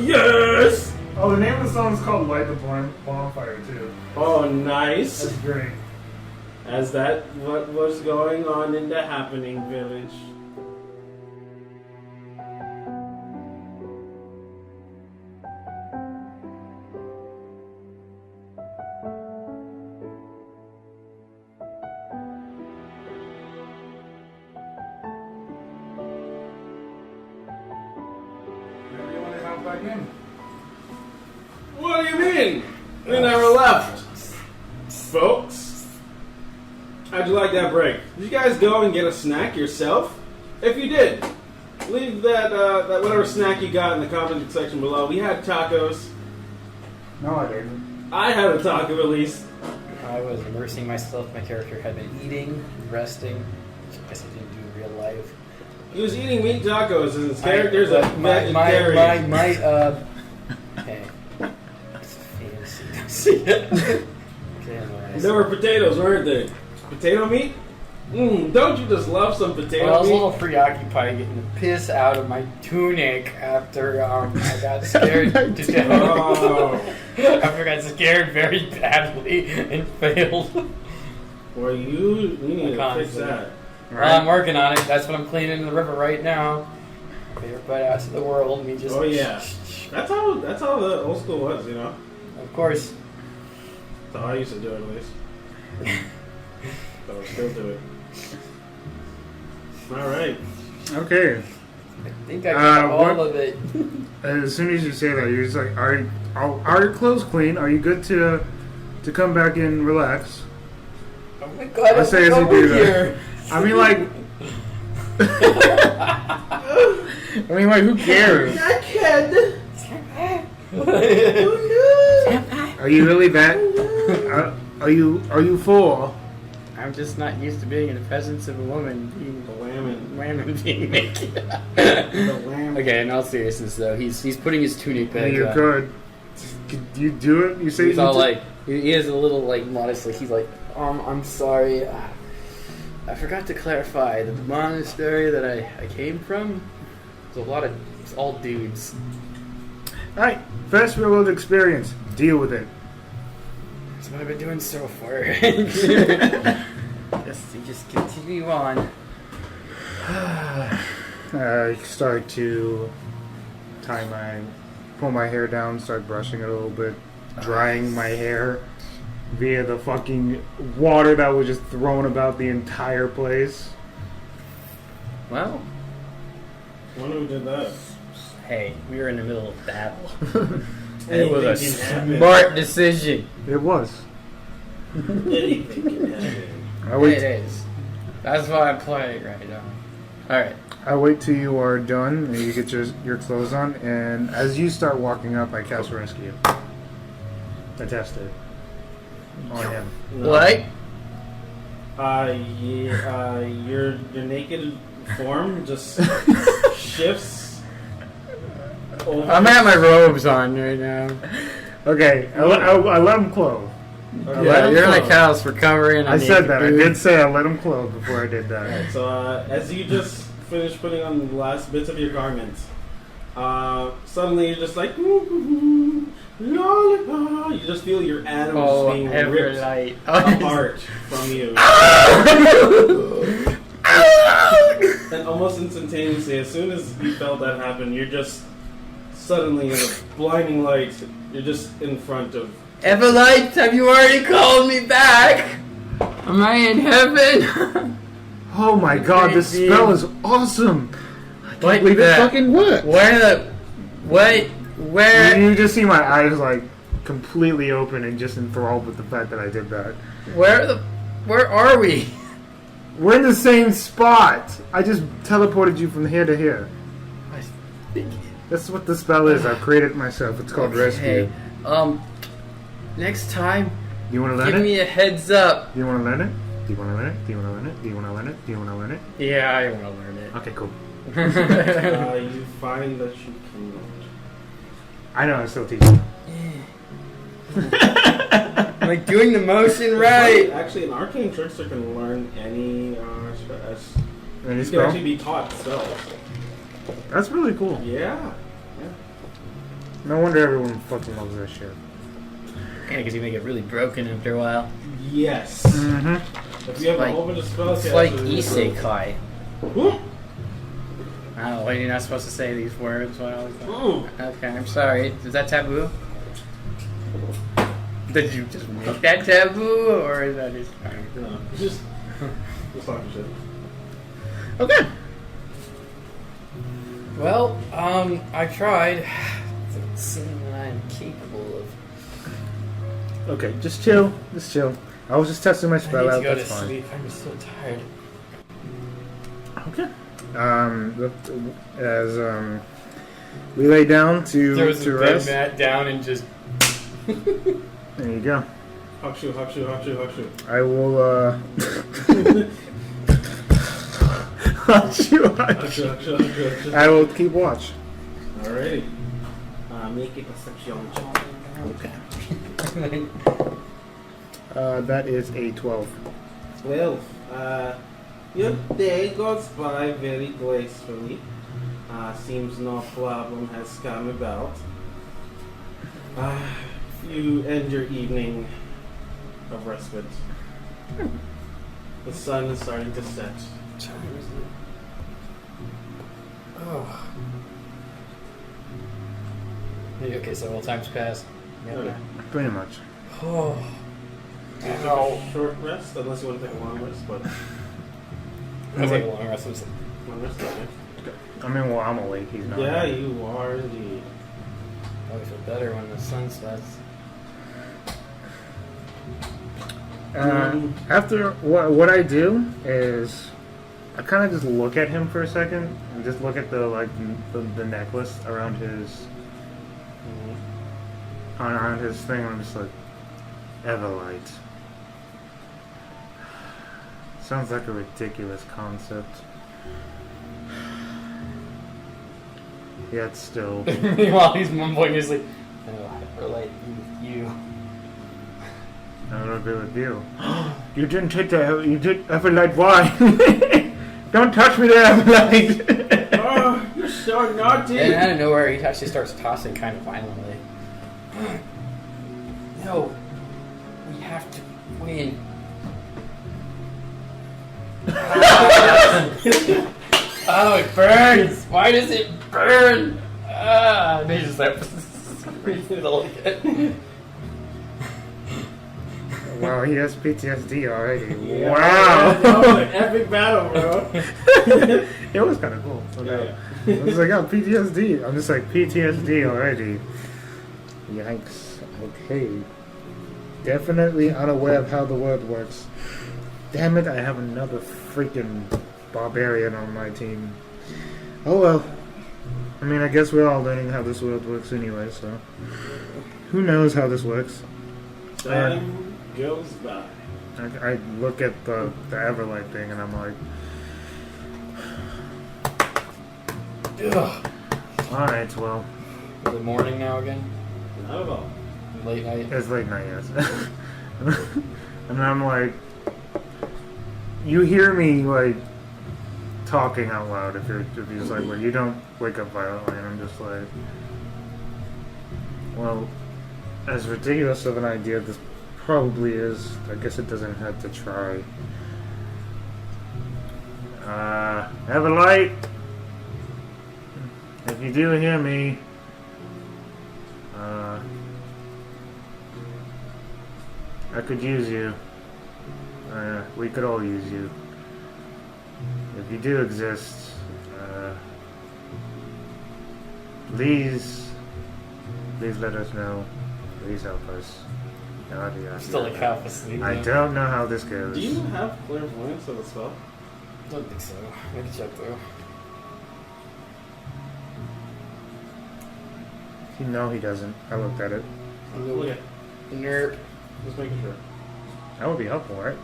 Yes! Oh, the name of the song is called "Light the Bonfire" too. Oh, nice. That's great. As that what was going on in the happening village. Maybe you want to hop back in. What do you mean? We never left. Folks, how'd you like that break? Did you guys go and get a snack yourself? If you did, leave that whatever snack you got in the comment section below. We had tacos. No, I didn't. I had a taco at least. I was immersing myself. My character had been eating, resting, which I guess I didn't do in real life. He was eating meat tacos and his character's a my vegetarian. hey, it's fancy. Okay, anyways. There were potatoes, weren't there? Potato meat? Don't you just love some potato Well, I was a meat? little preoccupied getting the piss out of my tunic after I got scared to death. Oh. After I got scared very badly and failed. Well, you need to fix Constantly. that. Well, I'm working on it. That's what I'm cleaning in the river right now. Favorite butt out to the world. Me just. Oh yeah, that's how the old school was, you know. Of course. That's how I used to do it, at least. But I'll still do it. All right. Okay. I think I got all what- of it. As soon as you say that, you're just like, are your clothes clean? Are you good to come back and relax? Oh my god! I say as you over do that. here. I mean, like, who cares? I can. Are you really that? Are you full? I'm just not used to being in the presence of a woman being The whammon. being naked. The wham. Okay, in all seriousness though, he's putting his tunic back You're on. good. Could you do it? You say He's you all do- like, he is a little like modestly. He's like, I'm sorry. I forgot to clarify the monastery that I came from. There's a lot of it's all dudes. All right, first real world experience. Deal with it. That's what I've been doing so far. just continue on. I start to pull my hair down, start brushing it a little bit, drying my hair via the fucking water that was just thrown about the entire place. Well, Wonder who did that. hey, we were in the middle of battle. And it was a Anything can happen. smart decision. It was. Anything can happen. I wait. It is. That's why I'm playing right now. Alright. I wait till you are done and you get your clothes on, and as you start walking up, I cast rescue. I test it on him. No. What? Your naked form just shifts over. I'm at my robes on right now. Okay, I let him clothe. Okay. let Yeah, him you're my clothe. cows for covering. I said that. I did say I let him clothe before I did that. Alright, so as you just finish putting on the last bits of your garment, suddenly you're just like, lollipop. You just feel your atoms being ripped Everlight. apart from you. And almost instantaneously, as soon as you felt that happen, you're just suddenly in a blinding light. You're just in front of. Everlight, have you already called me back? Am I in heaven? Oh my god, this Crazy. spell is awesome! I What can't believe it the- fucking worked! Where, You just see my eyes like completely open and just enthralled with the fact that I did that. where are we? We're in the same spot! I just teleported you from here to here. That's what the spell is. I've created it myself. It's called Rescue. Next time, Do you want to learn give it? me a heads up. Do you want to learn it? Do you want to learn it? Do you want to learn it? Do you want to learn it? Do you want to learn it? Yeah, I want to learn it. Okay, cool. You find that you cannot. I know, I still teach you. I'm like doing the motion right. Actually, an arcane trickster can learn any Any you can spell? actually be taught spells. That's really cool. Yeah. No wonder everyone fucking loves that shit. Yeah, because you make it really broken after a while. Yes. Mm-hmm. If you have like- a whole bunch of spells, It's you like actually- isekai. Ooh. Oh, wait, you're not supposed to say these words. Well, Ooh. okay, I'm sorry. Is that taboo? Did you just make that taboo, or is that just... No, just talking shit. Okay. Well, I tried. It seems that I'm capable of... Okay, just chill. Just chill. I was just testing my I spell need to out. go That's to fine. sleep. I'm so tired. Okay. As we lay down to Throws the bed rest. mat down and just... There you go. Hakshu, hakshu, hakshu, hakshu. I will. Hakshu, hakshu, hakshu. I will keep watch. Alrighty. Make a perception check. That is a 12. 12. Your day goes by very gracefully. Seems no problem has come about. You end your evening of respite. The sun is starting to set. Oh. Okay, several times passed. Okay. Pretty much. Oh. You took a short rest, unless you want to take a long rest, but I'll take a long rest. long rest, okay. I mean, well, I'm awake. He's not. Yeah, you are indeed. Always feel better when the sun sets. After what I do is I kind of just look at him for a second and just look at the necklace around his around his thing. And I'm just like, Everlight. Sounds like a ridiculous concept. Yet still. Meanwhile, he's mumbling. He's like, "Oh, Everlight, you." I don't agree with you. You didn't take the. You did Everlight. Why? Don't touch me there, Everlight. Oh, you're so naughty. And out of nowhere, he actually starts tossing kind of violently. No, we have to win. Oh, it burns! Why does it burn? And he just like breathes all again. Wow, he has PTSD already. Yeah, Wow. that was an epic battle, bro. It was kind of cool. Okay. I was like, oh, PTSD. I'm just like, PTSD already. Yikes. Okay. Definitely unaware of how the world works. Damn it, I have another freaking barbarian on my team. Oh well. I mean, I guess we're all learning how this world works anyway, so. Who knows how this works? Time goes by. I look at the Everlight thing and I'm like, Ugh. alright, well, Is it morning now again? Not at all. Late night? it's late night, yes. And I'm like, you hear me, like, talking out loud if you're just like, well, you don't wake up violently, and I'm just like, well, as ridiculous of an idea this probably is, I guess it doesn't hurt to try. Everlight, if you do hear me, I could use you. We could all use you. If you do exist, please let us know. Please help us. Yada, yada, Still like yada. half asleep. I don't know how this goes. Do you have clairvoyance of a spell? Don't think so. I can check though. No, he doesn't. I looked at it. Okay, Nerd. just making sure. That would be helpful, right?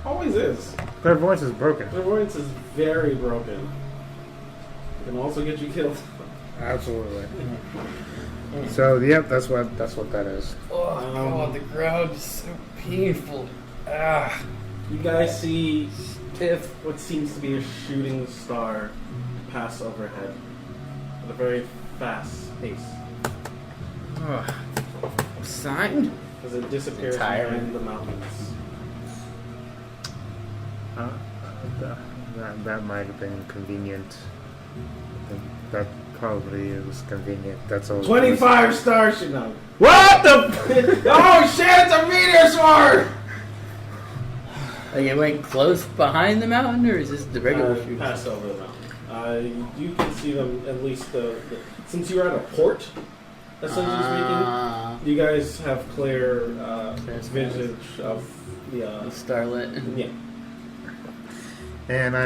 Always is. Clairvoyance is broken. Clairvoyance is very broken. It can also get you killed. Absolutely. So, yep, that's what that is. Oh god, the ground is so painful. Ah. You guys see if what seems to be a shooting star pass overhead at a very fast pace Sign? as it disappears Tired. behind the mountains. That might have been convenient. That probably is convenient. That's all. 25 stars, you know. What the? Oh shit, it's a meteor swarm! Like it went close behind the mountain, or is this the regular shooting? Pass over the mountain. You can see them at least since you're at a port, essentially speaking. You guys have clear visage of the Starlit. yeah. And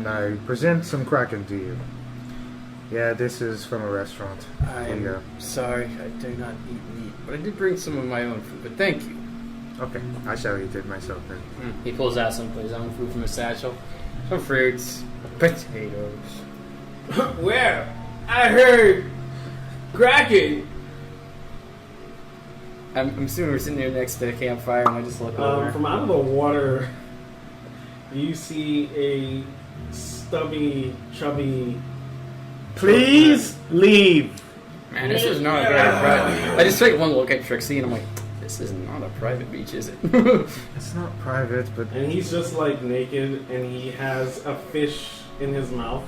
I present some kraken to you. Yeah, this is from a restaurant. Here you go. I'm sorry, I do not eat meat, but I did bring some of my own food. But thank you. Okay, I shall eat it myself then. He pulls out some of his own food from his satchel. Some fruits, potatoes. Well, I heard Kraken. I'm assuming we're sitting there next to the campfire, and I just look over. From out of the water, You see a stubby, chubby. Please leave. Man, this is not a very private. I just take one look at Trixie and I'm like, this is not a private beach, is it? It's not private, but And he's just like naked, and he has a fish in his mouth.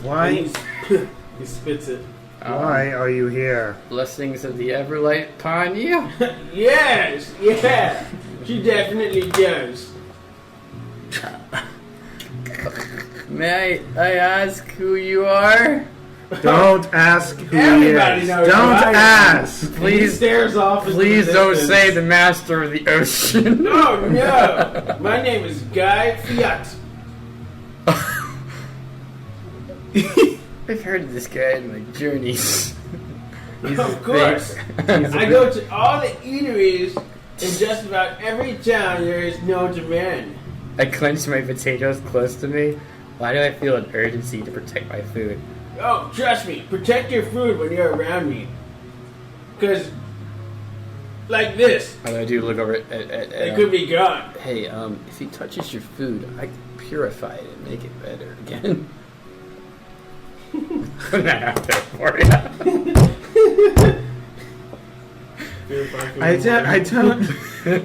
why? And he spits it. Why are you here? Blessings of the Everlight upon you. Yes, yeah. She definitely does. May I ask who you are? Don't ask who he Everybody is. knows Don't who I am. ask. And he Please, stares off. into please the don't distance. say the master of the ocean. Oh no! My name is Guy Fiat. I've heard of this guy in my journeys. He's Of course. I go to all the eateries in just about every town there is known to man. I clench my potatoes close to me. Why do I feel an urgency to protect my food? Oh, trust me, protect your food when you're around me. Because, like this, How do I do look over at it could be gone. Hey, if he touches your food, I can purify it and make it better again. Put that out there for you.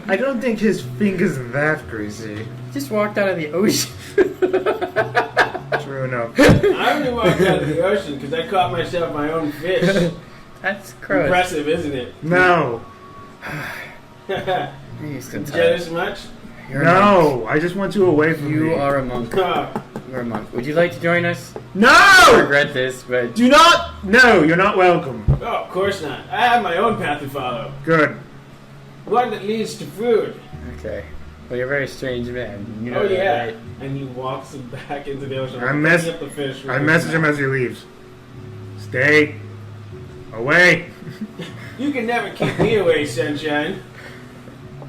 I don't think his finger's that greasy. Just walked out of the ocean. True enough. I only walked out of the ocean because I caught myself my own fish. That's gross. Impressive, isn't it? No. He's content. Jealous much? You're a monk. No. I just want you away from me. You are a monk. Oh, You're a monk. Would you like to join us? I No! regret this, but Do not. No, you're not welcome. of course not. I have my own path to follow. Good. One that leads to food. okay. Well, you're a very strange man. You know Oh, that, yeah. right? And he walks back into the ocean. I mess- picking up the fish. I message him as he leaves. Stay away. You can never keep me away, sunshine.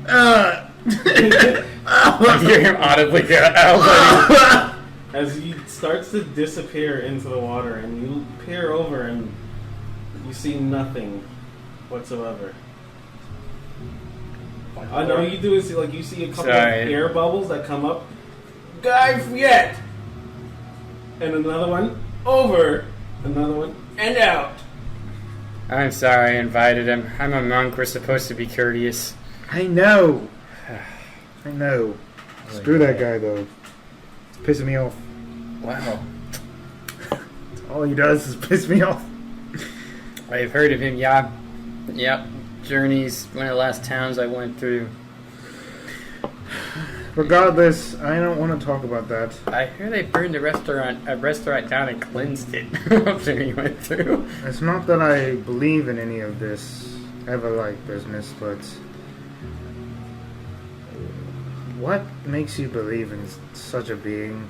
Uh. I hear him audibly go, "Ow, As he starts to disappear into the water, and you peer over, and you see nothing whatsoever. I know you do is you see a couple Sorry. of air bubbles that come up, Guy Fiat. and another one over, another one. And out. buddy?" I'm sorry I invited him. I'm a monk. We're supposed to be courteous. I know. I know. Screw that guy though. It's pissing me off. Wow. All he does is piss me off. I've heard of him, yeah. Yep. Journeys, one of the last towns I went through. Regardless, I don't want to talk about that. I hear they burned a restaurant down and cleansed it after he went through. It's not that I believe in any of this Everlight business, but what makes you believe in such a being?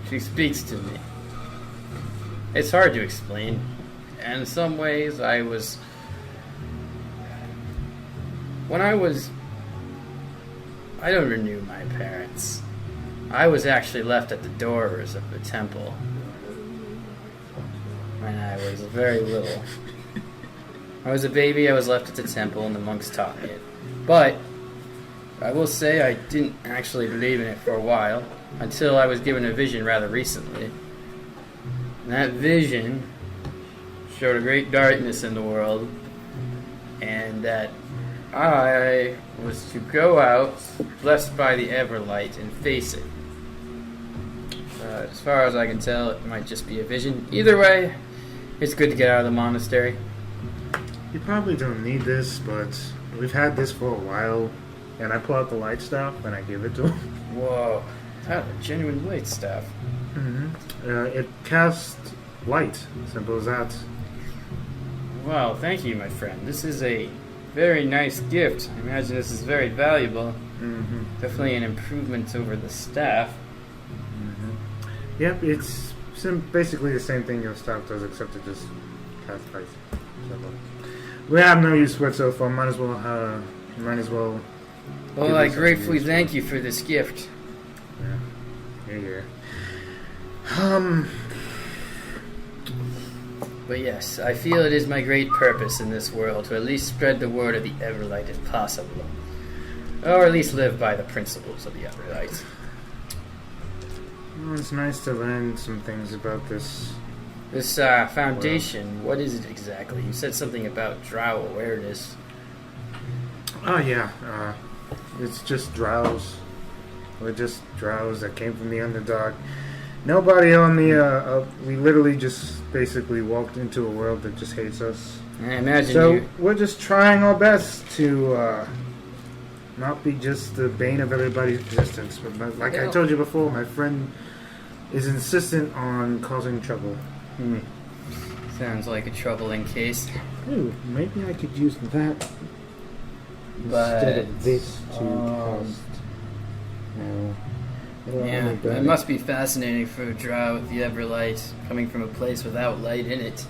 She speaks to me. It's hard to explain. In some ways, I never knew my parents. I was actually left at the doors of the temple when I was very little. I was a baby, I was left at the temple, and the monks taught me it. But I will say I didn't actually believe in it for a while, until I was given a vision rather recently. And that vision showed a great darkness in the world, and that I was to go out, blessed by the Everlight, and face it. As far as I can tell, it might just be a vision. Either way, it's good to get out of the monastery. You probably don't need this, but we've had this for a while. And I pull out the light staff and I give it to him. Whoa, that's a genuine light staff. It casts light. Simple as that. Well, thank you, my friend. This is a very nice gift. I imagine this is very valuable. Definitely an improvement over the staff. Yep, it's basically the same thing your staff does, except it just casts light. Simple. We have no use for it so far. Might as well. Well, I gratefully thank you for this gift. Yeah. But yes, I feel it is my great purpose in this world to at least spread the word of the Everlight if possible. Or at least live by the principles of the Everlight. Well, it's nice to learn some things about this. This foundation, what is it exactly? You said something about drow awareness. Oh yeah, it's just drows. We're just drows that came from the Underdark. Nobody on the, we literally just basically walked into a world that just hates us. I imagine So you... we're just trying our best to not be just the bane of everybody's existence. But like I told you before, my friend is insistent on causing trouble. Sounds like a troubling case. Ooh, maybe I could use that instead of this to cast. No. Yeah, it must be fascinating for a drow with the Everlight, coming from a place without light in it.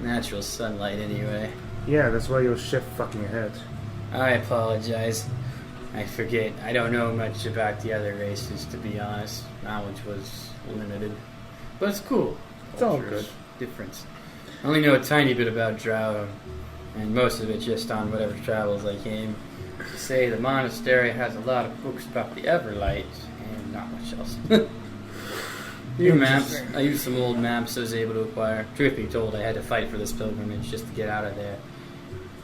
Natural sunlight, anyway. Yeah, that's why you'll shift fucking ahead. I apologize. I forget. I don't know much about the other races, to be honest. Knowledge was limited. But it's cool. It's all Culture's good. difference. I only know a tiny bit about drow, and most of it just on whatever travels I came. To say the monastery has a lot of books about the Everlight, and not much else. Few maps. I used some old maps I was able to acquire. Truth be told, I had to fight for this pilgrimage just to get out of there.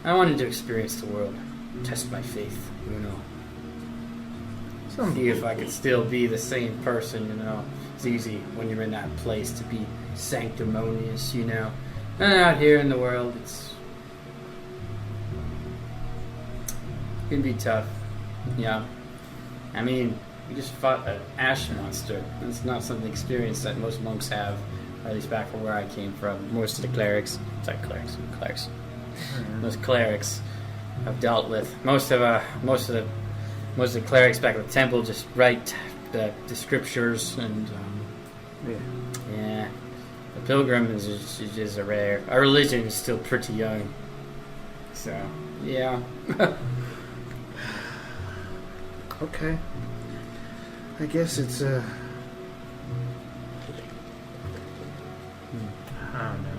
I wanted to experience the world, test my faith, you know. See if I could still be the same person, you know. It's easy when you're in that place to be sanctimonious, you know. And out here in the world, it can be tough. Yeah. I mean, we just fought an ash monster. It's not something experienced that most monks have, or at least back from where I came from. Most of the clerics, most clerics I've dealt with. Most of the clerics back at the temple just write the scriptures, and yeah, the pilgrim is just a rare. Our religion is still pretty young, so yeah. Okay. I guess it's I don't know.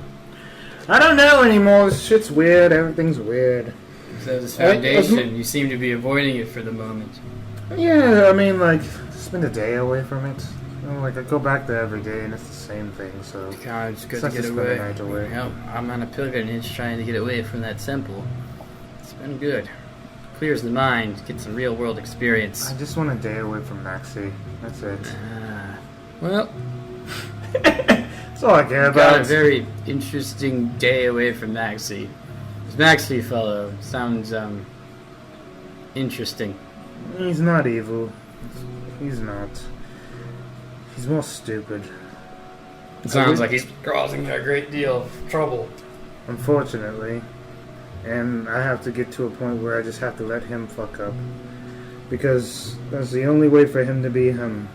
I don't know anymore. This shit's weird. Everything's weird. So this foundation, you seem to be avoiding it for the moment. Yeah, I mean, like, spend a day away from it. You know, like, I go back there every day and it's the same thing, so... God, it's good sucks to get spend the away. night away. Yep, I'm on a pilgrimage trying to get away from that temple. It's been good. Clears the mind, gets some real world experience. I just want a day away from Maxie. That's it. Well, That's all I care got a about. very interesting day away from Maxie. This Maxie fellow sounds interesting. He's not evil. He's not. He's more stupid. It sounds like he's causing a great deal of trouble. Unfortunately. And I have to get to a point where I just have to let him fuck up. Because that's the only way for him to be him.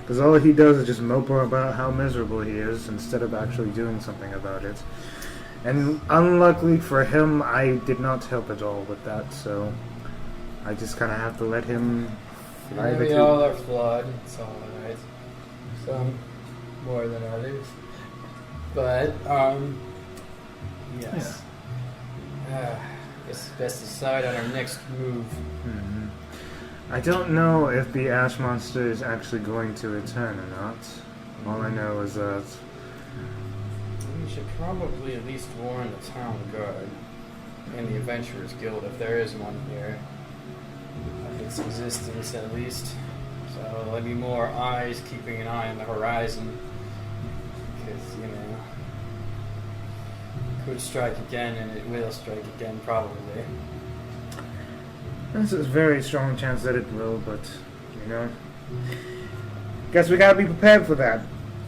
Because all he does is just mope about how miserable he is instead of actually doing something about it. And unluckily for him, I did not help at all with that, so I just kind of have to let him fly the We coop. all are flawed. It's all right. Some more than others. But, yes. Guess it's best to decide on our next move. Mhm. I don't know if the ash monster is actually going to return or not. All I know is that... We should probably at least warn the town guard and the Adventurers Guild, if there is one here, of its existence at least. So there'll be more eyes keeping an eye on the horizon. Because, you know, it could strike again, and it will strike again probably. There's a very strong chance that it will, but, you know... Guess we gotta be prepared for that.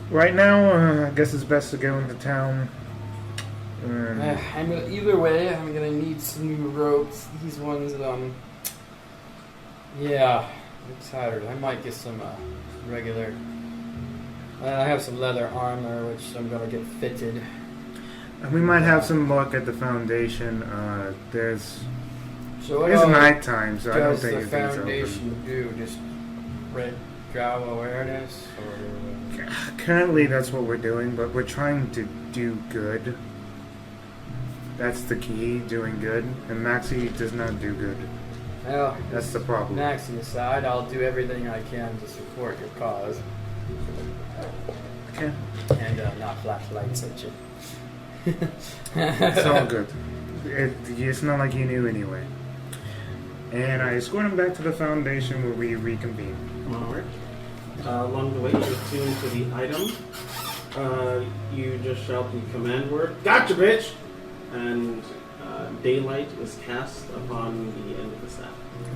Right now, I guess it's best to go into town. Either way, I'm gonna need some new ropes. These ones, yeah, I'm tired. I might get some regular. I have some leather armor, which I'm gonna get fitted. And we might have some luck at the foundation. There's... So what It's all nighttime, so I don't does think the anything's open. foundation do? Just red drow awareness, or Currently, that's what we're doing, but we're trying to do good. That's the key, doing good. And Maxie does not do good. Well, That's the problem. Maxing aside, I'll do everything I can to support your cause Okay. and not flash lights at you. It's all good. It's not like you knew anyway. And I escort him back to the Foundation where we reconvene. Alright. Along the way, you attune to the item. You just shout the command word, "Gotcha, bitch!" And daylight is cast upon the end of the staff.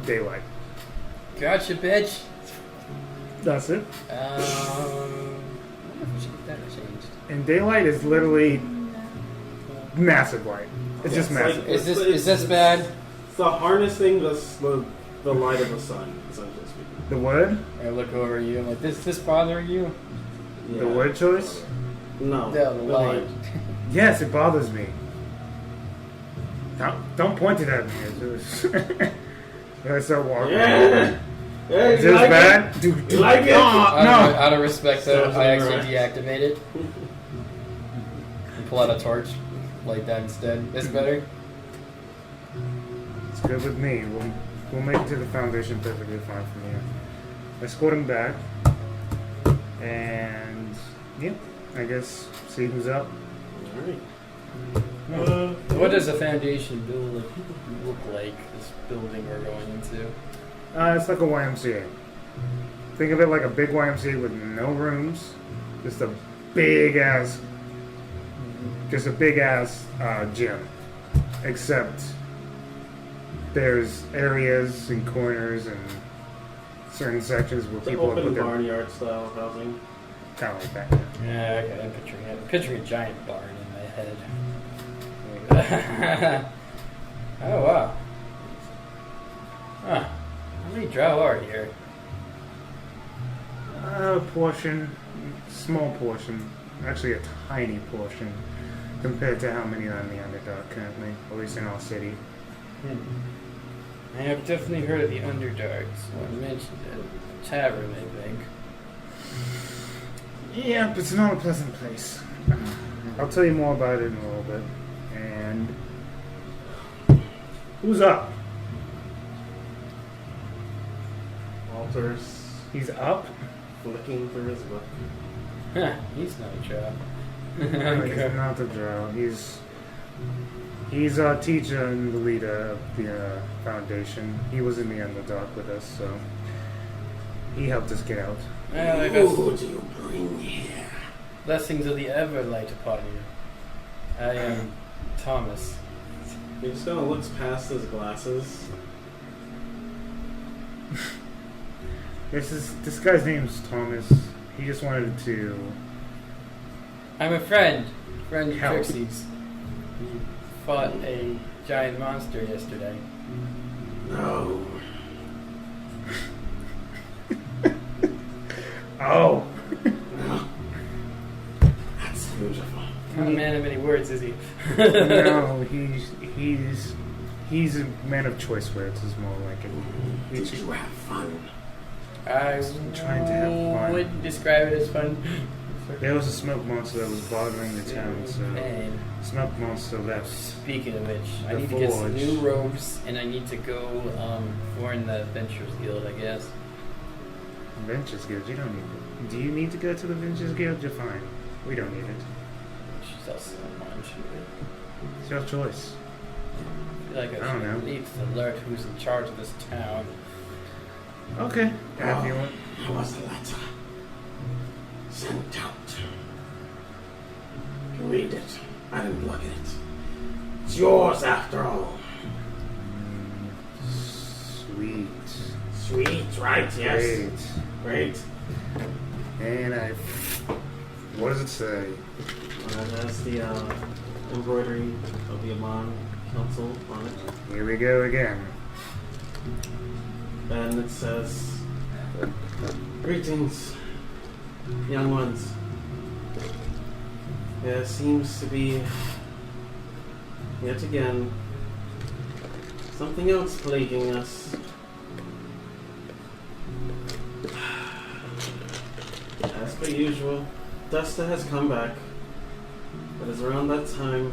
Daylight. Gotcha, bitch. That's it. I wonder if we should get that changed. And daylight is literally massive light. It's just It's like- massive. Is this bad? It's the harnessing the light of the sun, essentially speaking. The wood? I look over at you. I'm like, this bothering you? The wood choice? No. No, the light. Yes, it bothers me. Don't point it at me. I start walking. Yeah. Yeah, Is you this like bad? it? Dude, You like it? No. Out of respect, though, Sounds I actually alright. deactivate it. And pull out a torch, light that instead. Is it better? It's good with me. We'll make it to the Foundation perfectly fine from here. Escort him back. And, yeah, I guess see who's up. Alright. What does a foundation build look like? This building we're going into. It's like a YMCA. Think of it like a big YMCA with no rooms. Just a big ass gym. Except there's areas and corners and certain sections where It's like people have open put their barnyard style housing. kind of like that. Yeah, okay, I'm picturing a giant barn in my head. Oh, wow. Huh. How many drow are here? A portion, small portion, actually a tiny portion compared to how many are in the Underdark currently, at least in our city. I have definitely heard of the Underdark. Someone mentioned it. A tavern, I think. Yeah, but it's not a pleasant place. I'll tell you more about it in a little bit. And who's up? Walter's He's up? flicking through his book. Huh, he's not a drow. No, he's not a drow. He's our teacher and the leader of the Foundation. He was in the Underdark with us, so he helped us get out. Well, I got Who do you bring here? blessings of the Everlight upon you. I am Thomas. He just kind of looks past his glasses. This guy's name's Thomas. He just wanted to I'm a friend of Help. Trixie's. He fought a giant monster yesterday. No. Oh! No. That's beautiful. Not a man of many words, is he? No, he's a man of choice words is more like it. Did you have fun? I I'm trying to have fun. wouldn't describe it as fun. There was a smoke monster that was bothering the town, so And smoke monster left. speaking of which, I The need to get some Forge. new robes, and I need to go form the Adventurers Guild, I guess. Ventures Guild, you don't need it. Do you need to go to the Ventures Guild? You're fine. We don't need it. She's also mine, should It's your choice. I feel like I don't I know. should need to alert who's in charge of this town. Okay. If you want. There was a letter sent out. You read it. I didn't look at it. It's yours after all. Sweet. Sweet, right? Yes. Great. Great. And what does it say? It has the embroidery of the Amon Council on it. Here we go again. And it says, "Greetings, young ones. There seems to be, yet again, something else plaguing us. As per usual, Dusta has come back. But it's around that time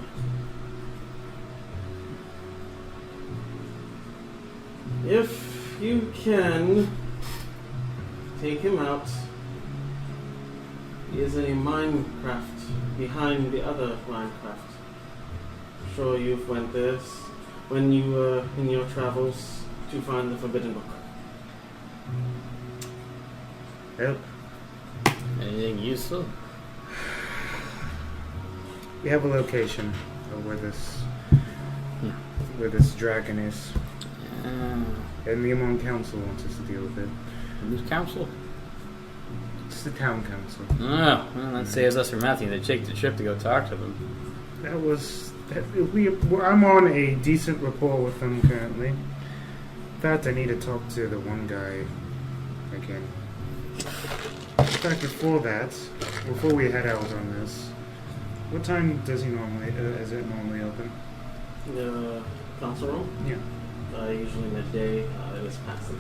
If you can take him out, he is a minecraft behind the other minecraft. I'm sure you've went there when you were in your travels to find the Forbidden Book. Yep. Anything useful? We have a location of where this dragon is. And the Amon Council wants us to deal with it. Who's council? It's the town council. Oh, well, that saves us from having to take the trip to go talk to them. I'm on a decent rapport with them currently. In fact, I need to talk to the one guy again. In fact, before we head out on this, what time is it normally open? The council room? Yeah. Usually midday. It is past it.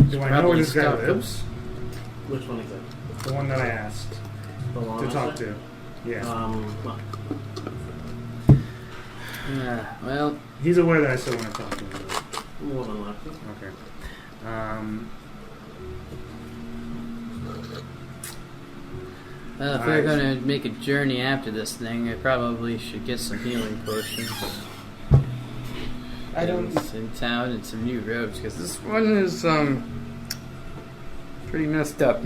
Do I know where this guy lives? Which one is it? The one that I asked The long to talk answer? to. Yeah. Well, Well, He's aware that I still want to talk to him. more than likely. Okay. well, if we're gonna make a journey after this thing, I probably should get some healing potions. In town and some new robes, because this one is pretty messed up.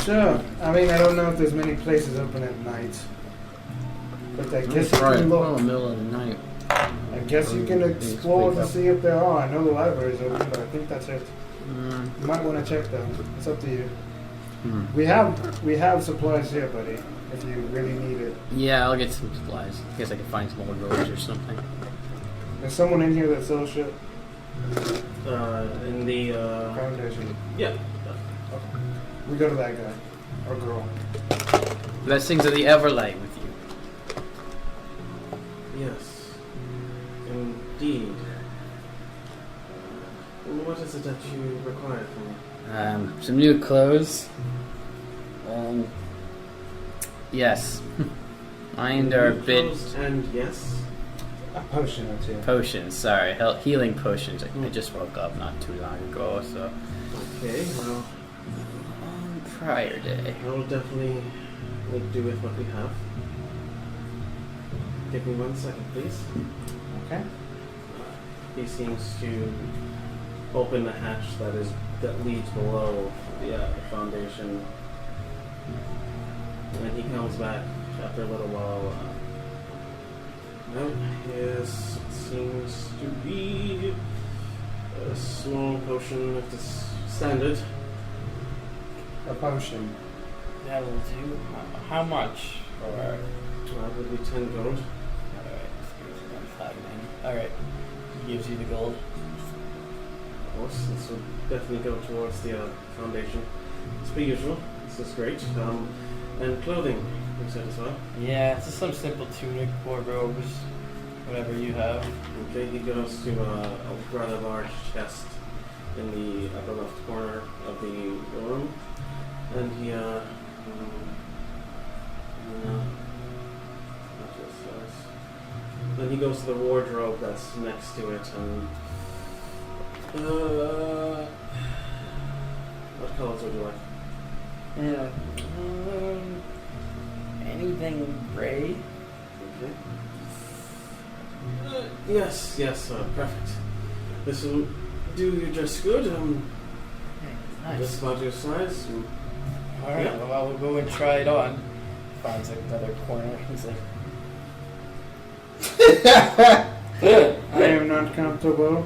Sure. I mean, I don't know if there's many places open at night, but I guess you Right. can Well, look. middle of the night. I guess you can explore to see if there are. I know the library's open, but I think that's it. You might want to check though. It's up to you. We have supplies here, buddy. If you really need it. Yeah, I'll get some supplies. Guess I can find some old robes or something. There's someone in here that sells shit. In the Foundation. yeah. We go to that guy or girl. Blessings of the Everlight with you. Yes, indeed. What is it that you require from me? Some new clothes. Yes. Mine are a bit Clothes and yes. A potion or two. potions. Sorry, healing potions. I just woke up not too long ago, so Okay, well, prior day. I will definitely make do with what we have. Give me 1 second, please. Okay. He seems to open the hatch that leads below the foundation. And he comes back after a little while. Yes, it seems to be a small potion of this standard. A potion. That will do. How much? That would be 10 gold. Alright. He gives you the gold. Of course, this would definitely go towards the foundation. It's per usual. This is great. And clothing, you said as well. Yeah, it's just some simple tunic or robes, whatever you have. Okay, he goes to a rather large chest in the upper left corner of the room, and he then he goes to the wardrobe that's next to it, and what colors would you like? Yeah. Anything gray? Okay. Yes, perfect. This will do you just good. Just about your size. Alright, Yeah. well, we'll go and try it on. Finds like another corner. He's like, I am not comfortable.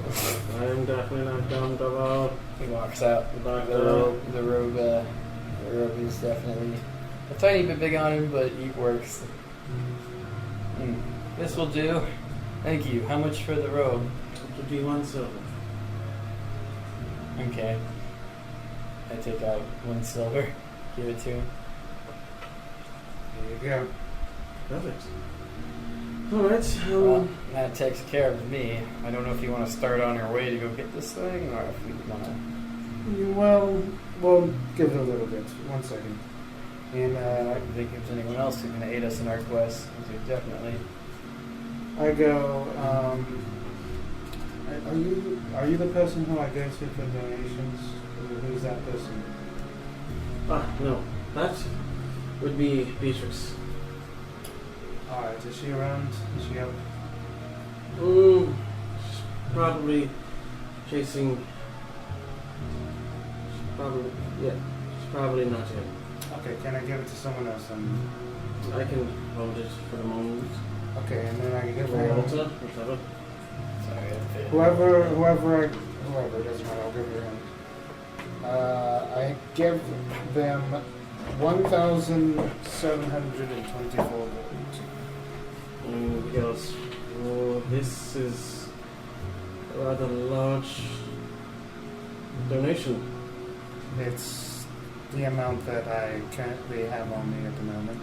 I am definitely not comfortable. he walks out. But, The robe is definitely a tiny bit big on him, but it works. This will do. Thank you. How much for the robe? to do 1 silver. Okay. I take out 1 silver. Give it to him. There you go. Perfect. Alright, Well, that takes care of me. I don't know if you want to start on your way to go get this thing, or if you want to... Well, we'll give it a little bit. 1 second. And I think if there's anyone else who can aid us in our quest, definitely. I go, Are you the person who I go to for donations? Who's that person? No. That would be Beatrix. Alright, is she around? Is she up? She's probably chasing... She's probably not him. Okay, can I give it to someone else then? I can hold it for the moment. Okay, and then I can give For her... Walter, whatever. Sorry, Whoever, it doesn't matter, I'll give her him. I give them 1,724 gold. Because this is a rather large donation. It's the amount that I currently have on me at the moment.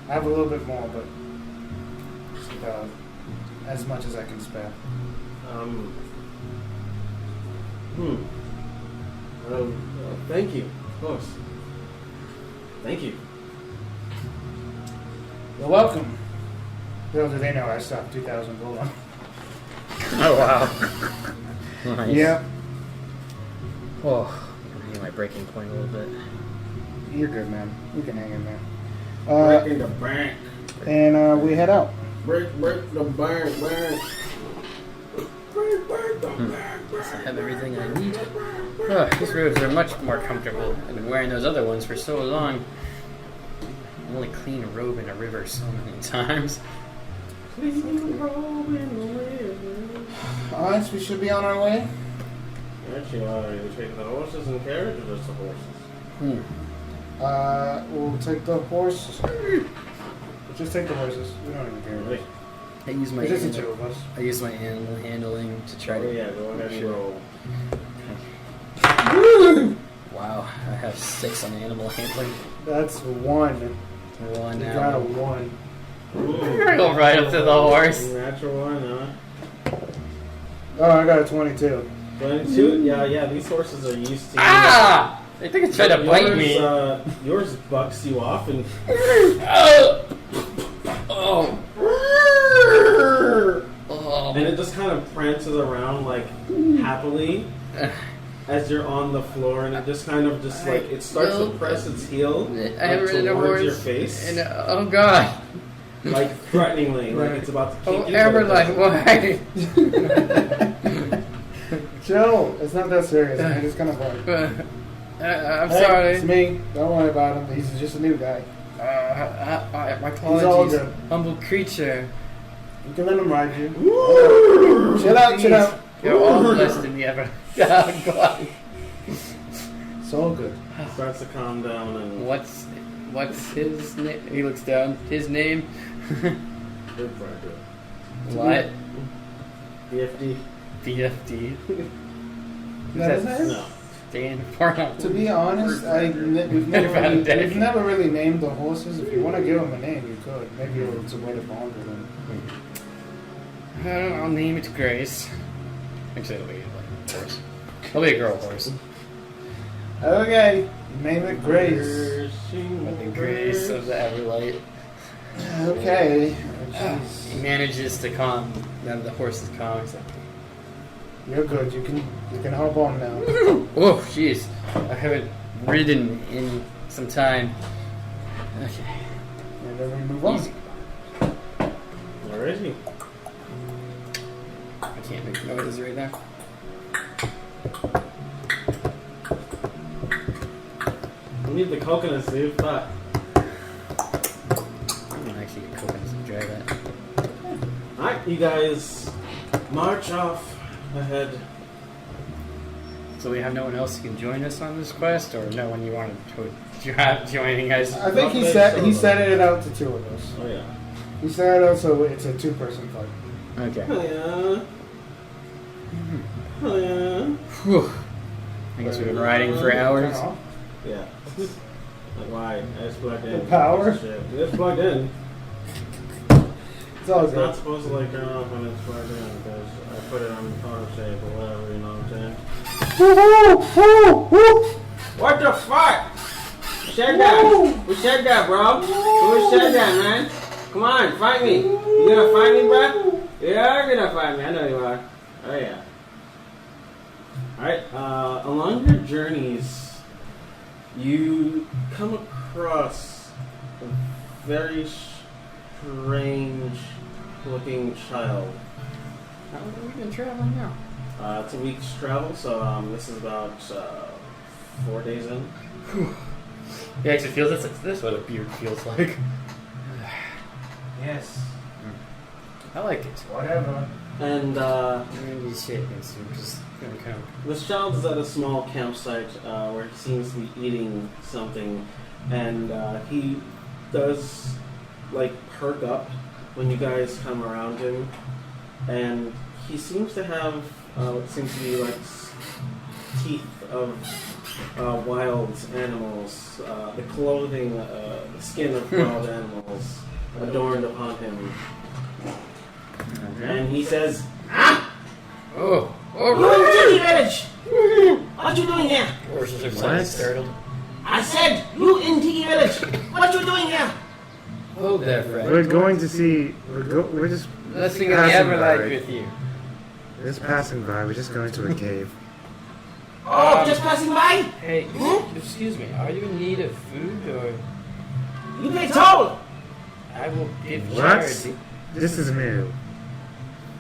I have a little bit more, but it's about as much as I can spare. Well, thank you, of course. Thank you. You're welcome. Little do they know I stopped 2,000 gold on. Oh, wow. Nice. Yep. Oh, I'm hitting my breaking point a little bit. You're good, man. You can hang in there. Breaking the bank. And we head out. Break the bank, bank. Break the bank, I have everything I need. Oh, these robes are much more comfortable. I've been wearing those other ones for so long. I only clean a robe in a river so many times. Alright, we should be on our way. Actually, you take the horses and carriage or just the horses? We'll take the horses. Just take the horses. We don't even care. Right. I use my It's just the two of us. I use my animal handling to try Oh to. yeah, go ahead and Sure. roll. Wow, I have 6 on animal handling. That's one. One You now. got a one. Go right up to the horse. Natural one, huh? Oh, I got a 22. 22? Yeah, these horses are used to... Ah! I think it's trying to bite me. Yours bucks you off and... Oh. Oh. And it just kind of prances around, like, happily as you're on the floor, and it just kind of just, like, it starts to press its heel I have like, ridden a towards horse. your face, And, oh god. like, threateningly, like it's about to Oh, kick you. but it Everlight, doesn't. why? Chill. It's not that serious. I just kind of like. I'm Hey, sorry. It's me. Don't worry about him. He's just a new guy. My He's all apologies, good. humble creature. You can let him ride you. Chill out, chill out. You're all blessed in the ever. Oh, God. It's all good. Starts to calm down and... What's his name? He looks down. His name? Good Friday. What? BFD? BFD. That is nice. No. Dan Porno. To be honest, we've never really named the horses. If you want to give them a name, you could. Maybe it's a way to bond with them. I'll name it Grace. Actually, it'll be like a horse. It'll be a girl horse. Okay, name it Grace. The Grace of the Everlight. Okay. He manages to calm. The horse is calm. He's like, You're good. You can hop on now. oh, jeez. I haven't ridden in some time. Okay. And then we move on. Easy. Where is he? I can't make noises right now. We need the coconuts, dude. Fuck. I'm gonna actually get coconuts and drag that. Alright, you guys march off ahead. So we have no one else who can join us on this quest, or no one you want to have joining us? I think he set it out to two of us. Oh yeah. He set it out so it's a two-person fight. Okay. Oh yeah. Oh yeah. Whew. I guess we've been riding for hours. Turn off. Yeah. Like why? It's plugged in. The power? Shit. It's plugged in. It's all It's not good. supposed to like turn off when it's plugged in because I put it on auto save or whatever, you know what I'm saying? What the fuck? Who said that? Who said that, bro? Who said that, man? Come on, fight me. You gonna fight me, bro? Yeah, you're gonna fight me. I know you are. Oh yeah. Alright, along your journeys, you come across a very strange looking child. How long have we been traveling now? It's a week's travel, so this is about 4 days in. He actually feels this. This is what a beard feels like. Yes. I like it. Whatever. And These shapings are just gonna come. this child is at a small campsite where he seems to be eating something, and he does like perk up when you guys come around him, and he seems to have what seems to be like teeth of wild animals, the clothing, the skin of wild animals adorned upon him. And he says, Oh, You in Tiki Village! What you doing here? horses are slightly startled. I said, you in Tiki Village! What you doing here? Hold there, friend. We're going to see. We're just Let's get the passing Everlight by. with you. We're just passing by. We're just going to a cave. Oh, just passing by? Hey, excuse me. Are you in need of food or You pay toll! I will give What? charity? This is new.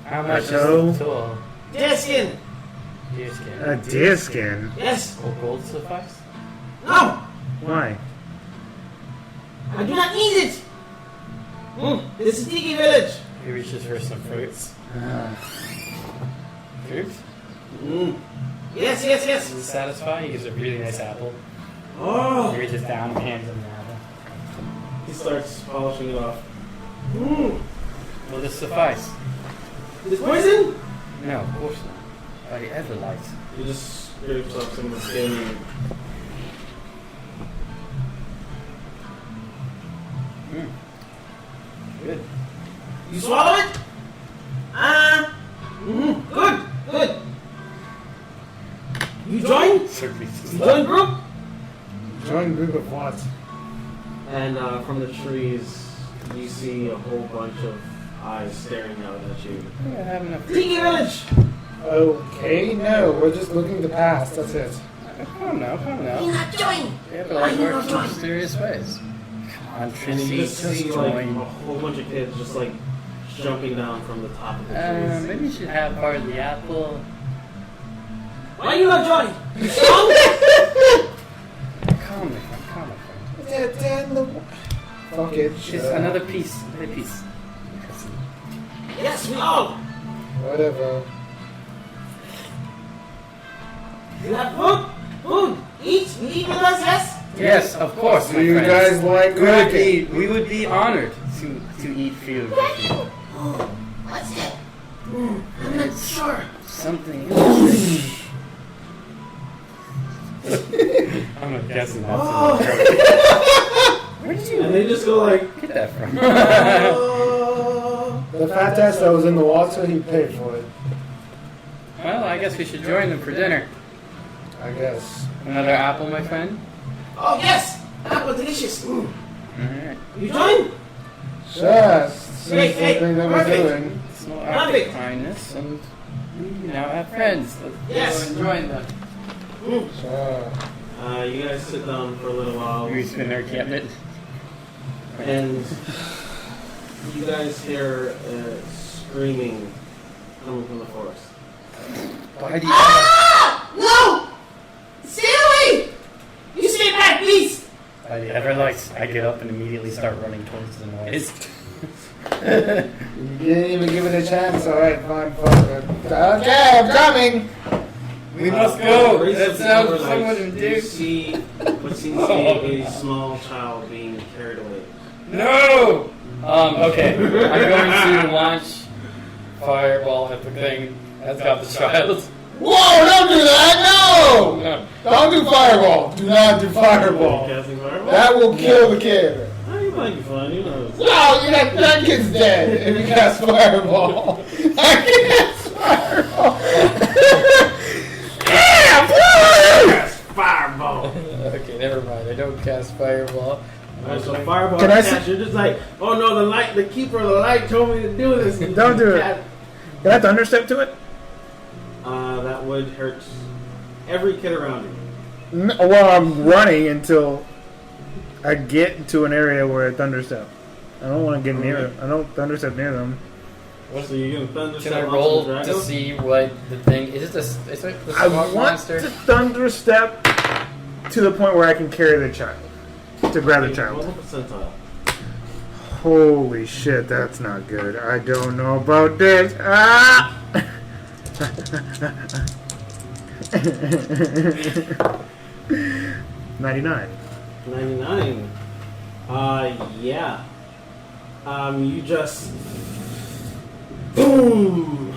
How much is So? the toll? Deer skin! Deer skin. A deer skin. Yes. Will gold suffice? No! Why? I do not need it! This is Tiki Village! He reaches for some fruits. Fruit? Yes, yes, Does yes! it satisfy? He gives a really nice apple. "Oh!" He reaches down and hands him the apple. He starts polishing it off. Will this suffice? This poison? No, of course not. By the Everlight. He just scrapes off some of the skin and Good. You swallow it? Good, good. You join? You join group? Join group of what? And from the trees, you see a whole bunch of eyes staring out at you. I have enough. Tiki Village! Okay, no, we're just looking to pass. That's it. Come now. You not join! Everlight works in mysterious ways. Come on, And Tracy, you just just see like a join. whole bunch of kids just like jumping down from the top of the trees. Maybe you should have part of the apple. Why you not join? You strong? Calm, my friend. Fuck it. Just another piece. Yes, we all. Whatever. You have food? Food. Eat. You eat with us, yes? Yes, of course, my Do you friends. guys like cooking? We would be honored to eat food with you. Oh, what's that? I'm not sure. Something else. I'm not guessing that's Where did you And they just go like, get that from? The fat ass that was in the water, he paid for it. Well, I guess we should join them for dinner. I guess. Another apple, my friend? Oh, yes. Apple delicious. Alright. You join? Sure. Seems Hey, hey, something that we're perfect. doing. Small act of Perfect. kindness, and we now have friends. Let's Yes. go and join them. Sure. you guys sit down for a little while, We spin our cabinet. and you guys hear screaming coming from the forest. Why do you Ah! No! Stay away! You stay back, please! By the Everlight, I get up and immediately start running towards the noise. You didn't even give it a chance. Alright, fine, fuck it. Okay, I'm coming! We must go! Race That of the sounds Everlight, somewhat You induced. see what seems to be a small child being carried away. No! Okay. I'm going to launch fireball at the thing that's got the child. Whoa, don't do that! No! No. Don't do fireball! Do not do fireball! Casting fireball? That will kill the kid. Oh, you might be fun, you know. No, that kid's dead if you cast fireball. That kid's fireball. Yeah, Cast fireball! Okay, never mind. I don't cast fireball. Alright, so fireball Can I cast, you're just like, oh no, the keeper of the light told me to do this. Don't do it. Can I thunderstep to it? That would hurt every kid around you. Well, I'm running until I get to an area where I thunderstep. I don't want to get near. I don't thunderstep near them. So you're gonna thunder Can I step roll onto the to dragon? see what the thing is? It the I swamp want monster? to thunderstep to the point where I can carry the child. To grab the Roll child. a percentile. Holy shit, that's not good. I don't know about this. Ah! 99. 99. Yeah. You just boom.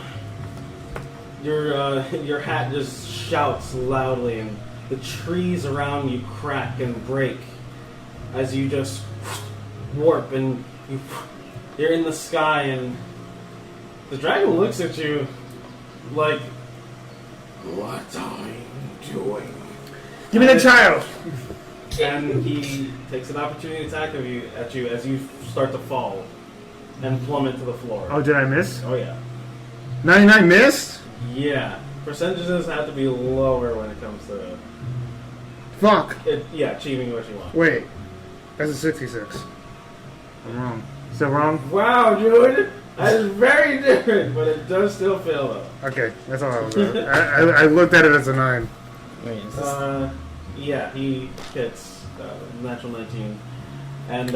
Your hat just shouts loudly, and the trees around you crack and break as you just warp, and you're in the sky, and the dragon looks at you like, "What are you doing?" Give me the child! And he takes an opportunity attack at you as you start to fall and plummet to the floor. Oh, did I miss? Oh yeah. 99 missed? Yeah. Percentages have to be lower when it comes to Fuck. achieving what you want. Wait. That's a 66. I'm wrong. Still wrong? Wow, dude! That is very different, but it does still fail though. Okay, that's all I was at. I looked at it as a 9. Wait, is this Yeah, he hits natural 19. And,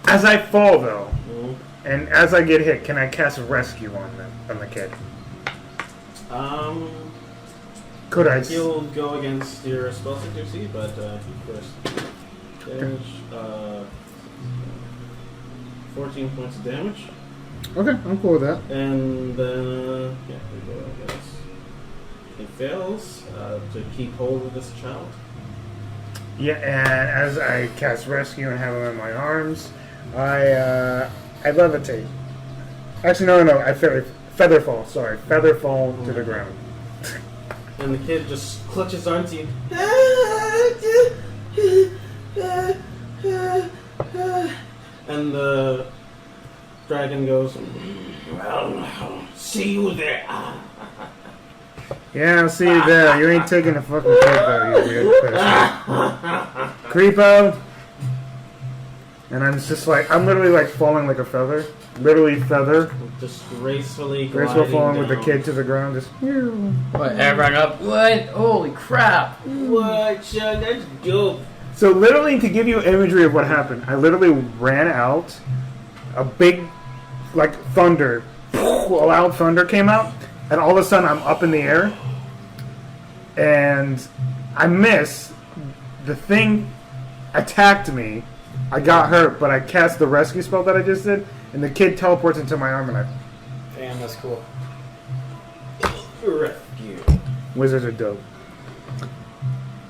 As I fall, though, mhm. and as I get hit, can I cast rescue on the kid? Could I? He'll go against your spell secrecy, but first damage, 14 points of damage. Okay, I'm cool with that. And then, yeah, we go, I guess. He fails to keep hold of this child. Yeah, and as I cast rescue and have him in my arms, I levitate. Actually, no, I feather fall. Sorry, feather fall to the ground. And the kid just clutches onto you. And the dragon goes, "Well, I'll see you there." Yeah, I'll see you there. You ain't taking a fucking creepo, you weird person. Creepo! And I'm just like, I'm literally like falling like a feather. Literally feather. Just gracefully Graceful gliding falling with the down. kid to the ground. Just, what? Everyone up? What? Holy crap! What, Chuck? That's dope. So literally, to give you imagery of what happened, I literally ran out. A big, like, thunder, a loud thunder came out, and all of a sudden I'm up in the air, and I miss. The thing attacked me. I got hurt, but I cast the rescue spell that I just did, and the kid teleports into my arm, and I... Damn, that's cool. Rescue. Wizards are dope.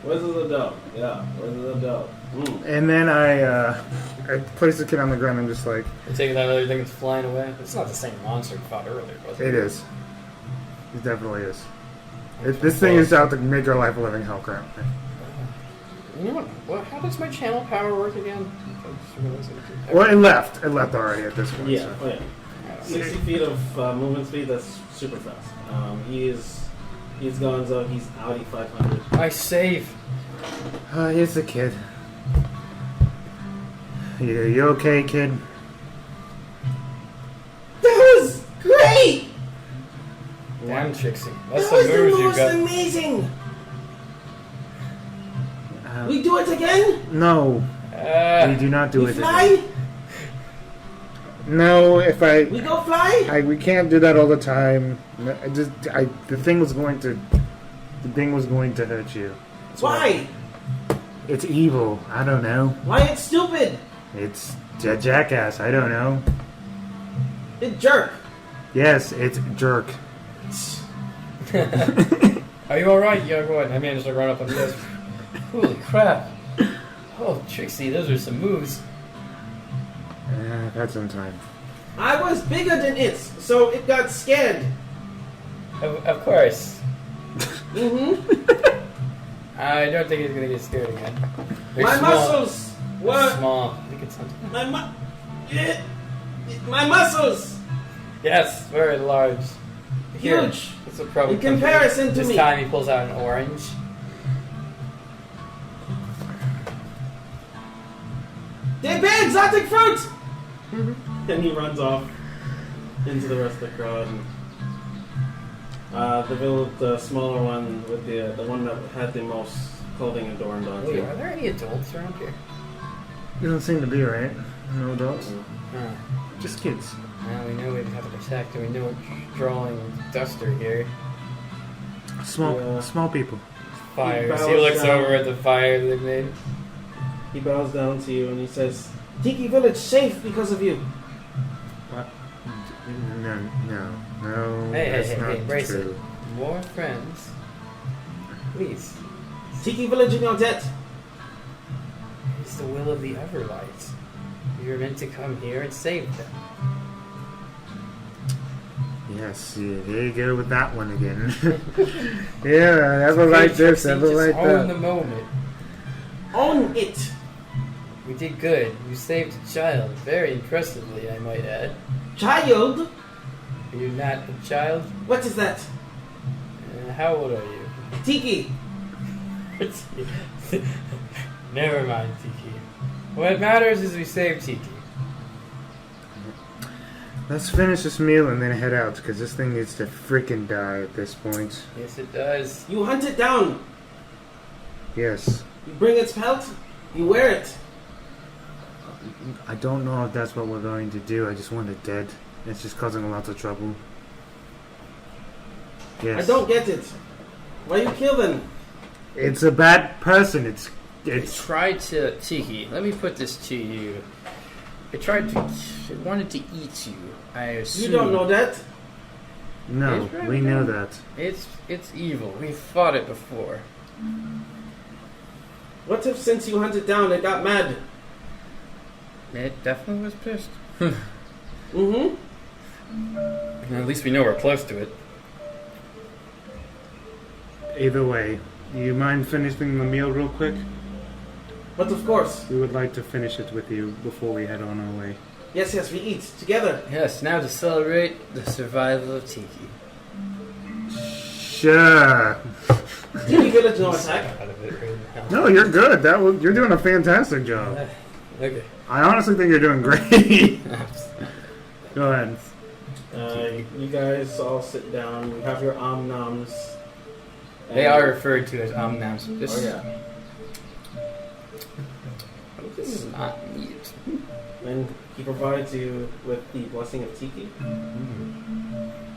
Wizards are dope. Yeah, wizards are dope. And then I place the kid on the ground, and I'm just like... You taking that other thing that's flying away? It's not the same monster we fought earlier, was it? It is. It definitely is. This thing is out to make our life a living hell currently. You know what? How does my channel power work again? Well, it left. It left already at this point. Yeah, So. oh yeah. 60 feet of movement speed, that's super fast. He's gonzo, he's Audi 500. I save. Here's the kid. You okay, kid? That was great! Damn, Trixie. That's That some was the moves you most got. amazing! We do it again? No, we do not do We it. fly? No, if We go fly? we can't do that all the time. The thing was going to hurt you. Why? It's evil. I don't know. Why it's stupid? It's a jackass. I don't know. It jerk. Yes, it's jerk. Are you alright, young one? I managed to run up on this. Holy crap. Oh, Trixie, those are some moves. I've had some time. I was bigger than it, so it got scared. Of course. Mm-hmm. I don't think he's gonna get scared again. They're My small. muscles They're were... small. Look at something. My muscles! Yes, very large. Here, Huge. this will probably In come comparison to this me. time he pulls out an orange. They pay exotic fruit! And he runs off into the rest of the crowd. The smaller one with the one that had the most clothing adorned on Wait, it. are there any adults around here? Doesn't seem to be, right? No adults. Huh. Just kids. Well, we know we have to protect, and we know we're drawing Duster here. Small people. Fires. bows He looks down. over at the fire they made. He bows down to you and he says, Tiki Village safe because of you. What? No. Hey, that's hey, not hey, brace true. it. More friends. Please. Tiki Village in your debt. It's the will of the Everlight. You're meant to come here and save them. Yes, here you go with that one again. Yeah, ever like this, ever like Just own the that. moment. Own it. We did good. You saved a child. Very impressively, I might add. Child? Are you not a child? What is that? How old are you? Tiki. Never mind, Tiki. What matters is we saved Tiki. Let's finish this meal and then head out, because this thing needs to freaking die at this point. Yes, it does. You hunt it down. Yes. You bring its pelt. You wear it. I don't know if that's what we're going to do. I just want it dead. It's just causing a lot of trouble. Yes. I don't get it. Why you kill them? It's a bad person. It's It tried to Tiki. Let me put this to you. It tried to. It wanted to eat you. I assume. You don't know that. no. It's right We know there. that. It's evil. We fought it before. What if since you hunt it down it got mad? It definitely was pissed. Mm-hmm. At least we know we're close to it. Either way, you mind finishing the meal real quick? But of course. We would like to finish it with you before we head on our way. Yes, we eat together. Yes. Now to celebrate the survival of Tiki. Sure. Tiki Village no attack. Out of it right now. No, you're good. You're doing a fantastic job. Okay. I honestly think you're doing great. Go ahead. You guys all sit down. You have your omnoms. They are referred to as omnams. Oh yeah. This is not meat. And he provides you with the blessing of Tiki.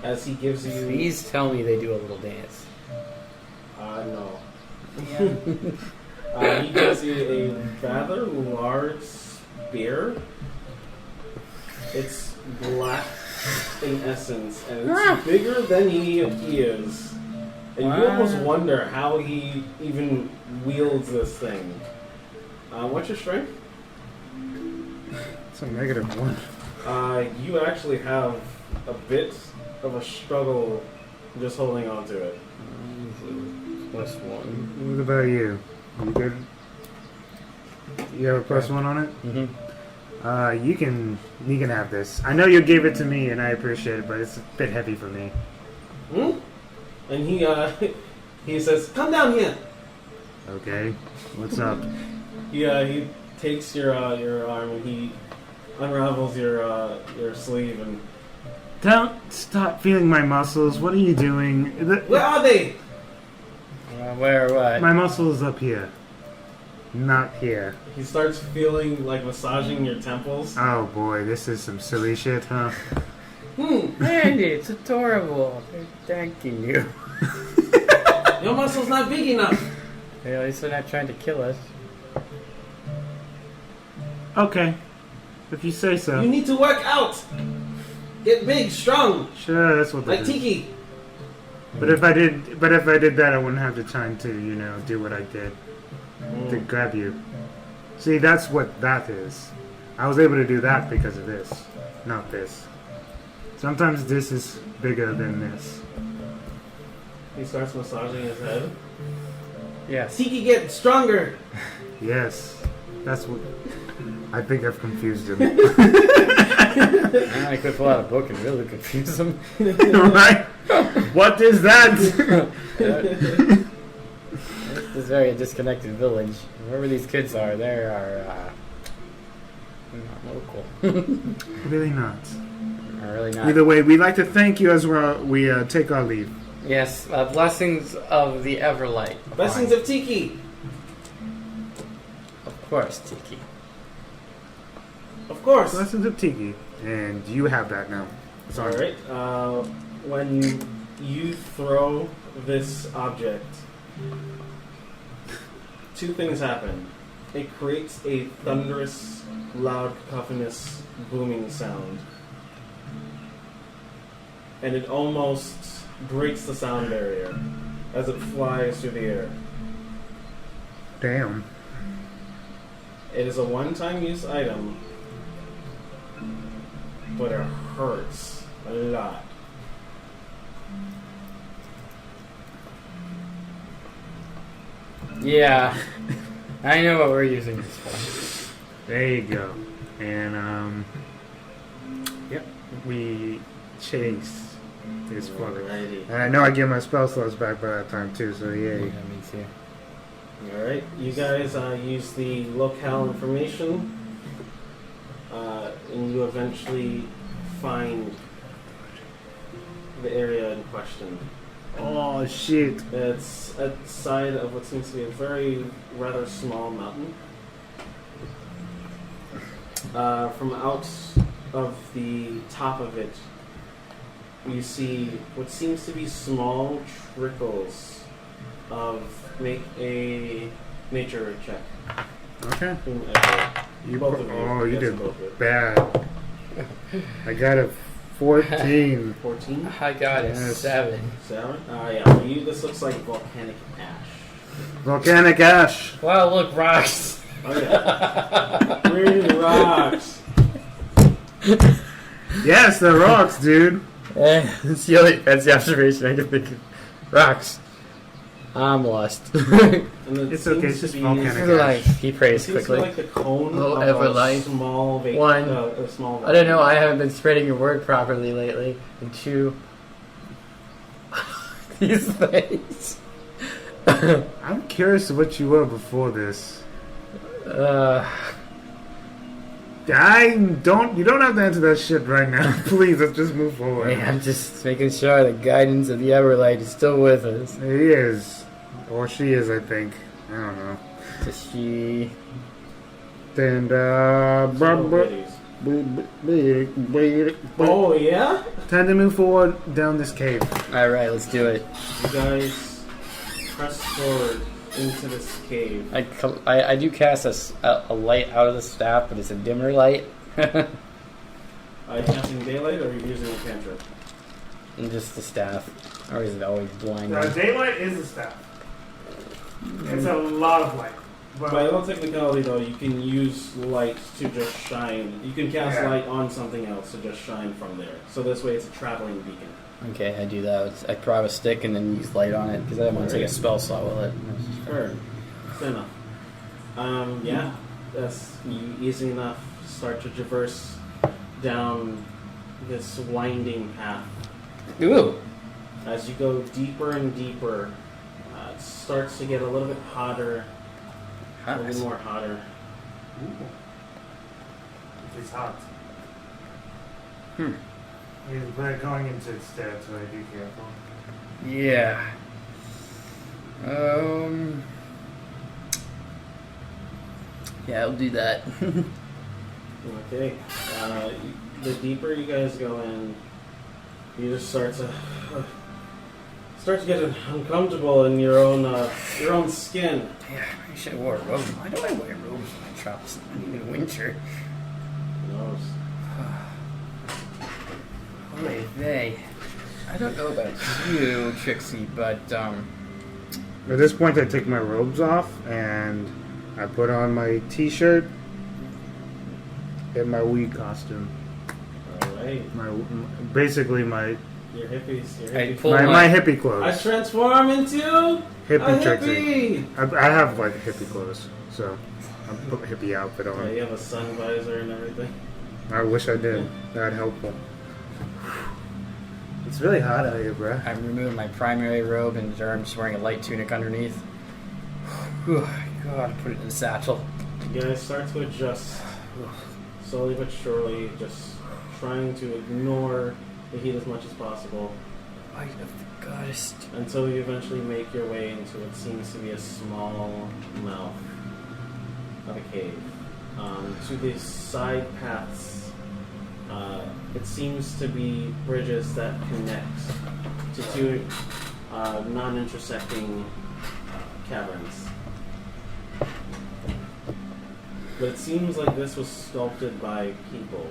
As he gives you... Please tell me they do a little dance. No. Yeah. He gives you a rather large spear. It's black in essence, and it's bigger than he is. And you almost wonder how he even wields this thing. What's your strength? It's a -1. You actually have a bit of a struggle just holding on to it. +1. What about you? You good? You have a +1 on it? Mm-hmm. You can have this. I know you gave it to me, and I appreciate it, but it's a bit heavy for me. Hmm? And he says, "Come down here." Okay. What's up? He takes your arm and he unravels your sleeve and. Don't stop feeling my muscles. What are you doing? Where are they? Where or what? My muscle is up here. Not here. He starts feeling like massaging your temples. Oh boy, this is some silly shit, huh? Andy, it's adorable. They're thanking you. Your muscle's not big enough. Hey, at least they're not trying to kill us. Okay. If you say so. You need to work out. Get big, strong, Sure, that's what they like do. Tiki. But if I did that, I wouldn't have the time to, do what I did to grab you. See, that's what that is. I was able to do that because of this, not this. Sometimes this is bigger than this. He starts massaging his head. Yes. Tiki, get stronger. Yes, that's what. I think I've confused him. I could pull out a book and really confuse them. Right? What is that? This is very disconnected village. Wherever these kids are, there are We're not local. Really not. Really not. Either way, we'd like to thank you as we take our leave. Yes, blessings of the Everlight. Blessings of Tiki. Of course, Tiki. Of course. Blessings of Tiki. And you have that now. It's All right. When you throw this object, two things happen. It creates a thunderous, loud, cacophonous, booming sound. And it almost breaks the sound barrier as it flies through the air. Damn. It is a one-time use item, but it hurts a lot. Yeah. I know what we're using this for. There you go. And, yep, we chase this fucker. Alrighty. And I know I get my spell slots back by that time, too, so yay. Yeah, me too. Alright, you guys use the locale information, and you eventually find the area in question. Oh, shit. It's outside of what seems to be a very rather small mountain. From out of the top of it, you see what seems to be small trickles of... Make a nature check. Okay. Whomever. Both of you. Oh, you Yes, did both of you. bad. I got a 14. 14? I got it. Yes. 7. 7? Yeah, for you this looks like volcanic ash. Volcanic ash. Wow, look, rocks. Oh yeah. Green rocks. Yes, the rocks, dude. That's the observation I can think of. Rocks. I'm lost. And it It's okay, it's seems to just be- volcanic Like, he It prays seems to be quickly. like the cone Oh, of Everlight. a small One. a small I don't know, I haven't been spreading your word properly lately. And 2. These things. I'm curious what you were before this. You don't have to answer that shit right now. Please, let's just move forward. Hey, I'm just making sure the guidance of the Everlight is still with us. He is. Or she is, I think. I don't know. Just she. And, Oh yeah? time to move forward down this cave. Alright, let's do it. You guys press forward into this cave. I do cast a light out of the staff, but it's a dimmer light. Are you casting daylight or are you using a cantrip? And just the staff. Or is it always blind? Daylight is the staff. It's a lot of light. By all technicality, though, you can use light to just shine. You can cast light on something else to just shine from there. So this way, it's a traveling beacon. Okay, I do that. I grab a stick and then use light on it because I don't want to take a spell slot with it. Fair enough. Yeah, that's you easy enough. Start to traverse down this winding path. Ooh! As you go deeper and deeper, it starts to get a little bit hotter. A little more hotter. It's hot. Hmm. We're going into its territory, be careful. Yeah. Yeah, I'll do that. Okay. The deeper you guys go in, you just start to get uncomfortable in your own skin. Yeah, I should have wore a robe. Why do I wear robes when I travel? It's not even winter. Who knows? Oy vey. I don't know about you, Trixie, but At this point, I take my robes off and I put on my t-shirt and my Wii costume. Alright. Basically my Your hippies. Your I hippies. pull my hippie clothes. I transform into Hippie a Trixie. hippie! I have like hippie clothes, so I put a hippie outfit Yeah, on. you have a sun visor and everything. I wish I did. That'd helpful. It's really hot out here, bruh. I'm removing my primary robe and I'm just wearing a light tunic underneath. Whew, God, put it in the satchel. You guys start to adjust. slowly but surely, just trying to ignore the heat as much as possible, Light of the goddess. until you eventually make your way into what seems to be a small mouth of a cave. To the side paths, it seems to be bridges that connect to two non-intersecting caverns. But it seems like this was sculpted by people,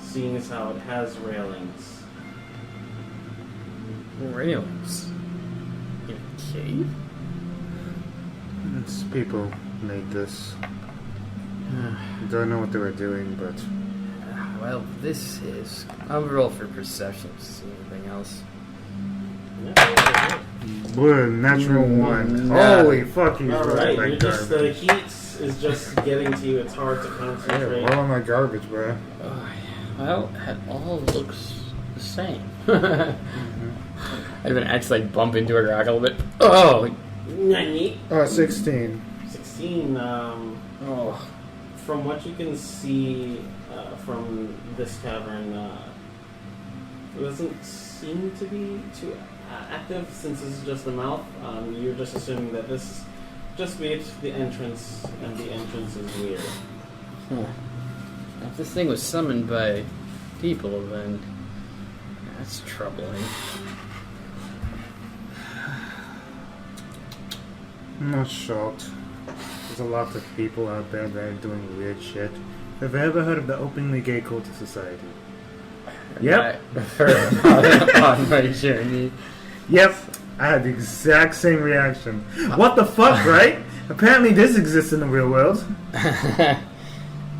seeing as how it has railings. Railings. In a cave? It's people made this. Don't know what they were doing, but Well, this is. I'll roll for perception to see anything else. blue, natural one. Yeah. Holy fuck, he's rolling Alright, like you're just, the garbage. heat is just getting to you. It's hard to Yeah, concentrate. rolling like garbage, bro. Well, it all looks the same. I've been actually bump into a rock a little bit. Oh! Nani? 16. 16. Oh. From what you can see from this cavern, it doesn't seem to be too active since this is just the mouth. You're just assuming that this just made the entrance, and the entrance is weird. Huh. If this thing was summoned by people, then that's troubling. I'm not shocked. There's a lot of people out there that are doing weird shit. Have you ever heard of the openly gay cultist society? Yep. On my journey. Yep. I had the exact same reaction. What the fuck, right? Apparently this exists in the real world.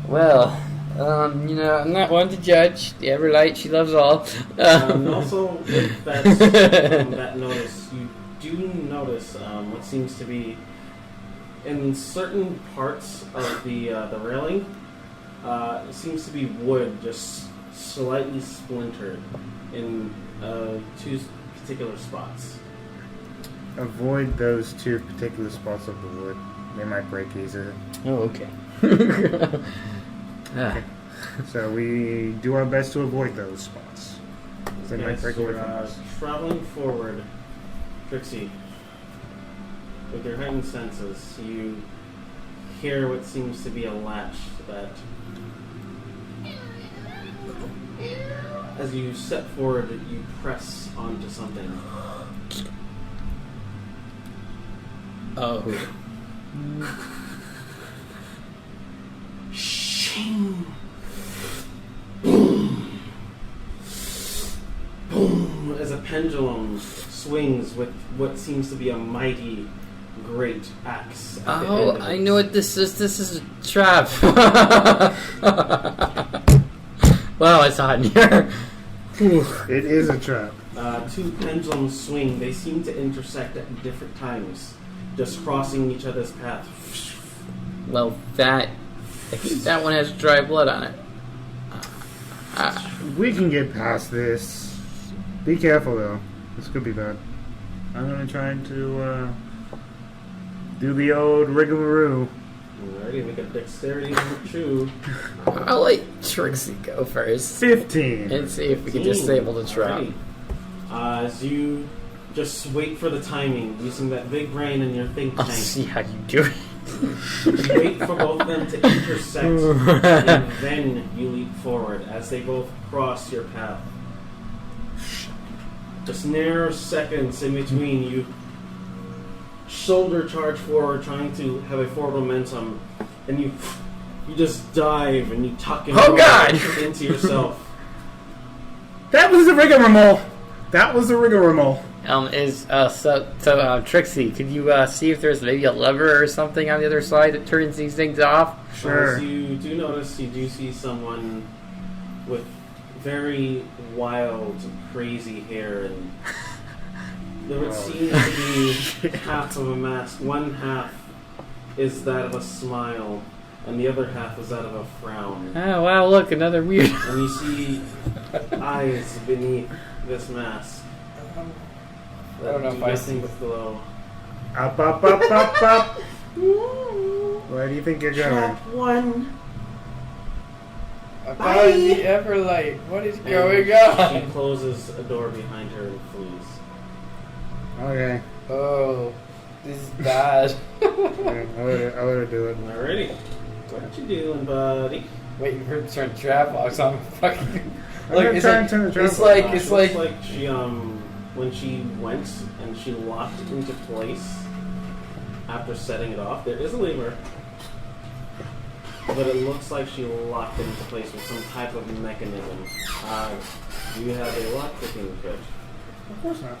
Well, I'm not one to judge. The Everlight, she loves all. And also, with that notice, you do notice what seems to be in certain parts of the railing. It seems to be wood, just slightly splintered in two particular spots. Avoid those two particular spots of the wood. They might break easily. Oh, okay. Okay. So we do our best to avoid those spots. They might Yes, break away you're, from us. traveling forward, Trixie. With your heightened senses, you hear what seems to be a latch that, as you step forward, you press onto something. Oh. Shing! Boom! Boom! As a pendulum swings with what seems to be a mighty great axe. At the end of I it. know what this is. This is a trap. Wow, it's hot in here. It is a trap. Two pendulums swing. They seem to intersect at different times, just crossing each other's path. Well, that one has dry blood on it. We can get past this. Be careful though. This could be bad. I'm gonna try to do the old rigmarole. Alrighty, make a dexterity chew. I'll let Trixie go first 15. and see if we can disable the trap. Alrighty. As you just wait for the timing, using that big brain in your think I'll tank. see how you do it. You wait for both of them to intersect, and then you leap forward as they both cross your path. Just narrow seconds in between, you shoulder charge forward, trying to have a forward momentum, and you just dive and you tuck and Oh, roll God! into yourself. That was a rigmarole. That was a rigmarole. Trixie, could you see if there's maybe a lever or something on the other side that turns these things off? Sure. As you do notice, you do see someone with very wild, crazy hair, and there would seem to be half of a mask. One half is that of a smile, and the other half is that of a frown. Oh, wow, look, another weird... And you see eyes beneath this mask. I don't know do if I nothing but glow. Up, up, up, up, up. Where do you think you're going? Trap one. About the Everlight. What is going She on? closes a door behind her and flees. Okay. Oh, this is bad. Yeah, I'll let her do it. Alrighty. What you doing, buddy? Wait, you heard turn the trap box on fucking. I'm gonna try and turn the trap it's box. like It it's looks like she when she went and she locked into place after setting it off. There is a lever, but it looks like she locked it into place with some type of mechanism. Do you have a lock picking fridge? Of course not.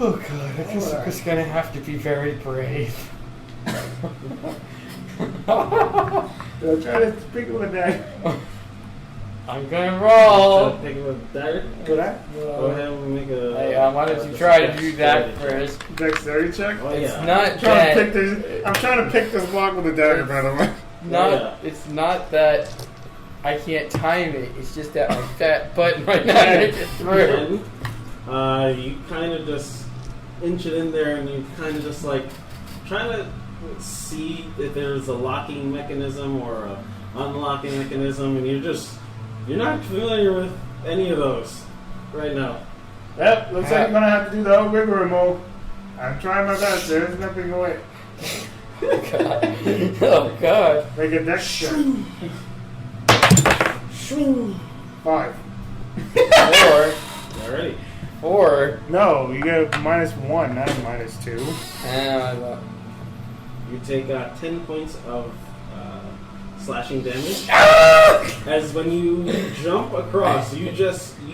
oh god, I guess I'm just gonna have to be very brave. I'll try to pick it with that. I'm gonna roll. Pick it with dagger. Go that? Go ahead and make a. Hey, why don't you try to do that first? Dexterity check? Oh, It's yeah. not I'm trying, to that. pick this, I'm trying to pick this block with a dagger, by the way. Not. Yeah. It's not that I can't time it. It's just that my fat button right now makes it through. Then, you kind of just inch it in there, and you kind of just like trying to see if there's a locking mechanism or a unlocking mechanism, and you're not familiar with any of those right now. Yep, looks like I'm gonna have to do the whole rigmarole. I'm trying my best. There's nothing away. God. Oh god. Make a dex check. 5. 4. Alrighty. 4. No, you get a -1, not a -2. You take 10 points of slashing damage. As when you jump across, you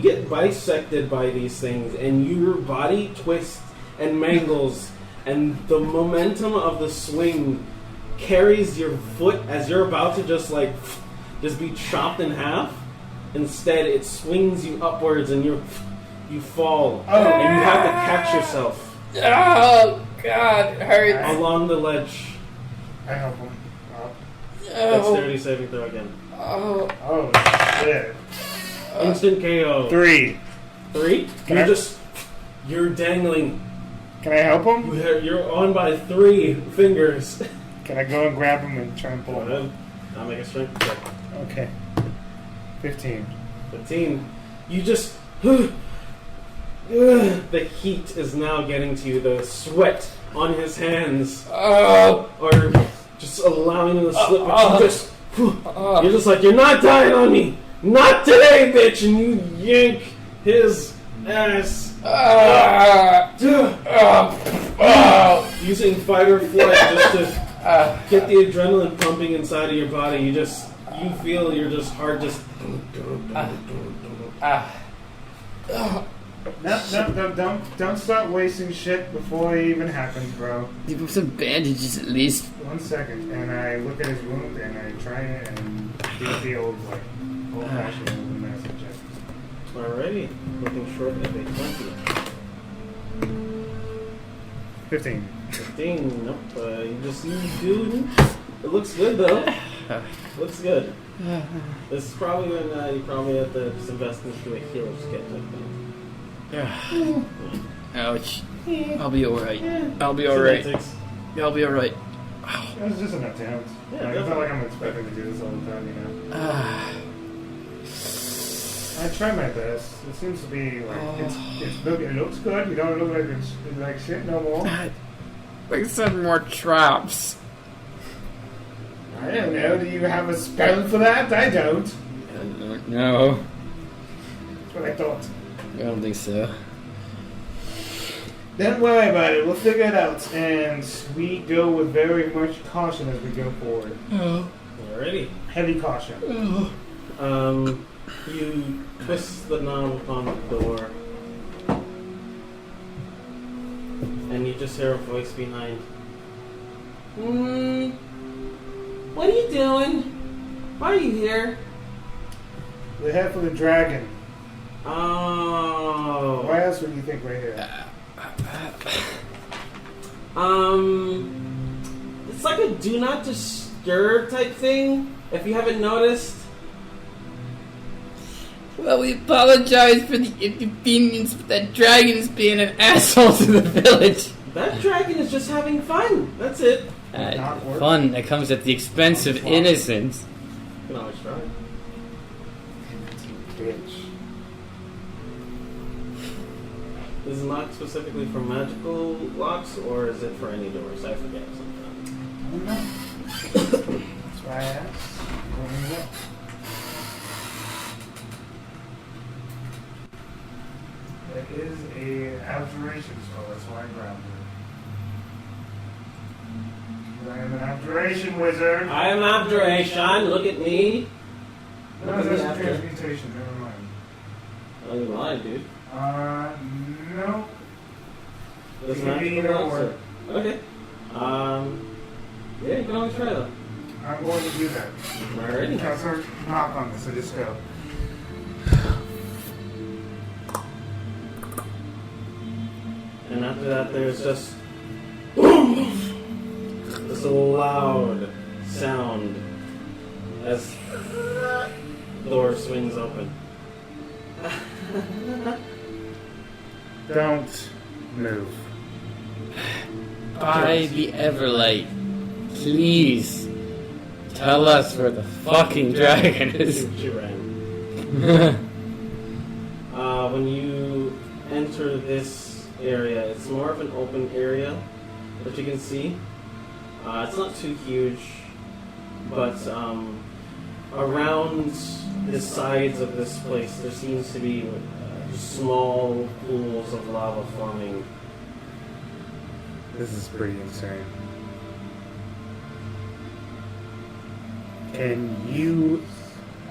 get bisected by these things, and your body twists and mangles, and the momentum of the swing carries your foot as you're about to just be chopped in half. Instead, it swings you upwards, and you fall, and you have to catch yourself Oh god, it hurts. along the ledge. I help him. Dexterity saving throw again. Oh. Oh, shit. Instant KO. 3. 3? Can I- You're dangling. Can I help him? You're on by 3 fingers. Can I go and grab him and try and pull Go him? ahead. I'll make a strength check. Okay. 15. 15. You just... the heat is now getting to you. The sweat on his hands Oh. are just allowing him to slip. But you just... You're just like, you're not dying on me! Not today, bitch! And you yank his ass. Using fight or flight just to get the adrenaline pumping inside of your body. You feel your heart just... No, don't start wasting shit before it even happens, bro. Give him some bandages at least. 1 second, and I look at his wound, and I try it, and do the old-fashioned medicine check. Alrighty. Looking short of a 20. 15. 15. Nope. You do. It looks good though. Looks good. This is probably when you probably have to just invest into a healer's kit type thing. Ouch. I'll be alright. I'll be So alright. that takes- I'll be alright. It was just an attempt. Yeah, It's not like I'm expecting to do this all the time, you know. I try my best. It seems to be like it looks good. You don't look like it's like shit no more. Like some more traps. I don't know. Do you have a spell for that? I don't. No, That's what I thought. I don't think so. Don't worry about it. We'll figure it out. And we go with very much caution as we go forward. Alrighty. Heavy caution. You twist the knob on the door, and you just hear a voice behind. What are you doing? Why are you here? We're here for the dragon. Oh. Why else would you think we're here? It's like a do not disturb type thing, if you haven't noticed. Well, we apologize for the inconvenience, but that dragon is being an asshole to the village. That dragon is just having fun. That's it. Fun that comes at the expense of innocence. You can always try. bitch. Is lock specifically for magical locks, or is it for any doors? I forget sometimes. I don't know. That's why I asked. Where you go? It is a abjuration spell, that's why I grabbed it. I am an abjuration wizard. I am abjuration. Look at me. No, Look at that's me a after. transmutation, never mind. Oh, you lied, dude. No. That's It could be magical either locks. Okay. Yeah, you can always try though. I'm going to do that. Alrighty. Counselor, knock on this, so just go. And after that, there's just boom! This loud sound as the door swings open. Don't move. By the Everlight, please tell us where the fucking dragon is. She ran. When you enter this area, it's more of an open area that you can see. It's not too huge, but around the sides of this place, there seems to be small pools of lava forming. This is pretty insane. Can you...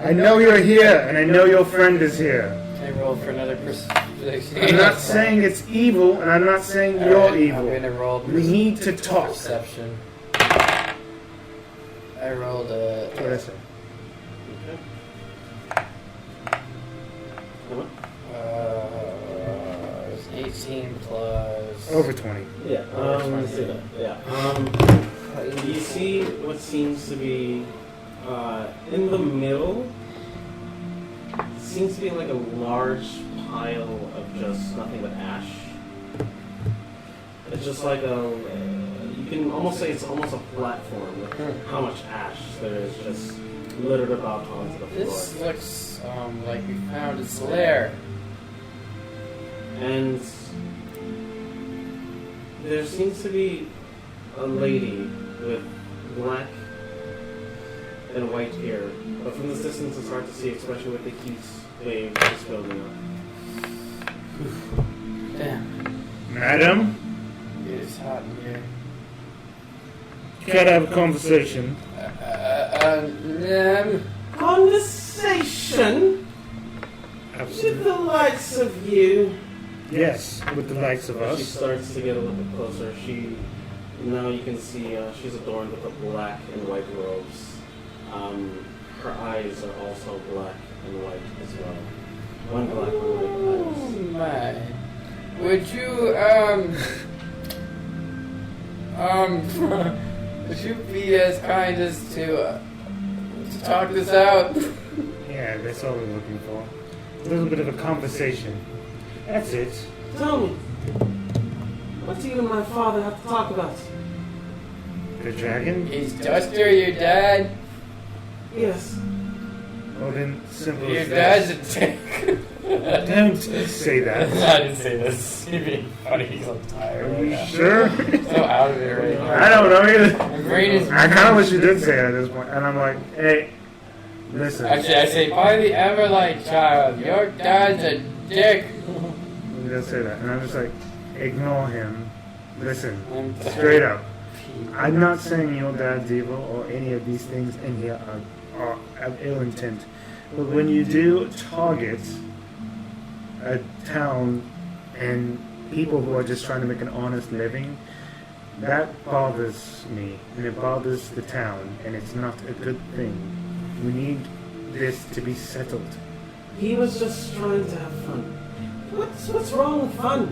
I know you're here, and I know your friend is here. Can I roll for another perception? I'm not saying it's evil, and I'm not saying you're Alright, I'm evil. gonna roll We need to talk. perception. I rolled What did I say? it's 18 plus. Over 20. Yeah, let's see that. Yeah. You see what seems to be in the middle. Seems to be like a large pile of just nothing but ash. It's just like you can almost say it's almost a platform with how much ash there is just littered about onto the floor. This looks like we found its lair. And there seems to be a lady with black and white hair, but from this distance it's hard to see, especially with the heat wave just building up. Damn, Madam, it is hot in here. gotta have a conversation. Conversation with Absolutely. the likes of you. Yes, with the likes of She us. starts to get a little bit closer. Now you can see she's adorned with the black and white robes. Her eyes are also black and white as well. One black, one white eyes. Oh my. Would you, would you be as kind as to talk this out? Yeah, that's all we're looking for. A little bit of a conversation. That's it. Tell me, what do you and my father have to talk about? The dragon? Is Duster your dad? Yes. Well then, simple Your as dad's that. a dick. Don't say that. I didn't say this. You're being funny because I'm tired Are right you now. sure? So out of it right now. I don't know either. My brain is... I kind of wish you did say it at this point. And I'm like, hey, listen. Actually, I say, by the Everlight child, your dad's a dick. You didn't say that. And I'm just like, ignore him. Listen, I'm straight up. I'm not saying your dad's evil or any of these things in here are of ill intent. But when you do target a town and people who are just trying to make an honest living, that bothers me. And it bothers the town. And it's not a good thing. We need this to be settled. He was just trying to have fun. What's wrong with fun?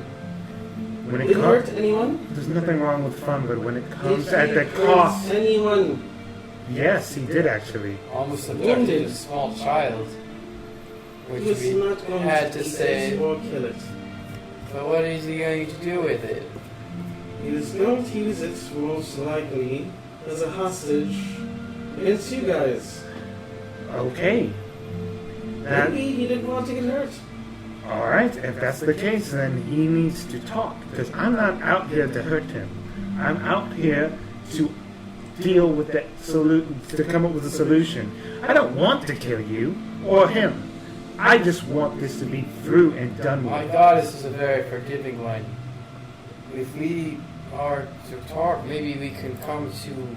When it Did it hurt comes, anyone? there's nothing wrong with fun, but when it comes Did at he the hurt cost, anyone? yes, he did actually. almost abducted Wounded. a small child. Which He was we not going had to to eat say, it or kill it. but what is he going to do with it? He was going to use it, most likely, as a hostage against you guys. Okay. That, Maybe he didn't want to get hurt. all right, if that's the case, then he needs to talk. Because I'm not out here to hurt him. I'm out here to deal with that to come up with a solution. I don't want to kill you or him. I just want this to be through and done My with. goddess is a very forgiving one. If we are to talk, maybe we can come to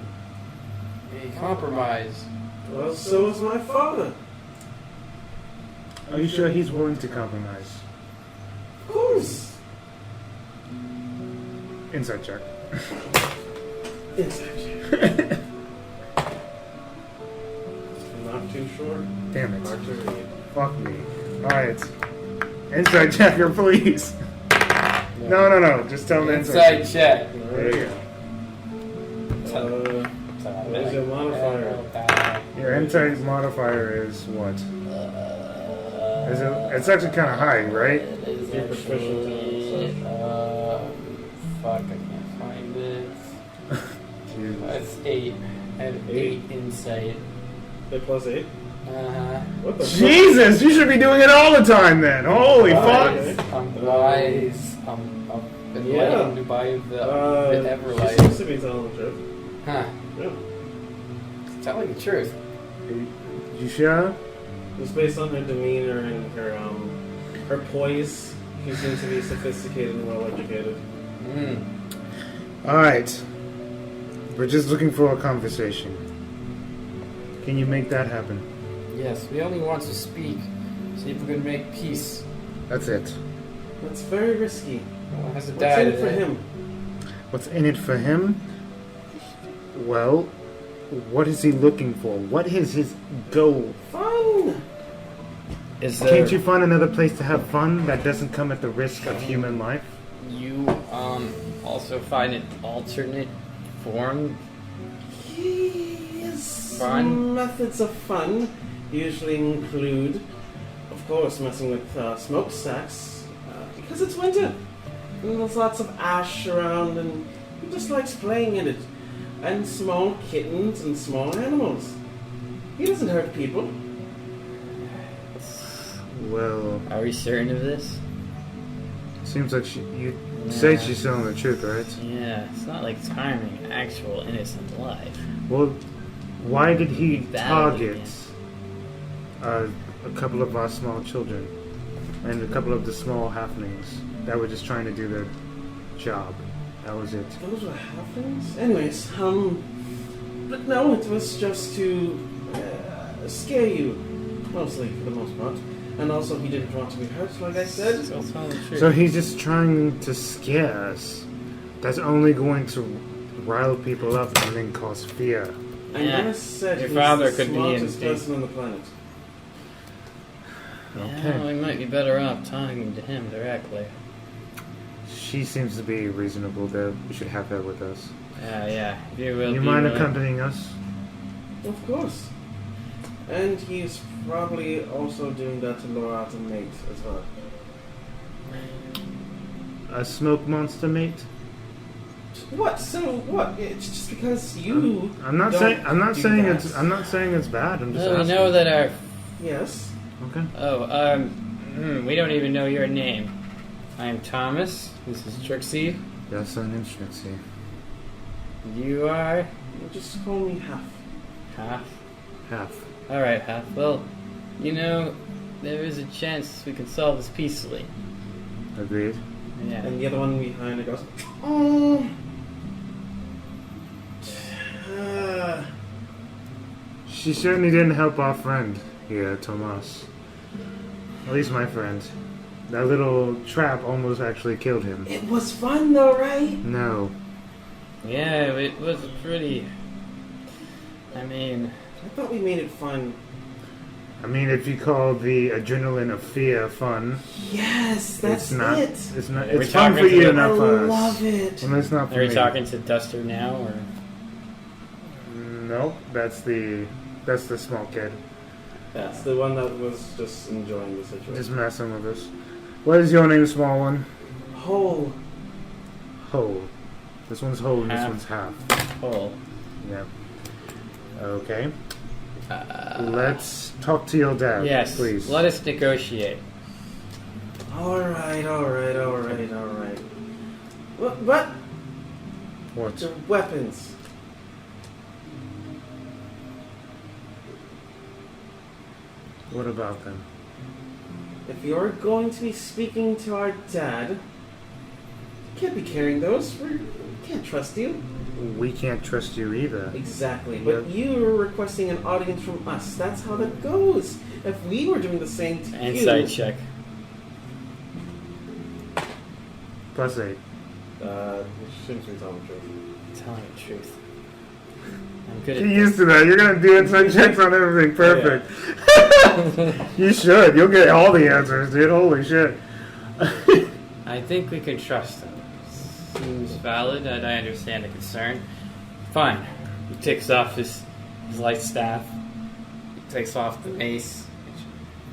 a compromise. Well, so is my father. Are you sure he's willing to compromise? Of course. Inside check. Not too sure. Damn it. Hard to read. Fuck me. Alright. Inside checker, please. No. Just tell me Inside check. There you go. What is your modifier? Your inside modifier is what? Is it? It's actually kind of high, right? You're proficient in fuck, I can't find it. Jeez. That's 8. I have 8 insight. It plus 8? What the Jesus, you should be doing it all the time then. Holy fuck! I'm wise. I'm enlightened by the She Everlight. seems to be telling the truth. Huh. Yeah. Telling the truth. You sure? Just based on her demeanor and her poise, she seems to be sophisticated and well educated. Alright. We're just looking for a conversation. Can you make that happen? Yes, we only want to speak. See if we can make peace. That's it. That's very risky. No one has to What's die in it for today. him? What's in it for him? Well, what is he looking for? What is his goal? Fun! Can't you find another place to have fun that doesn't come at the risk of human life? You also find an alternate form. Yes. Fun? Methods of fun usually include, of course, messing with smokestacks because it's winter and there's lots of ash around, and he just likes playing in it. And small kittens and small animals. He doesn't hurt people. Well, Are we certain of this? seems like you say she's telling the truth, right? Yeah, it's not like it's harming an actual innocent life. Well, why did he Battle target a couple of our small children and a couple of the small halflings that were just trying to do their job? That was it. Those were halflings? Anyways, but no, it was just to scare you, mostly, for the most part. And also, he didn't want to be hurt, like I said. So tell the truth. So he's just trying to scare us. That's only going to rile people up and then cause fear. I Yeah. never said Your he father was the could be in smartest deep. person on the planet. Yeah, we might be better off talking to him directly. She seems to be reasonable, though. We should have her with us. Yeah. If you will. You be mind willing. accompanying us? Of course. And he's probably also doing that to lure out a mate as well. A smoke monster mate? What? So what? It's just because you. I'm not don't saying. I'm not do saying that. it's. I'm not saying it's bad. I'm just. Well, we asking. know that our. Yes. Okay. We don't even know your name. I am Thomas. This is Trixie. Yes, an instructor. You are You just call me Half. Half. Half. All right, Half. Well, there is a chance we can solve this peacefully. Agreed. Yeah. And the other one behind it goes, oh. She certainly didn't help our friend here, Tomas. At least my friend. That little trap almost actually killed him. It was fun though, right? No. Yeah, it was pretty. I mean, I thought we made it fun. I mean, if you call the adrenaline of fear fun, Yes, that's it's not. it. It's not. We're It's fun talking for you, to I not for us. love it. Well, it's not for are we me. talking to Duster now, or? No, that's the small kid. That's the one that was just enjoying the situation. Just messing with us. What is your name, small one? Whole. Whole. This one's whole and this Half. one's half. Oh. Yeah. Okay. Let's talk to your dad, Yes, please. let us negotiate. Alright. What? What? The weapons. What about them? If you're going to be speaking to our dad, you can't be carrying those. We can't trust you. We can't trust you either. Exactly. But Yep. you were requesting an audience from us. That's how that goes. If we were doing the same to Insight you... check. +8. Shouldn't be telling the truth. Telling the truth. I'm good Get at used to that. You're gonna do insight checks on everything. Perfect. You should. You'll get all the answers, dude. Holy shit. I think we can trust him. Seems valid, and I understand the concern. Fine. He takes off his light staff. He takes off the mace, which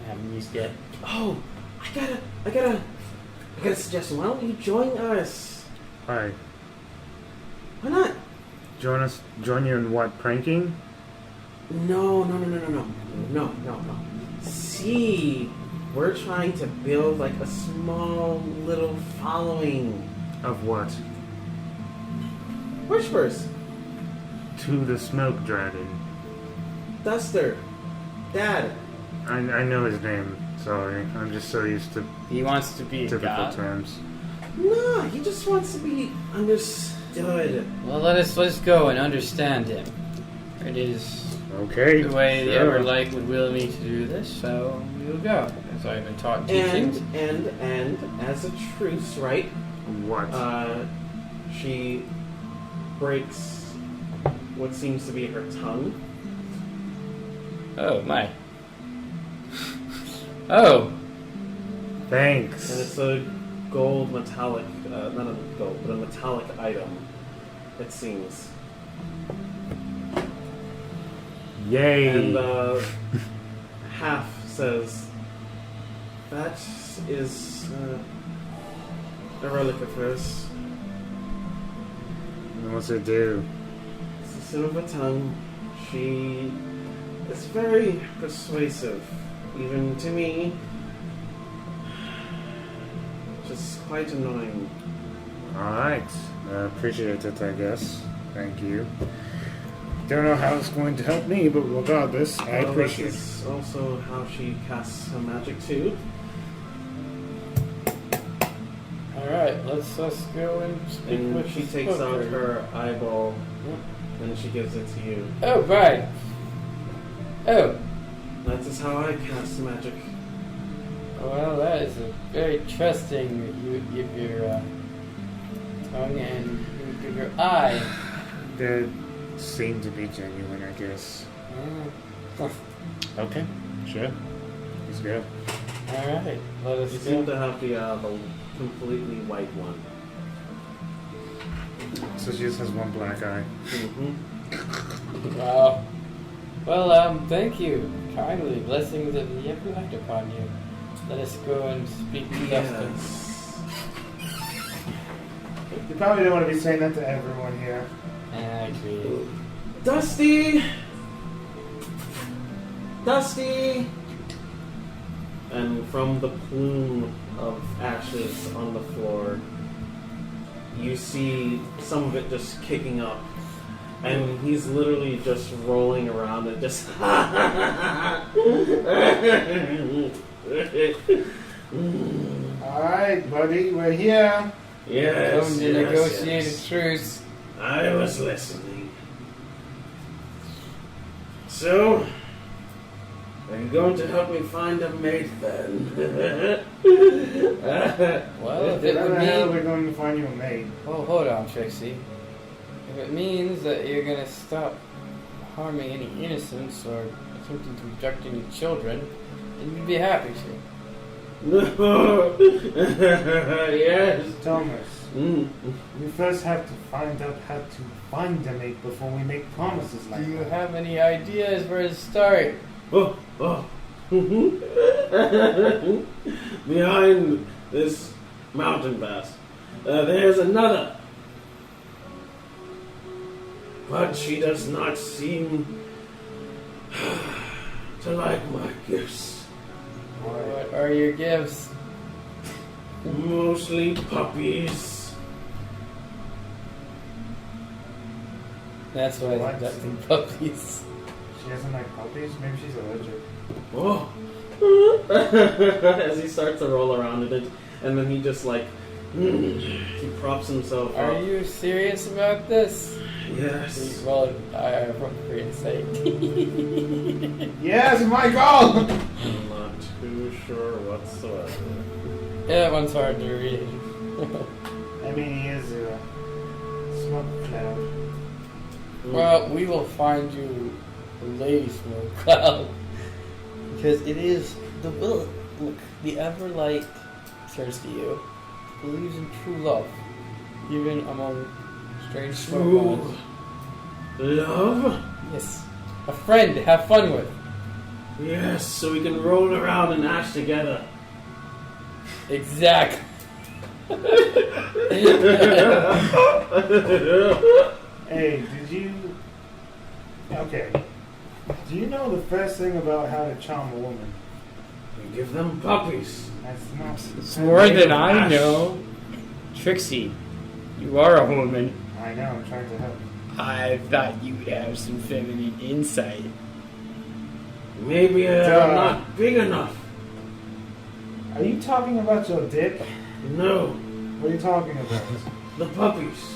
I haven't used yet. Oh, I got a suggestion. Why don't you join us? Alright. Why not? Join you in what? Pranking? No. See, we're trying to build like a small little following. Of what? Which first? To the smoke dragon. Duster. Dad. I know his name. Sorry. I'm just so used to He wants to be a typical god. terms. No, he just wants to be understood. Well, let's go and understand him. It is Okay. the way the sure. Everlight would will me to do this, so we'll go. As I've been taught teachings. And as a truce, right? What? She breaks what seems to be her tongue. Oh my. Oh. Thanks. And it's a gold metallic, not a gold, but a metallic item, it seems. Yay. And half says, that is a relic of hers. What's it do? It's the sin of her tongue. She is very persuasive, even to me. Just quite annoying. Alright. Appreciate it, I guess. Thank you. Don't know how it's going to help me, but regardless, I appreciate it. This is also how she casts her magic too. Alright, let's go and speak And with she the takes out smoker. her eyeball and she gives it to you. Oh, right. Oh. That is how I cast magic. Well, that is a very trusting. You give your tongue and you give your eye. They seem to be genuine, I guess. Okay, sure. Let's go. Alright, let us You go. seem to have the completely white one. So she just has one black eye. Mm-hmm. Wow. Well, thank you. Kindly blessings of the Everlight upon you. Let us go and speak to Dustin. Yes. You probably don't want to be saying that to everyone here. I agree. Dusty! Dusty! And from the plume of ashes on the floor, you see some of it just kicking up. And he's literally just rolling around and just... Alright, buddy, we're here. Yes, Come to negotiate a truce. I was listening. So, are you going to help me find a mate then? Well, if it How would the hell are we mean... going to find you a maid? Oh, hold on, Trixie. If it means that you're gonna stop harming any innocents or attempting to abduct any children, then you'd be happy to. Yes. Thomas, Mm. we first have to find out how to find a mate before we make promises like Do you that. have any ideas where to start? Oh. Behind this mountain pass, there's another. But she does not seem to like my gifts. What are your gifts? Mostly puppies. That's why What? I'm adopting puppies. She doesn't like puppies? Maybe she's allergic. Oh, As he starts to roll around in it, and then he just like he props himself Are up. you serious about this? yes. Well, I roll for insight. Yes, Michael! I'm not too sure whatsoever. Yeah, that one's hard to read. I mean, he is a smoke cloud. Well, we will find you a lady smoke cloud. Because it is the will. Look, the Everlight turns to you. Believes in true love. Even among strange smoke True clouds. love? Yes. A friend to have fun with. Yes, so we can roll around in ash together. Exactly. Hey, did you... Okay. Do you know the first thing about how to charm a woman? We give them puppies. That's not... It's more than I Ash. know. Trixie, you are a woman. I know, I'm trying to help. I thought you'd have some feminine insight. Maybe Duh. I'm not big enough. Are you talking about your dick? No, What are you talking about? the puppies.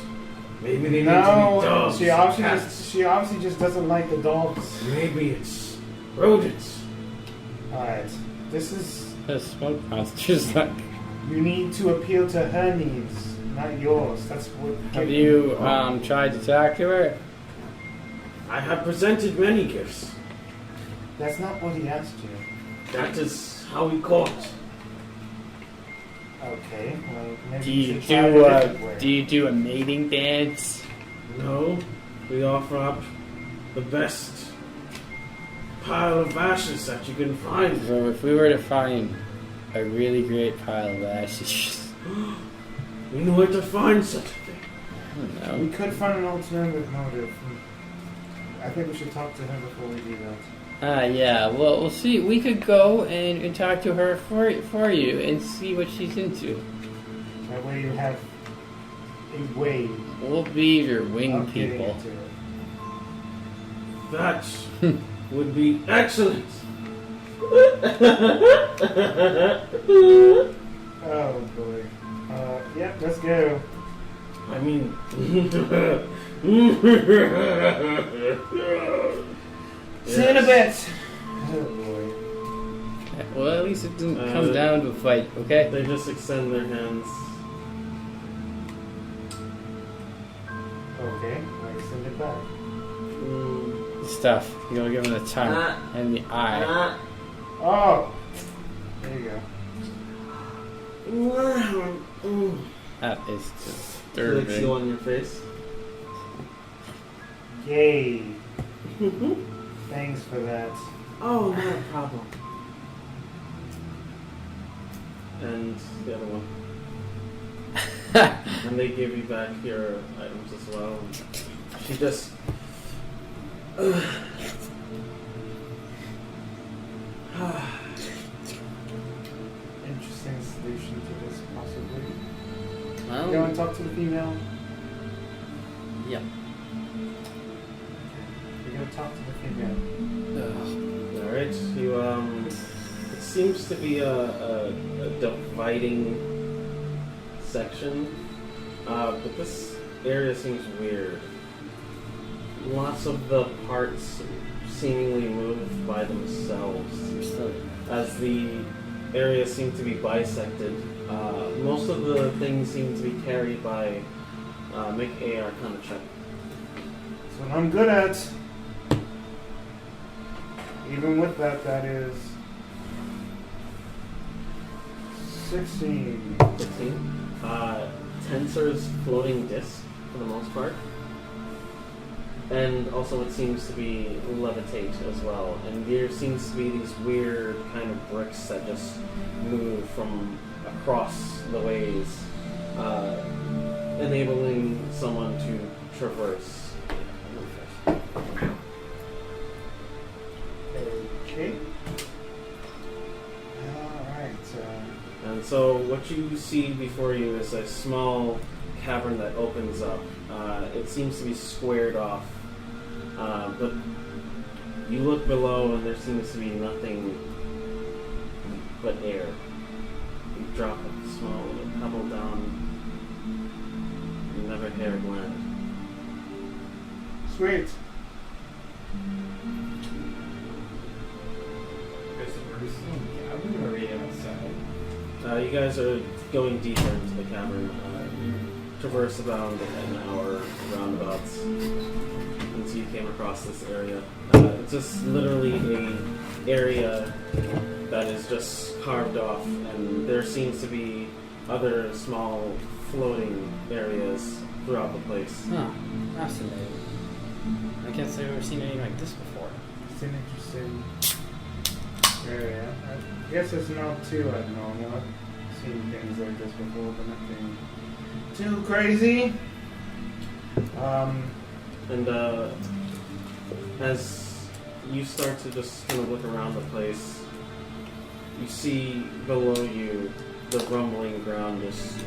Maybe they need to be No, dogs. she obviously cats. she obviously just doesn't like the dogs. Maybe it's rodents. Alright, this is... The smoke monster's like. You need to appeal to her needs, not yours. That's what... Have you tried to talk to her? I have presented many gifts. That's not what he asked you. That is how we caught. Okay, well, maybe Do you you should try it a different way. do you do a mating dance? No, we offer up the best pile of ashes that you can find. So if we were to find a really great pile of ashes, We know where to find such a thing. I don't We know. could find an alternative motive. I think we should talk to him before we do that. Yeah. Well, we'll see. We could go and talk to her for you and see what she's into. That way you have a way We'll be your wing of getting people. into it. That would be excellent. Oh boy. Yep, let's go. I mean, See you in a bit. Oh boy. Well, at least it didn't come down to a fight. Okay. They just extend their hands. Okay, let's send it back. Stuff. You're gonna give him the tongue and the eye. Oh! There you go. That is Licks disturbing. you on your face. Yay. Thanks for that. Oh, not a problem. And the other one. And they give you back your items as well. She just. Interesting solution to this, possibly. Well, You want to talk to the female? yeah. We're going to talk to the female. Alright, you, it seems to be a dividing section, but this area seems weird. Lots of the parts seemingly move by themselves, as the area seems to be bisected. Most of the things seem to be carried by, make a Arcana check. That's what I'm good at. Even with that, that is 16. 15. Tensor's floating disc, for the most part. And also it seems to be levitate as well. And there seems to be these weird kind of bricks that just move from across the ways, enabling someone to traverse. And so what you see before you is a small cavern that opens up. It seems to be squared off, but you look below and there seems to be nothing but air. You drop a small little pebble down. You never hear it land. Sweet. You guys are going deeper into the cavern. You traverse about an hour roundabouts until you came across this area. It's just literally an area that is just carved off, and there seems to be other small floating areas throughout the place. Huh. Fascinating. I can't say I've ever seen anything like this before. It's an interesting area. I guess it's not too abnormal. I've seen things like this before, but nothing too crazy. And as you start to just kind of look around the place, you see below you the rumbling ground just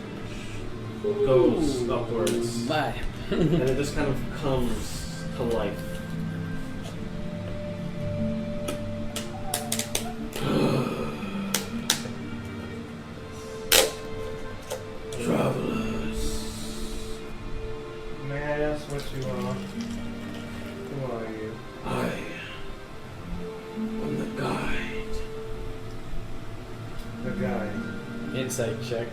goes upwards. Bye. And it just kind of comes to life. Travelers. May I ask what you are? Who are you? I am the guide. The guy. Insight check.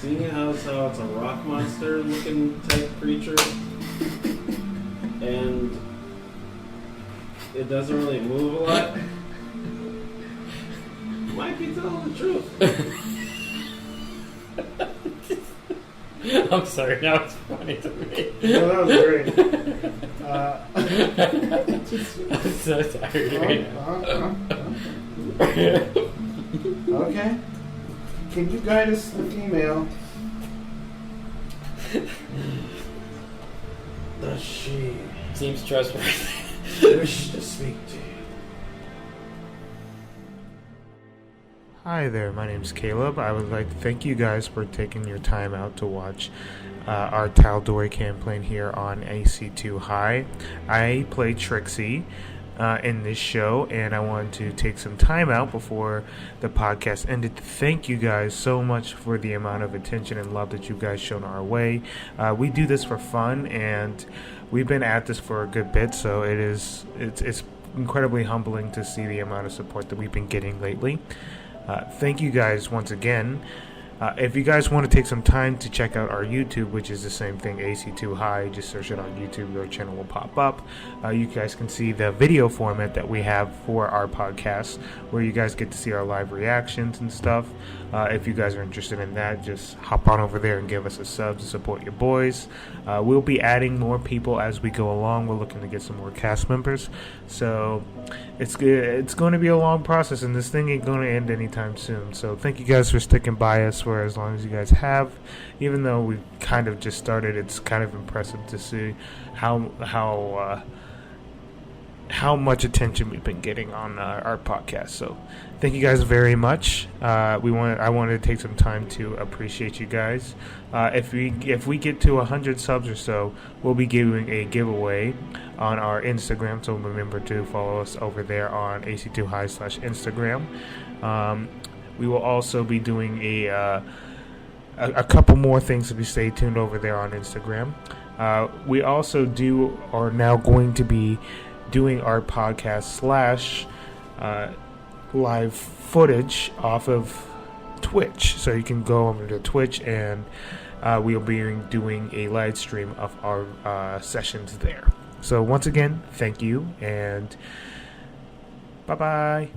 Seeing how it's a rock monster looking type creature, and it doesn't really move a lot, might be telling the truth. I'm sorry, now it's funny to me. No, that was great. I'm so sorry right now. Okay. Can you guide us to the female? Does she Seems trustworthy. wish to speak to you? Hi there, my name's Caleb. I would like to thank you guys for taking your time out to watch our Tal'Dorei campaign here on AC2 High. I play Trixie in this show, and I wanted to take some time out before the podcast ended to thank you guys so much for the amount of attention and love that you guys shown our way. We do this for fun, and we've been at this for a good bit, so it's incredibly humbling to see the amount of support that we've been getting lately. Thank you guys once again. If you guys want to take some time to check out our YouTube, which is the same thing, AC2 High, just search it on YouTube, your channel will pop up. You guys can see the video format that we have for our podcast, where you guys get to see our live reactions and stuff. If you guys are interested in that, just hop on over there and give us a sub to support your boys. We'll be adding more people as we go along. We're looking to get some more cast members. So it's going to be a long process, and this thing ain't going to end anytime soon. So thank you guys for sticking by us for as long as you guys have. Even though we kind of just started, it's kind of impressive to see how much attention we've been getting on our podcast. So thank you guys very much. I wanted to take some time to appreciate you guys. If we get to 100 subs or so, we'll be giving a giveaway on our Instagram. So remember to follow us over there on AC2High/Instagram. We will also be doing a couple more things, to be stay tuned over there on Instagram. We also are now going to be doing our podcast / live footage off of Twitch. So you can go over to Twitch, and we'll be doing a live stream of our sessions there. So once again, thank you, and bye-bye.